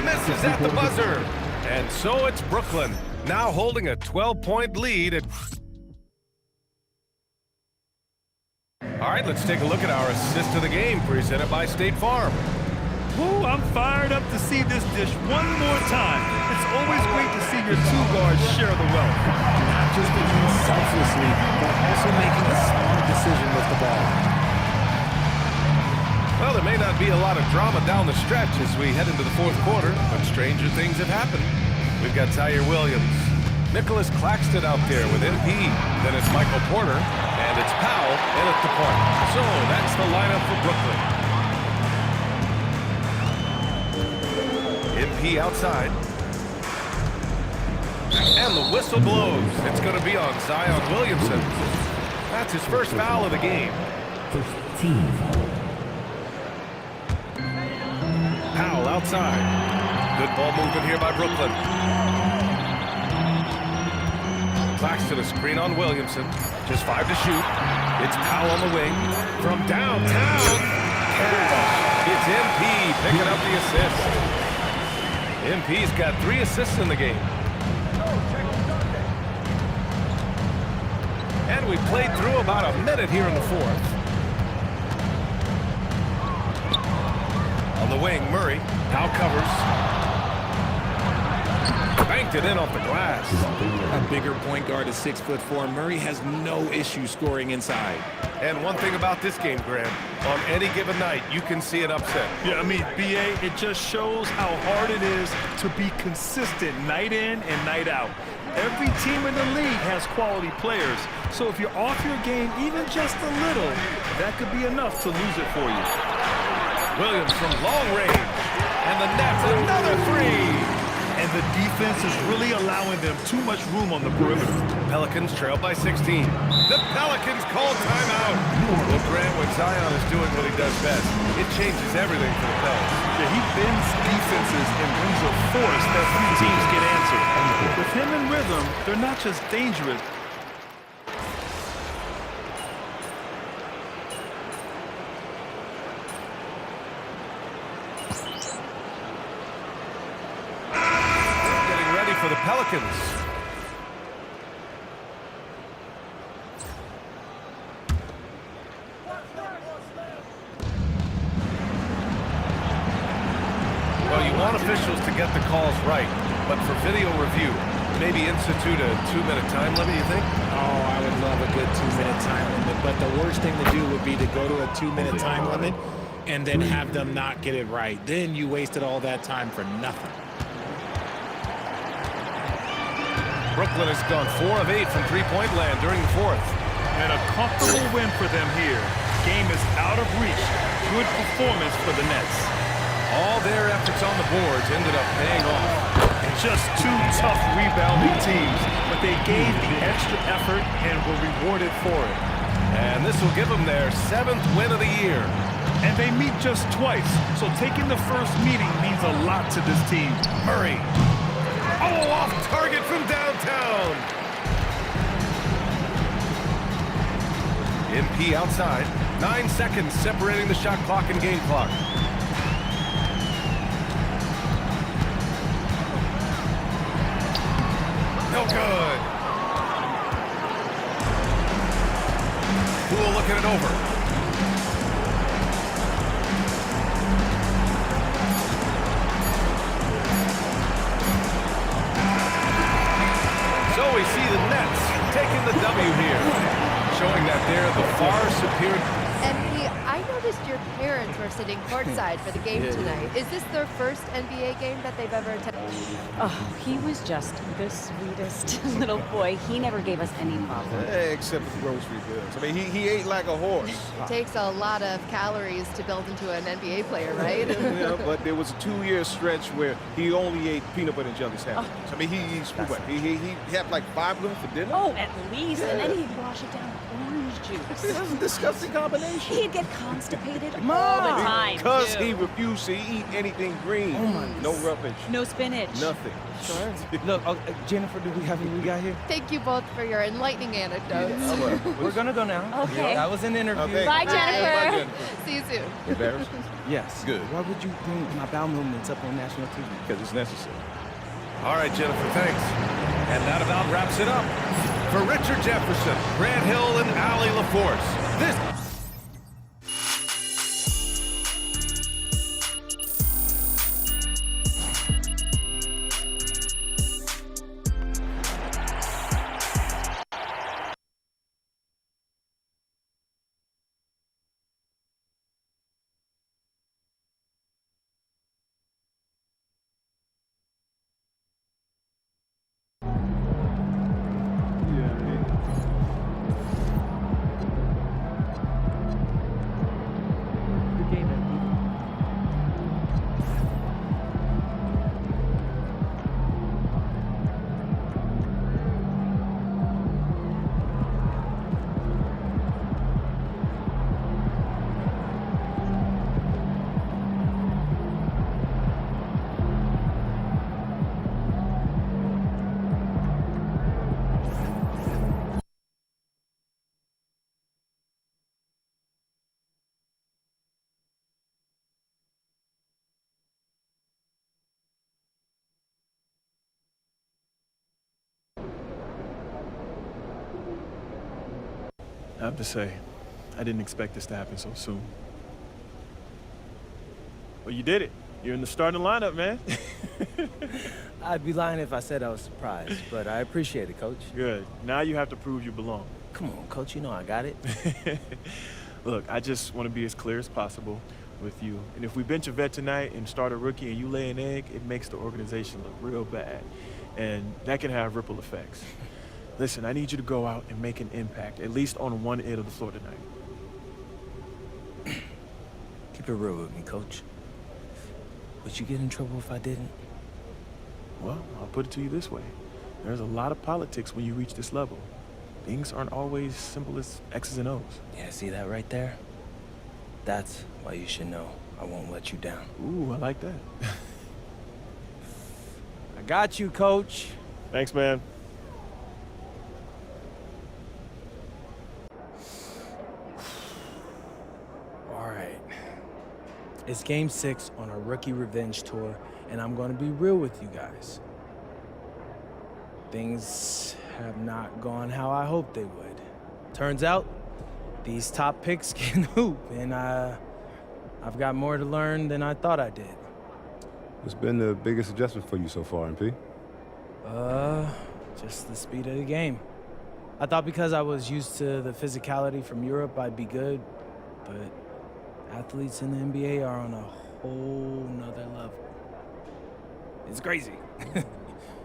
Misses at the buzzer. And so it's Brooklyn, now holding a 12-point lead. All right, let's take a look at our assist of the game presented by State Farm. Woo, I'm fired up to see this dish one more time. It's always great to see your 2 guards share the wealth. Not just thinking selflessly, but also making a smart decision with the ball. Well, there may not be a lot of drama down the stretch as we head into the fourth quarter, but stranger things have happened. We've got Tyre Williams, Nicholas Claxton out there with MP. Then it's Michael Porter, and it's Powell in at the point. So that's the lineup for Brooklyn. MP outside. And the whistle blows. It's going to be on Zion Williamson. That's his first foul of the game. First team foul. Powell outside. Good ball movement here by Brooklyn. Claxton a screen on Williamson. Just 5 to shoot. It's Powell on the wing. From downtown. Cash. It's MP picking up the assist. MP's got 3 assists in the game. And we played through about a minute here in the fourth. On the wing, Murray now covers. Banked it in off the glass. A bigger point guard is 6'4". Murray has no issue scoring inside. And one thing about this game, Grant, on any given night, you can see an upset. Yeah, I mean, BA, it just shows how hard it is to be consistent night in and night out. Every team in the league has quality players, so if you're off your game even just a little, that could be enough to lose it for you. Williams from long range, and the net's another 3. And the defense is really allowing them too much room on the perimeter. Pelicans trail by 16. The Pelicans call timeout. Well, Grant, when Zion is doing what he does best, it changes everything for the Pelicans. Yeah, he bends defenses and brings a force that few teams can answer. With him in rhythm, they're not just dangerous. For the Pelicans. Well, you want officials to get the calls right, but for video review, maybe institute a 2-minute time limit, you think? Oh, I would love a good 2-minute time limit, but the worst thing to do would be to go to a 2-minute time limit and then have them not get it right. Then you wasted all that time for nothing. Brooklyn has gone 4 of 8 from 3-point land during the fourth. And a comfortable win for them here. Game is out of reach. Good performance for the Nets. All their efforts on the boards ended up paying off. Just two tough rebounding teams, but they gave the extra effort and were rewarded for it. And this will give them their 7th win of the year. And they meet just twice, so taking the first meeting means a lot to this team. Murray. Oh, off target from downtown. MP outside. 9 seconds separating the shot clock and game clock. No good. Poole looking it over. So we see the Nets taking the W here, showing that they're the far superior. MP, I noticed your parents were sitting courtside for the game tonight. Is this their first NBA game that they've ever attended? Oh, he was just the sweetest little boy. He never gave us any problem. Except for grocery bills. I mean, he ate like a horse. It takes a lot of calories to build into an NBA player, right? Yeah, but there was a 2-year stretch where he only ate peanut butter and jelly sandwiches. I mean, he eats what? He had like 5 of them for dinner? Oh, at least. And then he'd wash it down with orange juice. That's a disgusting combination. He'd get constipated all the time, Because too. he refused to eat anything green. Oh my. No rubbish. No spinach. Nothing. Sure. Look, Jennifer, do we have what we got here? Thank you both for your enlightening anecdotes. We're gonna go now. Okay. That was an interview. Okay. Bye, Jennifer. See you soon. Embarrassed? Yes. Good. Why would you bring my bowel movements up on national TV? Because it's necessary. All right, Jennifer, thanks. And that about wraps it up. For Richard Jefferson, Grant Hill, and Allie LaForce, this... I have to say, I didn't expect this to happen so soon. Well, you did it. You're in the starting lineup, man. I'd be lying if I said I was surprised, but I appreciate it, Coach. Good. Now you have to prove you belong. Come on, Coach, you know I got it. Look, I just want to be as clear as possible with you. And if we bench a vet tonight and start a rookie and you lay an egg, it makes the organization look real bad. And that can have ripple effects. Listen, I need you to go out and make an impact, at least on one end of the floor tonight. Keep it real with me, Coach. Would you get in trouble if I didn't? Well, I'll put it to you this way. There's a lot of politics when you reach this level. Things aren't always simple as X's and O's. Yeah, see that right there? That's why you should know I won't let you down. Ooh, I like that. I got you, Coach. Thanks, man. All right. It's game 6 on our rookie revenge tour, and I'm going to be real with you guys. Things have not gone how I hoped they would. Turns out, these top picks can hoop, and I've got more to learn than I thought I did. What's been the biggest adjustment for you so far, MP? Just the speed of the game. I thought because I was used to the physicality from Europe, I'd be good, but athletes in the NBA are on a whole nother level. It's crazy.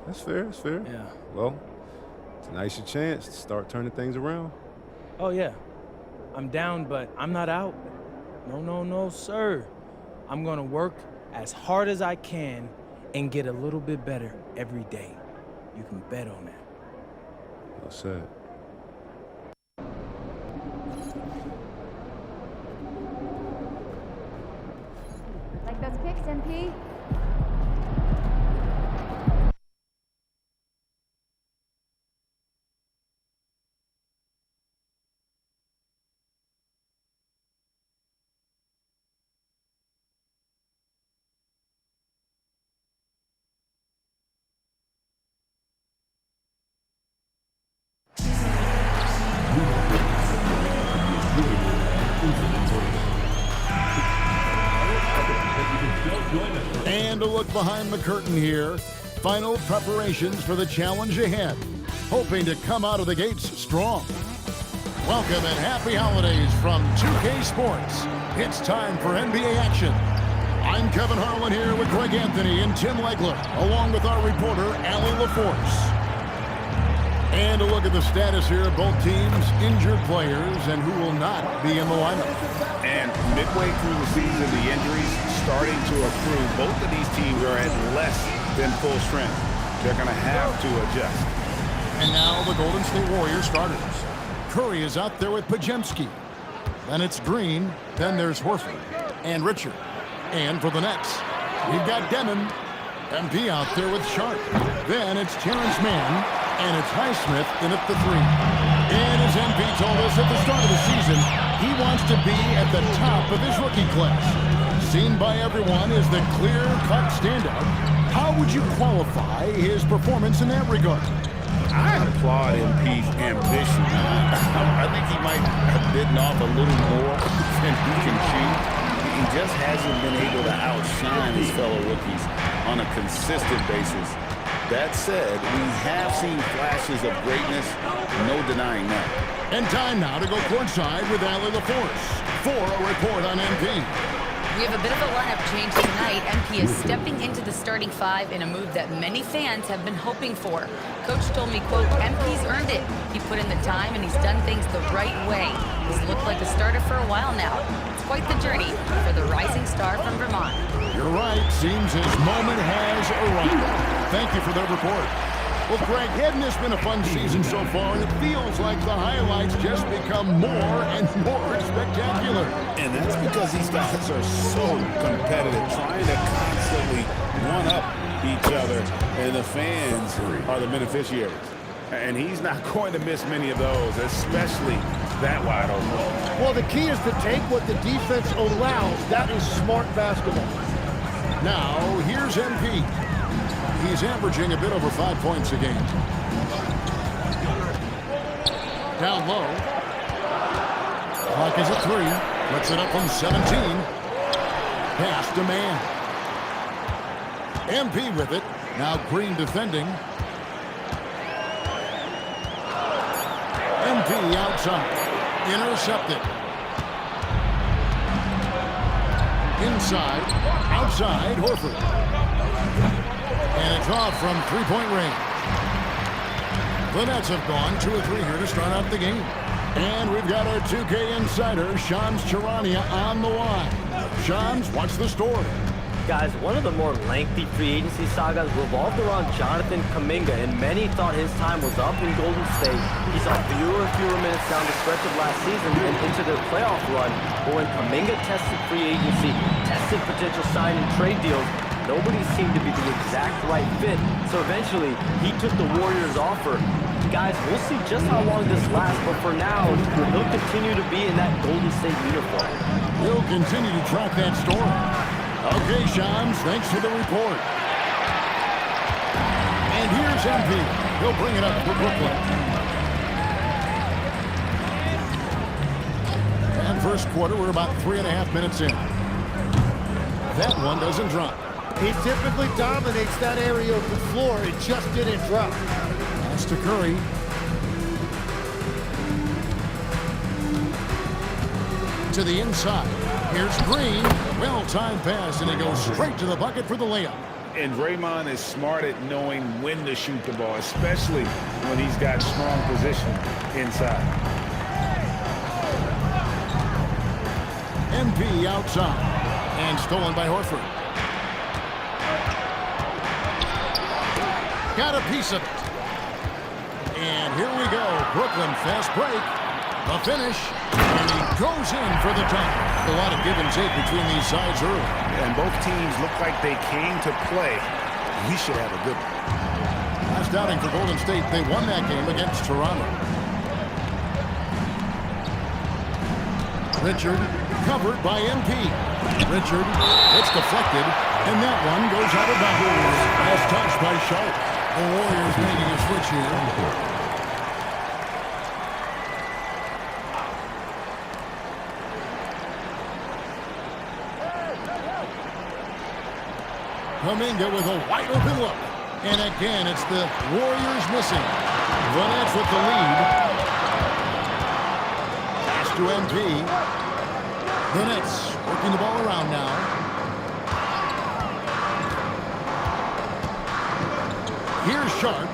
That's fair, that's fair. Yeah. Well, tonight's your chance to start turning things around. Oh, yeah. I'm down, but I'm not out. No, sir. I'm gonna work as hard as I can and get a little bit better every day. You can bet on that. Well said. Like those kicks, MP? And a look behind the curtain here. Final preparations for the challenge ahead. Hoping to come out of the gates strong. Welcome and happy holidays from 2K Sports. It's time for NBA action. I'm Kevin Harlan here with Greg Anthony and Tim Legler, along with our reporter, Allie LaForce. And a look at the status here of both teams, injured players, and who will not be in the lineup. And midway through the season, the injuries starting to accrue. Both of these teams are at less than full strength. They're going to have to adjust. And now the Golden State Warriors starters. Curry is out there with Pajemski. Then it's Green. Then there's Horford and Richard. And for the Nets, we've got Demon. MP out there with Sharp. Then it's Terrence Mann. And it's Highsmith in at the 3. And as MP told us at the start of the season, he wants to be at the top of his rookie class. Seen by everyone as the clear-cut standout. How would you qualify his performance in that regard? I applaud MP's ambition. I think he might have bitten off a little more than he can chew. He just hasn't been able to outshine his fellow rookies on a consistent basis. That said, we have seen flashes of greatness, no denying that. And time now to go courtside with Allie LaForce for a report on MP. We have a bit of a lineup change tonight. MP is stepping into the starting 5 in a move that many fans have been hoping for. Coach told me, quote, MP's earned it. He put in the time and he's done things the right way. He's looked like a starter for a while now. It's quite the journey for the rising star from Vermont. You're right. Seems his moment has arrived. Thank you for that report. Well, Greg, hadn't this been a fun season so far? And it feels like the highlights just become more and more spectacular. And that's because these guys are so competitive, trying to constantly one-up each other, and the fans are the beneficiaries. And he's not going to miss many of those, especially that wide open. Well, the key is to take what the defense allows. That is smart basketball. Now, here's MP. He's averaging a bit over 5 points a game. Down low. Clock is at 3. Puts it up from 17. Pass to Mann. MP with it. Now Green defending. MP outside. Intercepted. Inside. Outside. Horford. And it's off from three-point range. The Nets have gone 2 of 3 here to start out the game. And we've got our 2K insider, Shams Charania, on the line. Shams, what's the story? Guys, one of the more lengthy free agency sagas revolved around Jonathan Kuminga, and many thought his time was up in Golden State. He saw fewer and fewer minutes down the stretch of last season and into their playoff run. But when Kuminga tested free agency, tested potential sign and trade deals, nobody seemed to be the exact right fit. So eventually, he took the Warriors' offer. Guys, we'll see just how long this lasts, but for now, he'll continue to be in that Golden State uniform. We'll continue to track that story. Okay, Shams, thanks for the report. And here's MP. He'll bring it up for Brooklyn. And first quarter, we're about 3.5 minutes in. That one doesn't drop. He typically dominates that area of the floor. It just didn't drop. Pass to Curry. To the inside. Here's Green. Well-timed pass, and he goes straight to the bucket for the layup. And Draymond is smart at knowing when to shoot the ball, especially when he's got strong position inside. MP outside. And stolen by Horford. Got a piece of it. And here we go. Brooklyn fast break. The finish. And he goes in for the dunk. A lot of give and take between these sides early. And both teams look like they came to play. We should have a good one. Last outing for Golden State, they won that game against Toronto. Richard, covered by MP. Richard, it's deflected, and that one goes out of bounds. Last touch by Sharp. The Warriors making a switch here. Kuminga with a wide open look. And again, it's the Warriors missing. The Nets with the lead. Pass to MP. The Nets working the ball around now. Here's Sharp.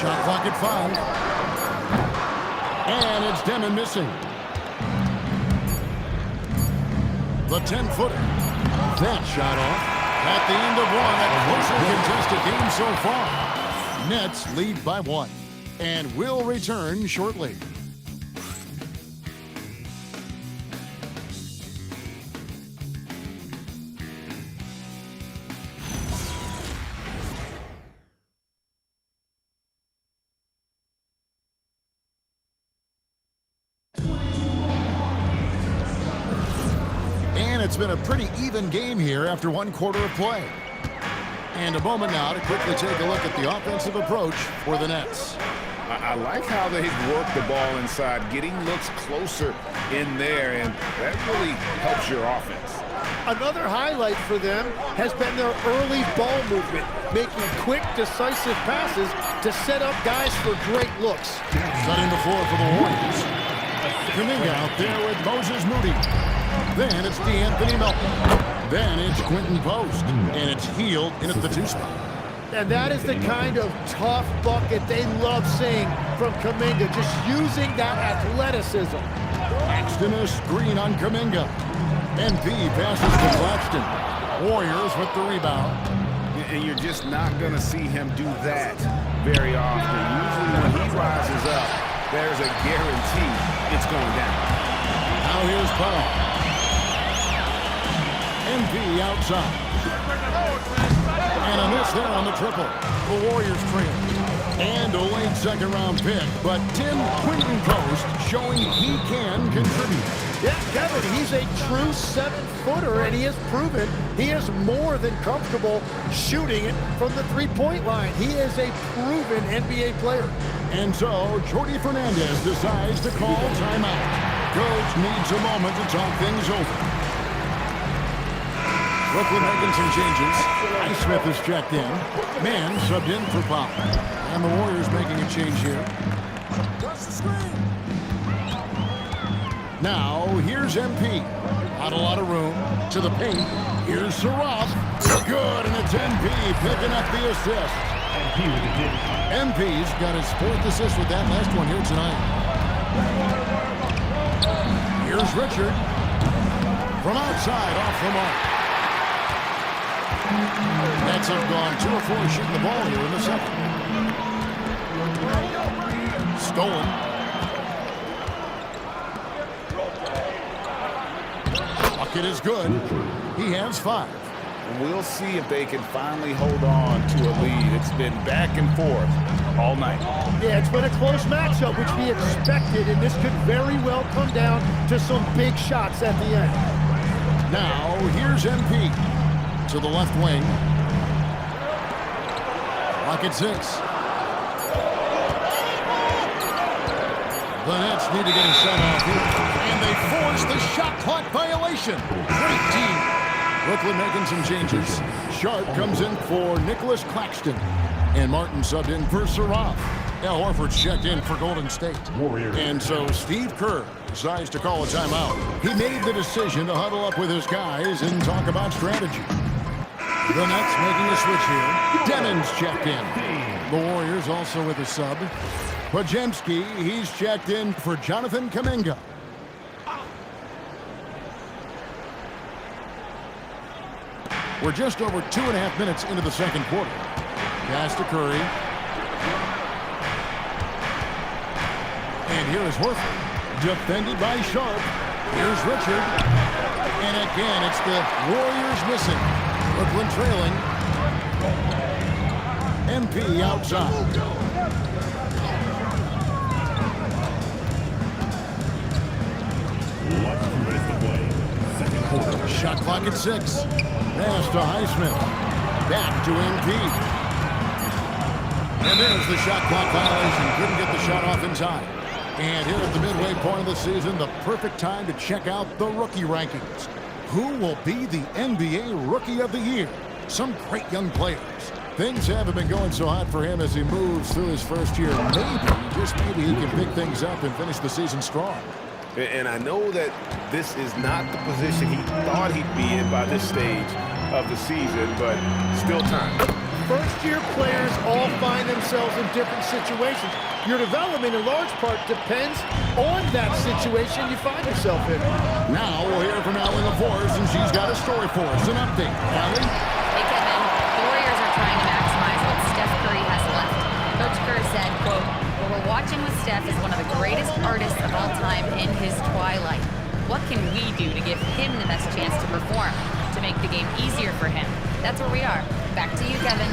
Shot clock at 5. And it's Demon missing. The 10-footer. That shot off. At the end of one, a closely contested game so far. Nets lead by 1 and will return shortly. And it's been a pretty even game here after 1 quarter of play. And a moment now to quickly take a look at the offensive approach for the Nets. I like how they've worked the ball inside, getting looks closer in there, and that really helps your offense. Another highlight for them has been their early ball movement, making quick, decisive passes to set up guys for great looks. Setting the floor for the Warriors. Kuminga out there with Moses Moody. Then it's DeAnthony Melton. Then it's Quentin Post. And it's Healed in at the 2 spot. And that is the kind of tough bucket they love seeing from Kuminga, just using that athleticism. Paxton is screen on Kuminga. MP passes to Claxton. Warriors with the rebound. And you're just not going to see him do that very often. Usually when he rises up, there's a guarantee it's going down. Now here's Powell. MP outside. And a miss there on the triple. The Warriors trail. And a late 2nd-round pick. But Tim Quentin Post showing he can contribute. Yeah, Kevin, he's a true 7-footer, and he has proven he is more than comfortable shooting it from the 3-point line. He is a proven NBA player. And so, Jordi Fernandez decides to call timeout. Coach needs a moment to talk things over. Brooklyn making some changes. Highsmith is checked in. Man subbed in for Pop. And the Warriors making a change here. Now, here's MP. Not a lot of room. To the paint. Here's Saraf. Good, and it's MP picking up the assist. MP's got his 4th assist with that last one here tonight. Here's Richard. From outside, off the mark. Nets have gone 2 of 4 shooting the ball here in the 2nd. Stolen. Bucket is good. He has 5. We'll see if they can finally hold on to a lead. It's been back and forth all night. Yeah, it's been a close matchup, which we expected, and this could very well come down to some big shots at the end. Now, here's MP. To the left wing. Clock at 6. The Nets need to get a shot off here. And they force the shot clock violation. Great team. Brooklyn making some changes. Sharp comes in for Nicholas Claxton. And Martin subbed in for Saraf. Al Horford's checked in for Golden State. And so Steve Kerr decides to call a timeout. He made the decision to huddle up with his guys and talk about strategy. The Nets making a switch here. Demon's checked in. The Warriors also with a sub. Podziemski, he's checked in for Jonathan Kuminga. We're just over 2.5 minutes into the second quarter. Pass to Curry. And here is Horford. Defended by Sharp. Here's Richard. And again, it's the Warriors missing. Brooklyn trailing. MP outside. Shot clock at 6. Pass to Highsmith. Back to MP. And there's the shot clock violation. Couldn't get the shot off in time. And here at the midway point of the season, the perfect time to check out the rookie rankings. Who will be the NBA Rookie of the Year? Some great young players. Things haven't been going so hot for him as he moves through his first year. Maybe, just maybe, he can pick things up and finish the season strong. And I know that this is not the position he thought he'd be in by this stage of the season, but still time. First-year players all find themselves in different situations. Your development, in large part, depends on that situation you find yourself in. Now we'll hear from Allie LaForce, and she's got a story for us. An update. Allie? Hey, Kevin. The Warriors are trying to maximize what Steph Curry has left. Coach Kerr said, quote, "What we're watching with Steph is one of the greatest artists of all time in his twilight. What can we do to give him the best chance to perform, to make the game easier for him?" That's where we are. Back to you, Kevin.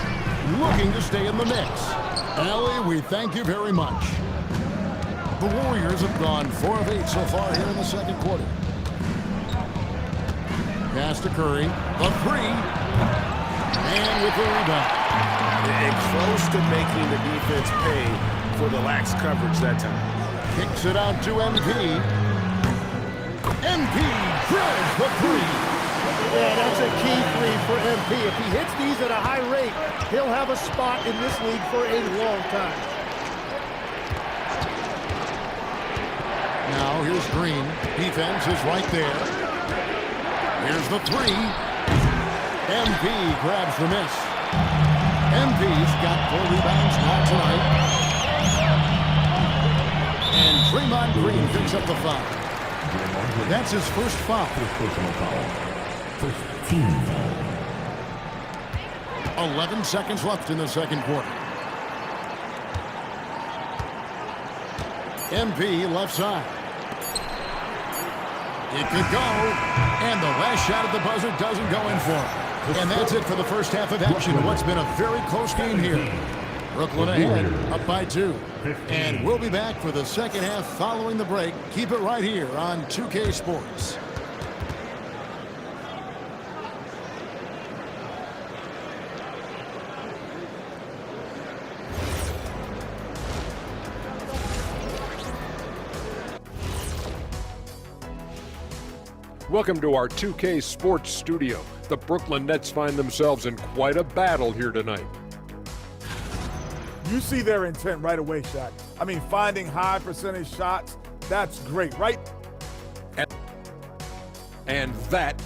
Looking to stay in the mix. Allie, we thank you very much. The Warriors have gone 4 of 8 so far here in the second quarter. Pass to Curry. A 3. And with the rebound. And close to making the defense pay for the lax coverage that time. Kicks it out to MP. MP drills the 3. Yeah, that's a key 3 for MP. If he hits these at a high rate, he'll have a spot in this league for a long time. Now here's Green. Defense is right there. Here's the 3. MP grabs the miss. MP's got 4 rebounds now tonight. And Draymond Green picks up the foul. That's his first foul. First team foul. 11 seconds left in the second quarter. MP left side. It could go. And the last shot at the buzzer doesn't go in for him. And that's it for the first half of action. What's been a very close game here. Brooklyn ahead, up by 2. And we'll be back for the second half following the break. Keep it right here on 2K Sports. Welcome to our 2K Sports studio. The Brooklyn Nets find themselves in quite a battle here tonight. You see their intent right away, Shaq. I mean, finding high percentage shots, that's great, right? And that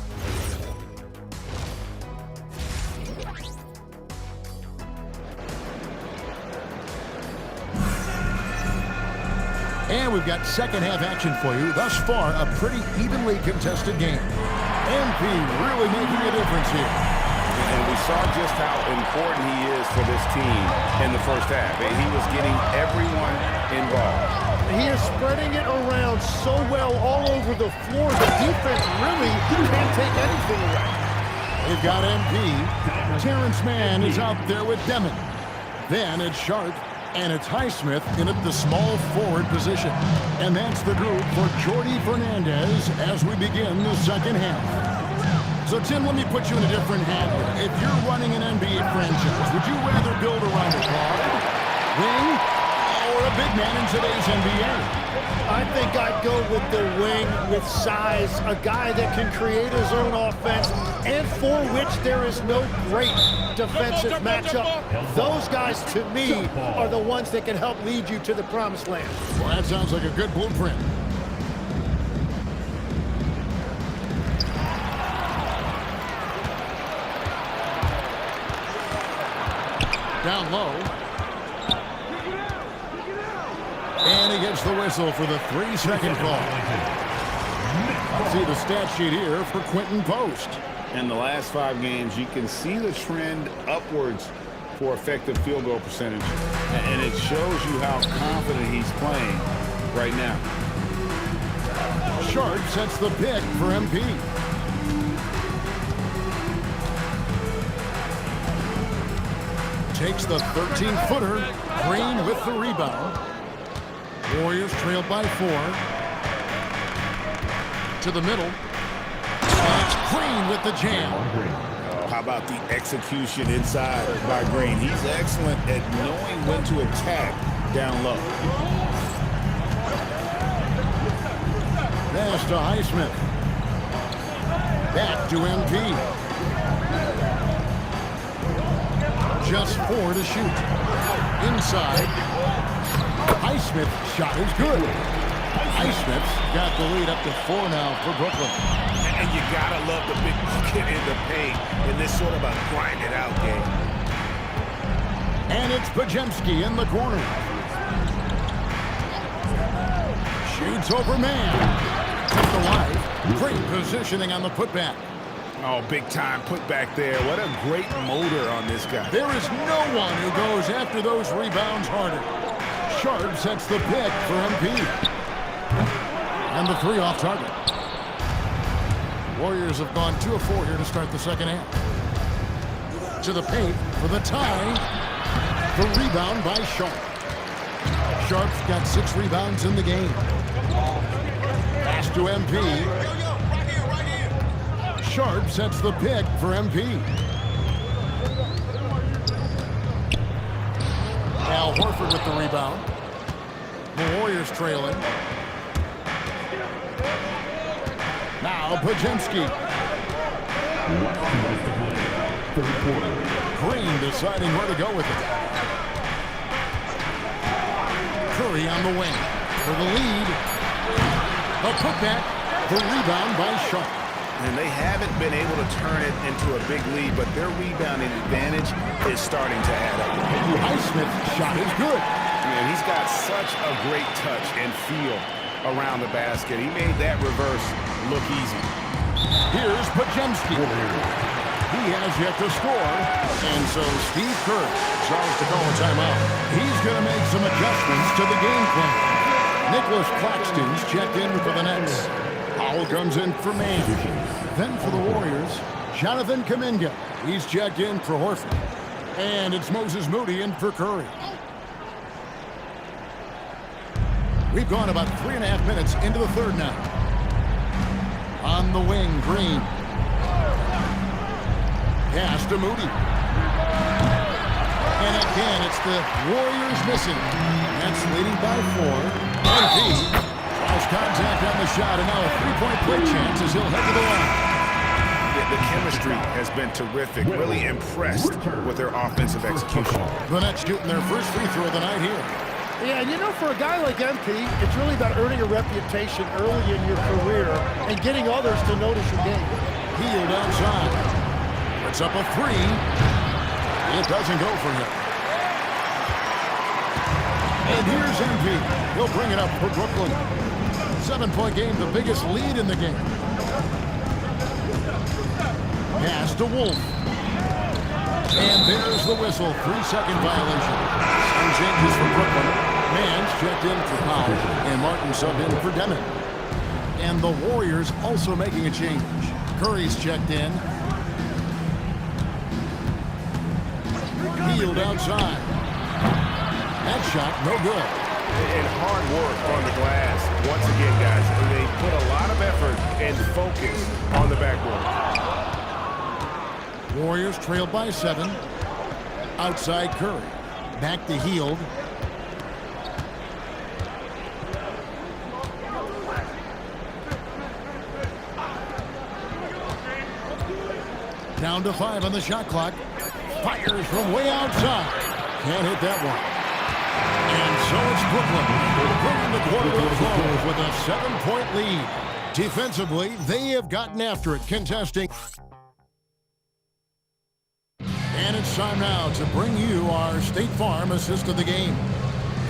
And we've got second half action for you. Thus far, a pretty evenly contested game. MP really making a difference here. And we saw just how important he is for this team in the first half. He was getting everyone involved. He is spreading it around so well all over the floor. The defense really can't take anything away. They've got MP. Terrence Mann is out there with Demon. Then it's Sharp. And it's Highsmith in at the small forward position. And that's the group for Jordi Fernandez as we begin the second half. So, Tim, let me put you in a different hand here. If you're running an NBA franchise, would you rather build around a guard, wing, or a big man in today's NBA? I think I'd go with the wing with size, a guy that can create his own offense, and for which there is no great defensive matchup. Those guys, to me, are the ones that can help lead you to the promised land. Well, that sounds like a good blueprint. Down low. And he gets the whistle for the 3-second call. I'll see the stat sheet here for Quentin Post. In the last 5 games, you can see the trend upwards for effective field goal percentage. And it shows you how confident he's playing right now. Sharp sets the pick for MP. Takes the 13-footer. Green with the rebound. Warriors trail by 4. To the middle. It's Green with the jam. How about the execution inside by Green? He's excellent at knowing when to attack down low. Pass to Highsmith. Back to MP. Just 4 to shoot. Inside. Highsmith's shot is good. Highsmith's got the lead up to 4 now for Brooklyn. And you gotta love the big bucket in the paint in this sort of a grind-it-out game. And it's Pajemski in the corner. Shoots over man. Took the wide. Great positioning on the putback. Oh, big time putback there. What a great motor on this guy. There is no one who goes after those rebounds harder. Sharp sets the pick for MP. And the 3 off target. Warriors have gone 2 of 4 here to start the second half. To the paint for the tie. The rebound by Sharp. Sharp's got 6 rebounds in the game. Pass to MP. Sharp sets the pick for MP. Al Horford with the rebound. The Warriors trailing. Now Pajemski. Green deciding where to go with it. Curry on the wing for the lead. The putback. The rebound by Sharp. And they haven't been able to turn it into a big lead, but their rebounding advantage is starting to add up. Highsmith's shot is good. Man, he's got such a great touch and feel around the basket. He made that reverse look easy. Here's Pajemski. He has yet to score. And so Steve Kerr tries to call a timeout. He's going to make some adjustments to the game plan. Nicholas Claxton's checked in for the Nets. Powell comes in for man. Then for the Warriors, Jonathan Kuminga. He's checked in for Horford. And it's Moses Moody in for Curry. We've gone about 3.5 minutes into the third now. On the wing, Green. Pass to Moody. And again, it's the Warriors missing. That's leading by 4. MP tries contact on the shot, and now a 3-point play chance as he'll head to the line. The chemistry has been terrific. Really impressed with their offensive execution. The Nets shooting their first free throw of the night here. Yeah, and you know, for a guy like MP, it's really about earning a reputation early in your career and getting others to notice your game. Healed outside. Puts up a 3. It doesn't go for him. And here's MP. He'll bring it up for Brooklyn. 7-point game, the biggest lead in the game. Pass to Wolf. And there's the whistle. 3-second violation. Some changes for Brooklyn. Mann's checked in for Powell. And Martin subbed in for Demon. And the Warriors also making a change. Curry's checked in. Healed outside. That shot, no good. And hard work on the glass. Once again, guys, they put a lot of effort and focus on the backboard. Warriors trailed by 7. Outside Curry. Back to Healed. Down to 5 on the shot clock. Fires from way outside. Can't hit that one. And so it's Brooklyn. Bringing the quarter to a close with a 7-point lead. Defensively, they have gotten after it, contesting. And it's time now to bring you our State Farm assist of the game.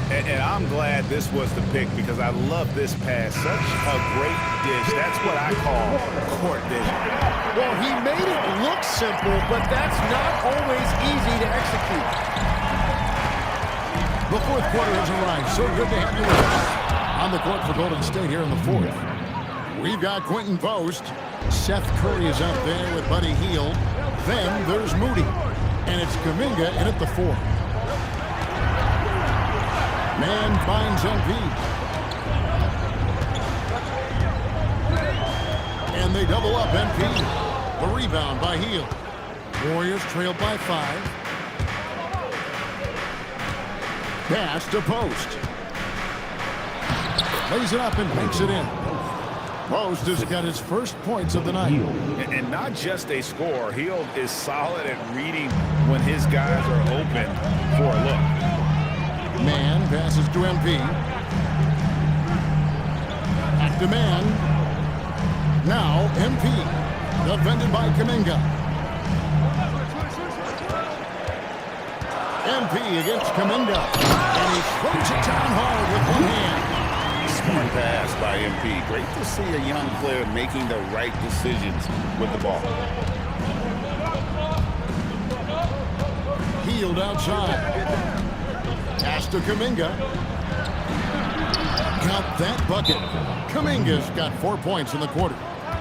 And I'm glad this was the pick because I love this pass. Such a great dish. That's what I call court vision. Well, he made it look simple, but that's not always easy to execute. The fourth quarter has arrived. So good to have you with us. On the court for Golden State here in the fourth. We've got Quentin Post. Seth Curry is out there with Buddy Hield. Then there's Moody. And it's Kuminga in at the 4. Man finds MP. And they double up MP. The rebound by Hield. Warriors trailed by 5. Pass to Post. Lays it up and makes it in. Post has got his first points of the night. And not just a scorer. Hield is solid at reading when his guys are open for a look. Man passes to MP. Back to Man. Now MP. Defended by Kuminga. MP against Kuminga. And he throws it down hard with one hand. Smart pass by MP. Great to see a young player making the right decisions with the ball. Hield outside. Pass to Kuminga. Count that bucket. Kuminga's got 4 points in the quarter.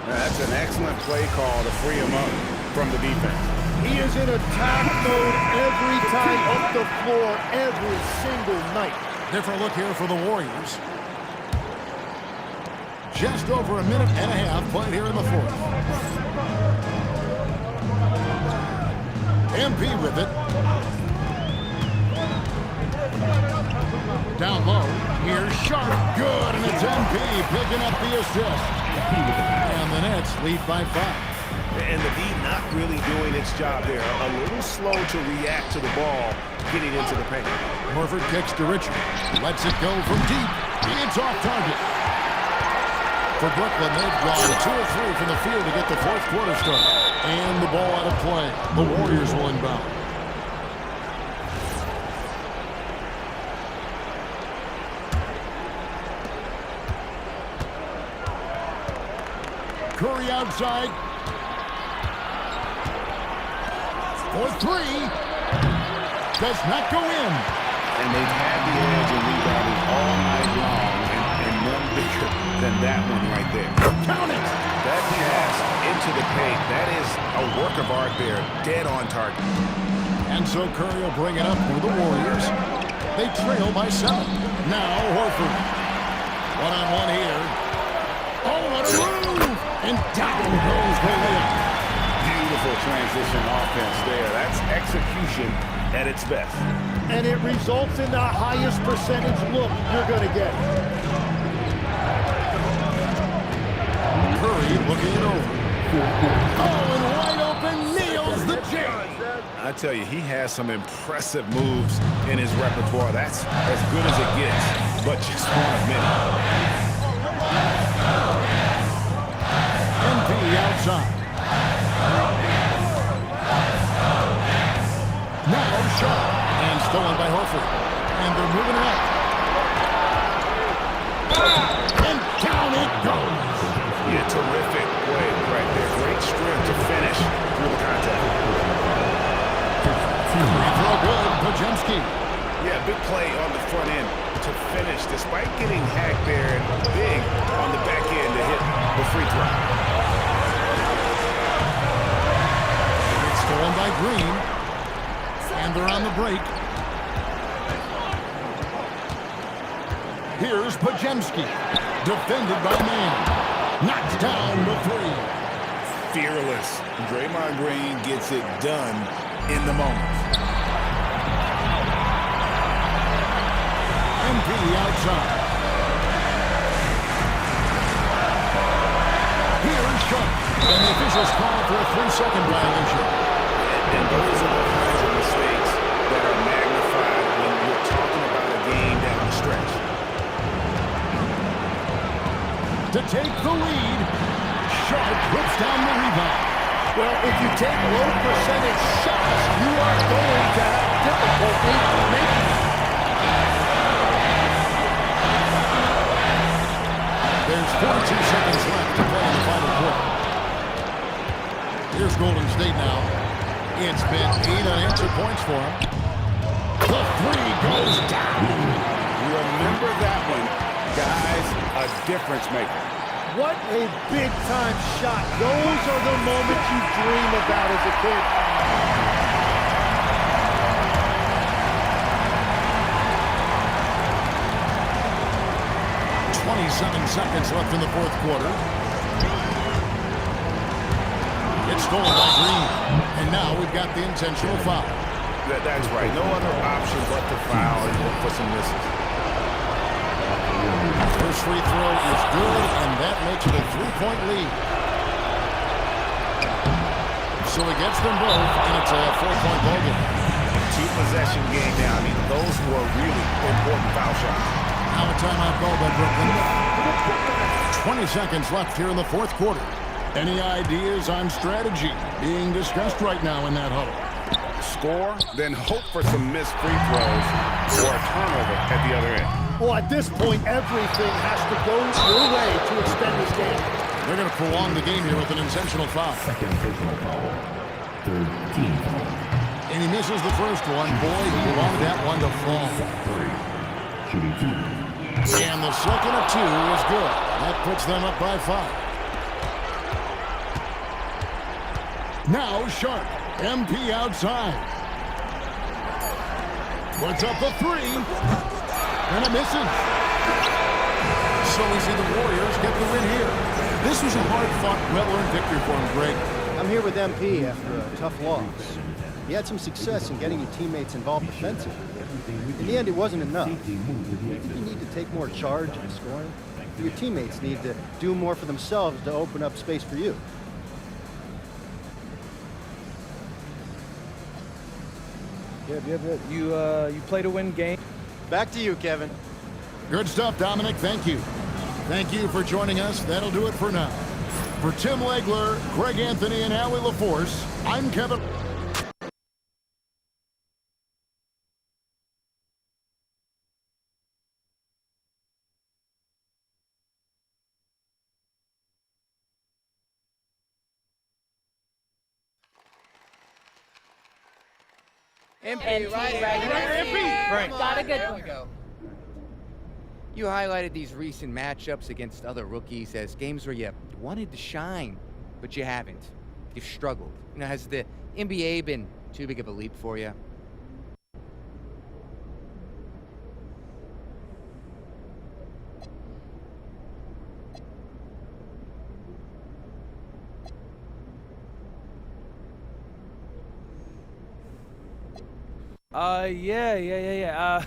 That's an excellent play call to free him up from the defense. He is in attack mode every time up the floor, every single night. Different look here for the Warriors. Just over a minute and a half played here in the fourth. MP with it. Down low. Here's Sharp. Good, and it's MP picking up the assist. And the Nets lead by 5. And the D not really doing its job there. A little slow to react to the ball getting into the paint. Horford kicks to Richard. Lets it go from deep. It's off target. For Brooklyn, they've gone 2 or 3 from the field to get the fourth quarter started. And the ball out of play. The Warriors will inbound. Curry outside. For 3. Does not go in. And they've had the edge and rebounding all night long. And none bigger than that one right there. Count it! That pass into the paint, that is a work of art there. Dead on target. And so Curry will bring it up for the Warriors. They trail by 7. Now Horford. One-on-one here. Oh, what a move! And down goes the layup. Beautiful transition offense there. That's execution at its best. And it results in the highest percentage look you're going to get. Curry looking it over. Oh, and wide open, nails the J. I tell you, he has some impressive moves in his repertoire. That's as good as it gets, but just one of many. MP outside. Now Sharp. And stolen by Horford. And they're moving it up. And down it goes. Yeah, terrific play right there. Great strength to finish through the contact. Free throw good, Podziemski. Yeah, big play on the front end to finish, despite getting hacked there and big on the back end to hit the free throw. It's stolen by Green. And they're on the break. Here's Podziemski. Defended by Man. Knocks down the 3. Fearless. Draymond Green gets it done in the moment. MP outside. Here's Sharp. And the officials call for a 3-second violation. And those are the kinds of mistakes that are magnified when you're talking about a game down the stretch. To take the lead, Sharp puts down the rebound. Well, if you take low percentage shots, you are going to have difficulty making them. 42 seconds left to play in the final quarter. Here's Golden State now. It's been 8 unanswered points for him. The three goes down. Remember that one, guys, a difference maker. What a big-time shot. Those are the moments you dream about as a kid. Seconds left in the fourth quarter. It's stolen by Green. And now we've got the intentional foul. That's right. No other option but to foul and look for some misses. First free throw is good, and that makes it a 3-point lead. So he gets them both, and it's a 4-point ball game. Two-possession game now. I mean, those were really important foul shots. Now a timeout call by Brooklyn. 20 seconds left here in the fourth quarter. Any ideas on strategy being discussed right now in that huddle? Score, then hope for some missed free throws or a turnover at the other end. Well, at this point, everything has to go your way to extend this game. They're going to prolong the game here with an intentional foul. Second personal foul. Third team foul. And he misses the first one. Boy, he wanted that one to fall. Shooting 2. And the second of 2 is good. That puts them up by 5. Now Sharp. MP outside. Puts up a 3. And it misses. So we see the Warriors get the win here. This was a hard-fought, well-earned victory for him, Greg. I'm here with MP after a tough loss. You had some success in getting your teammates involved defensively. In the end, it wasn't enough. You need to take more charge in scoring. Your teammates need to do more for themselves to open up space for you. You play to win game. Back to you, Kevin. Good stuff, Dominic. Thank you. Thank you for joining us. That'll do it for now. For Tim Legler, Greg Anthony, and Allie LaForce, I'm Kevin. MP, right here. Frank. Got a good one. There we go. You highlighted these recent matchups against other rookies as games where you wanted to shine, but you haven't. You've struggled. You know, has the NBA been too big of a leap for you? Yeah.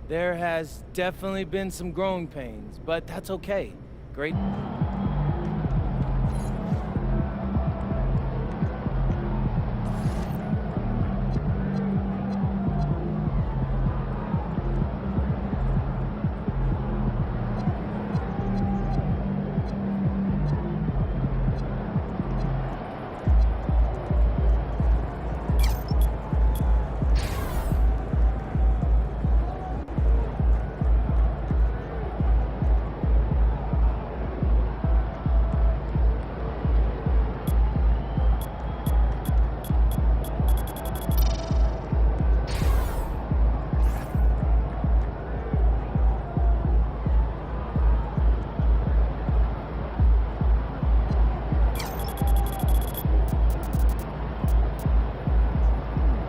There has definitely been some growing pains, but that's okay. Great.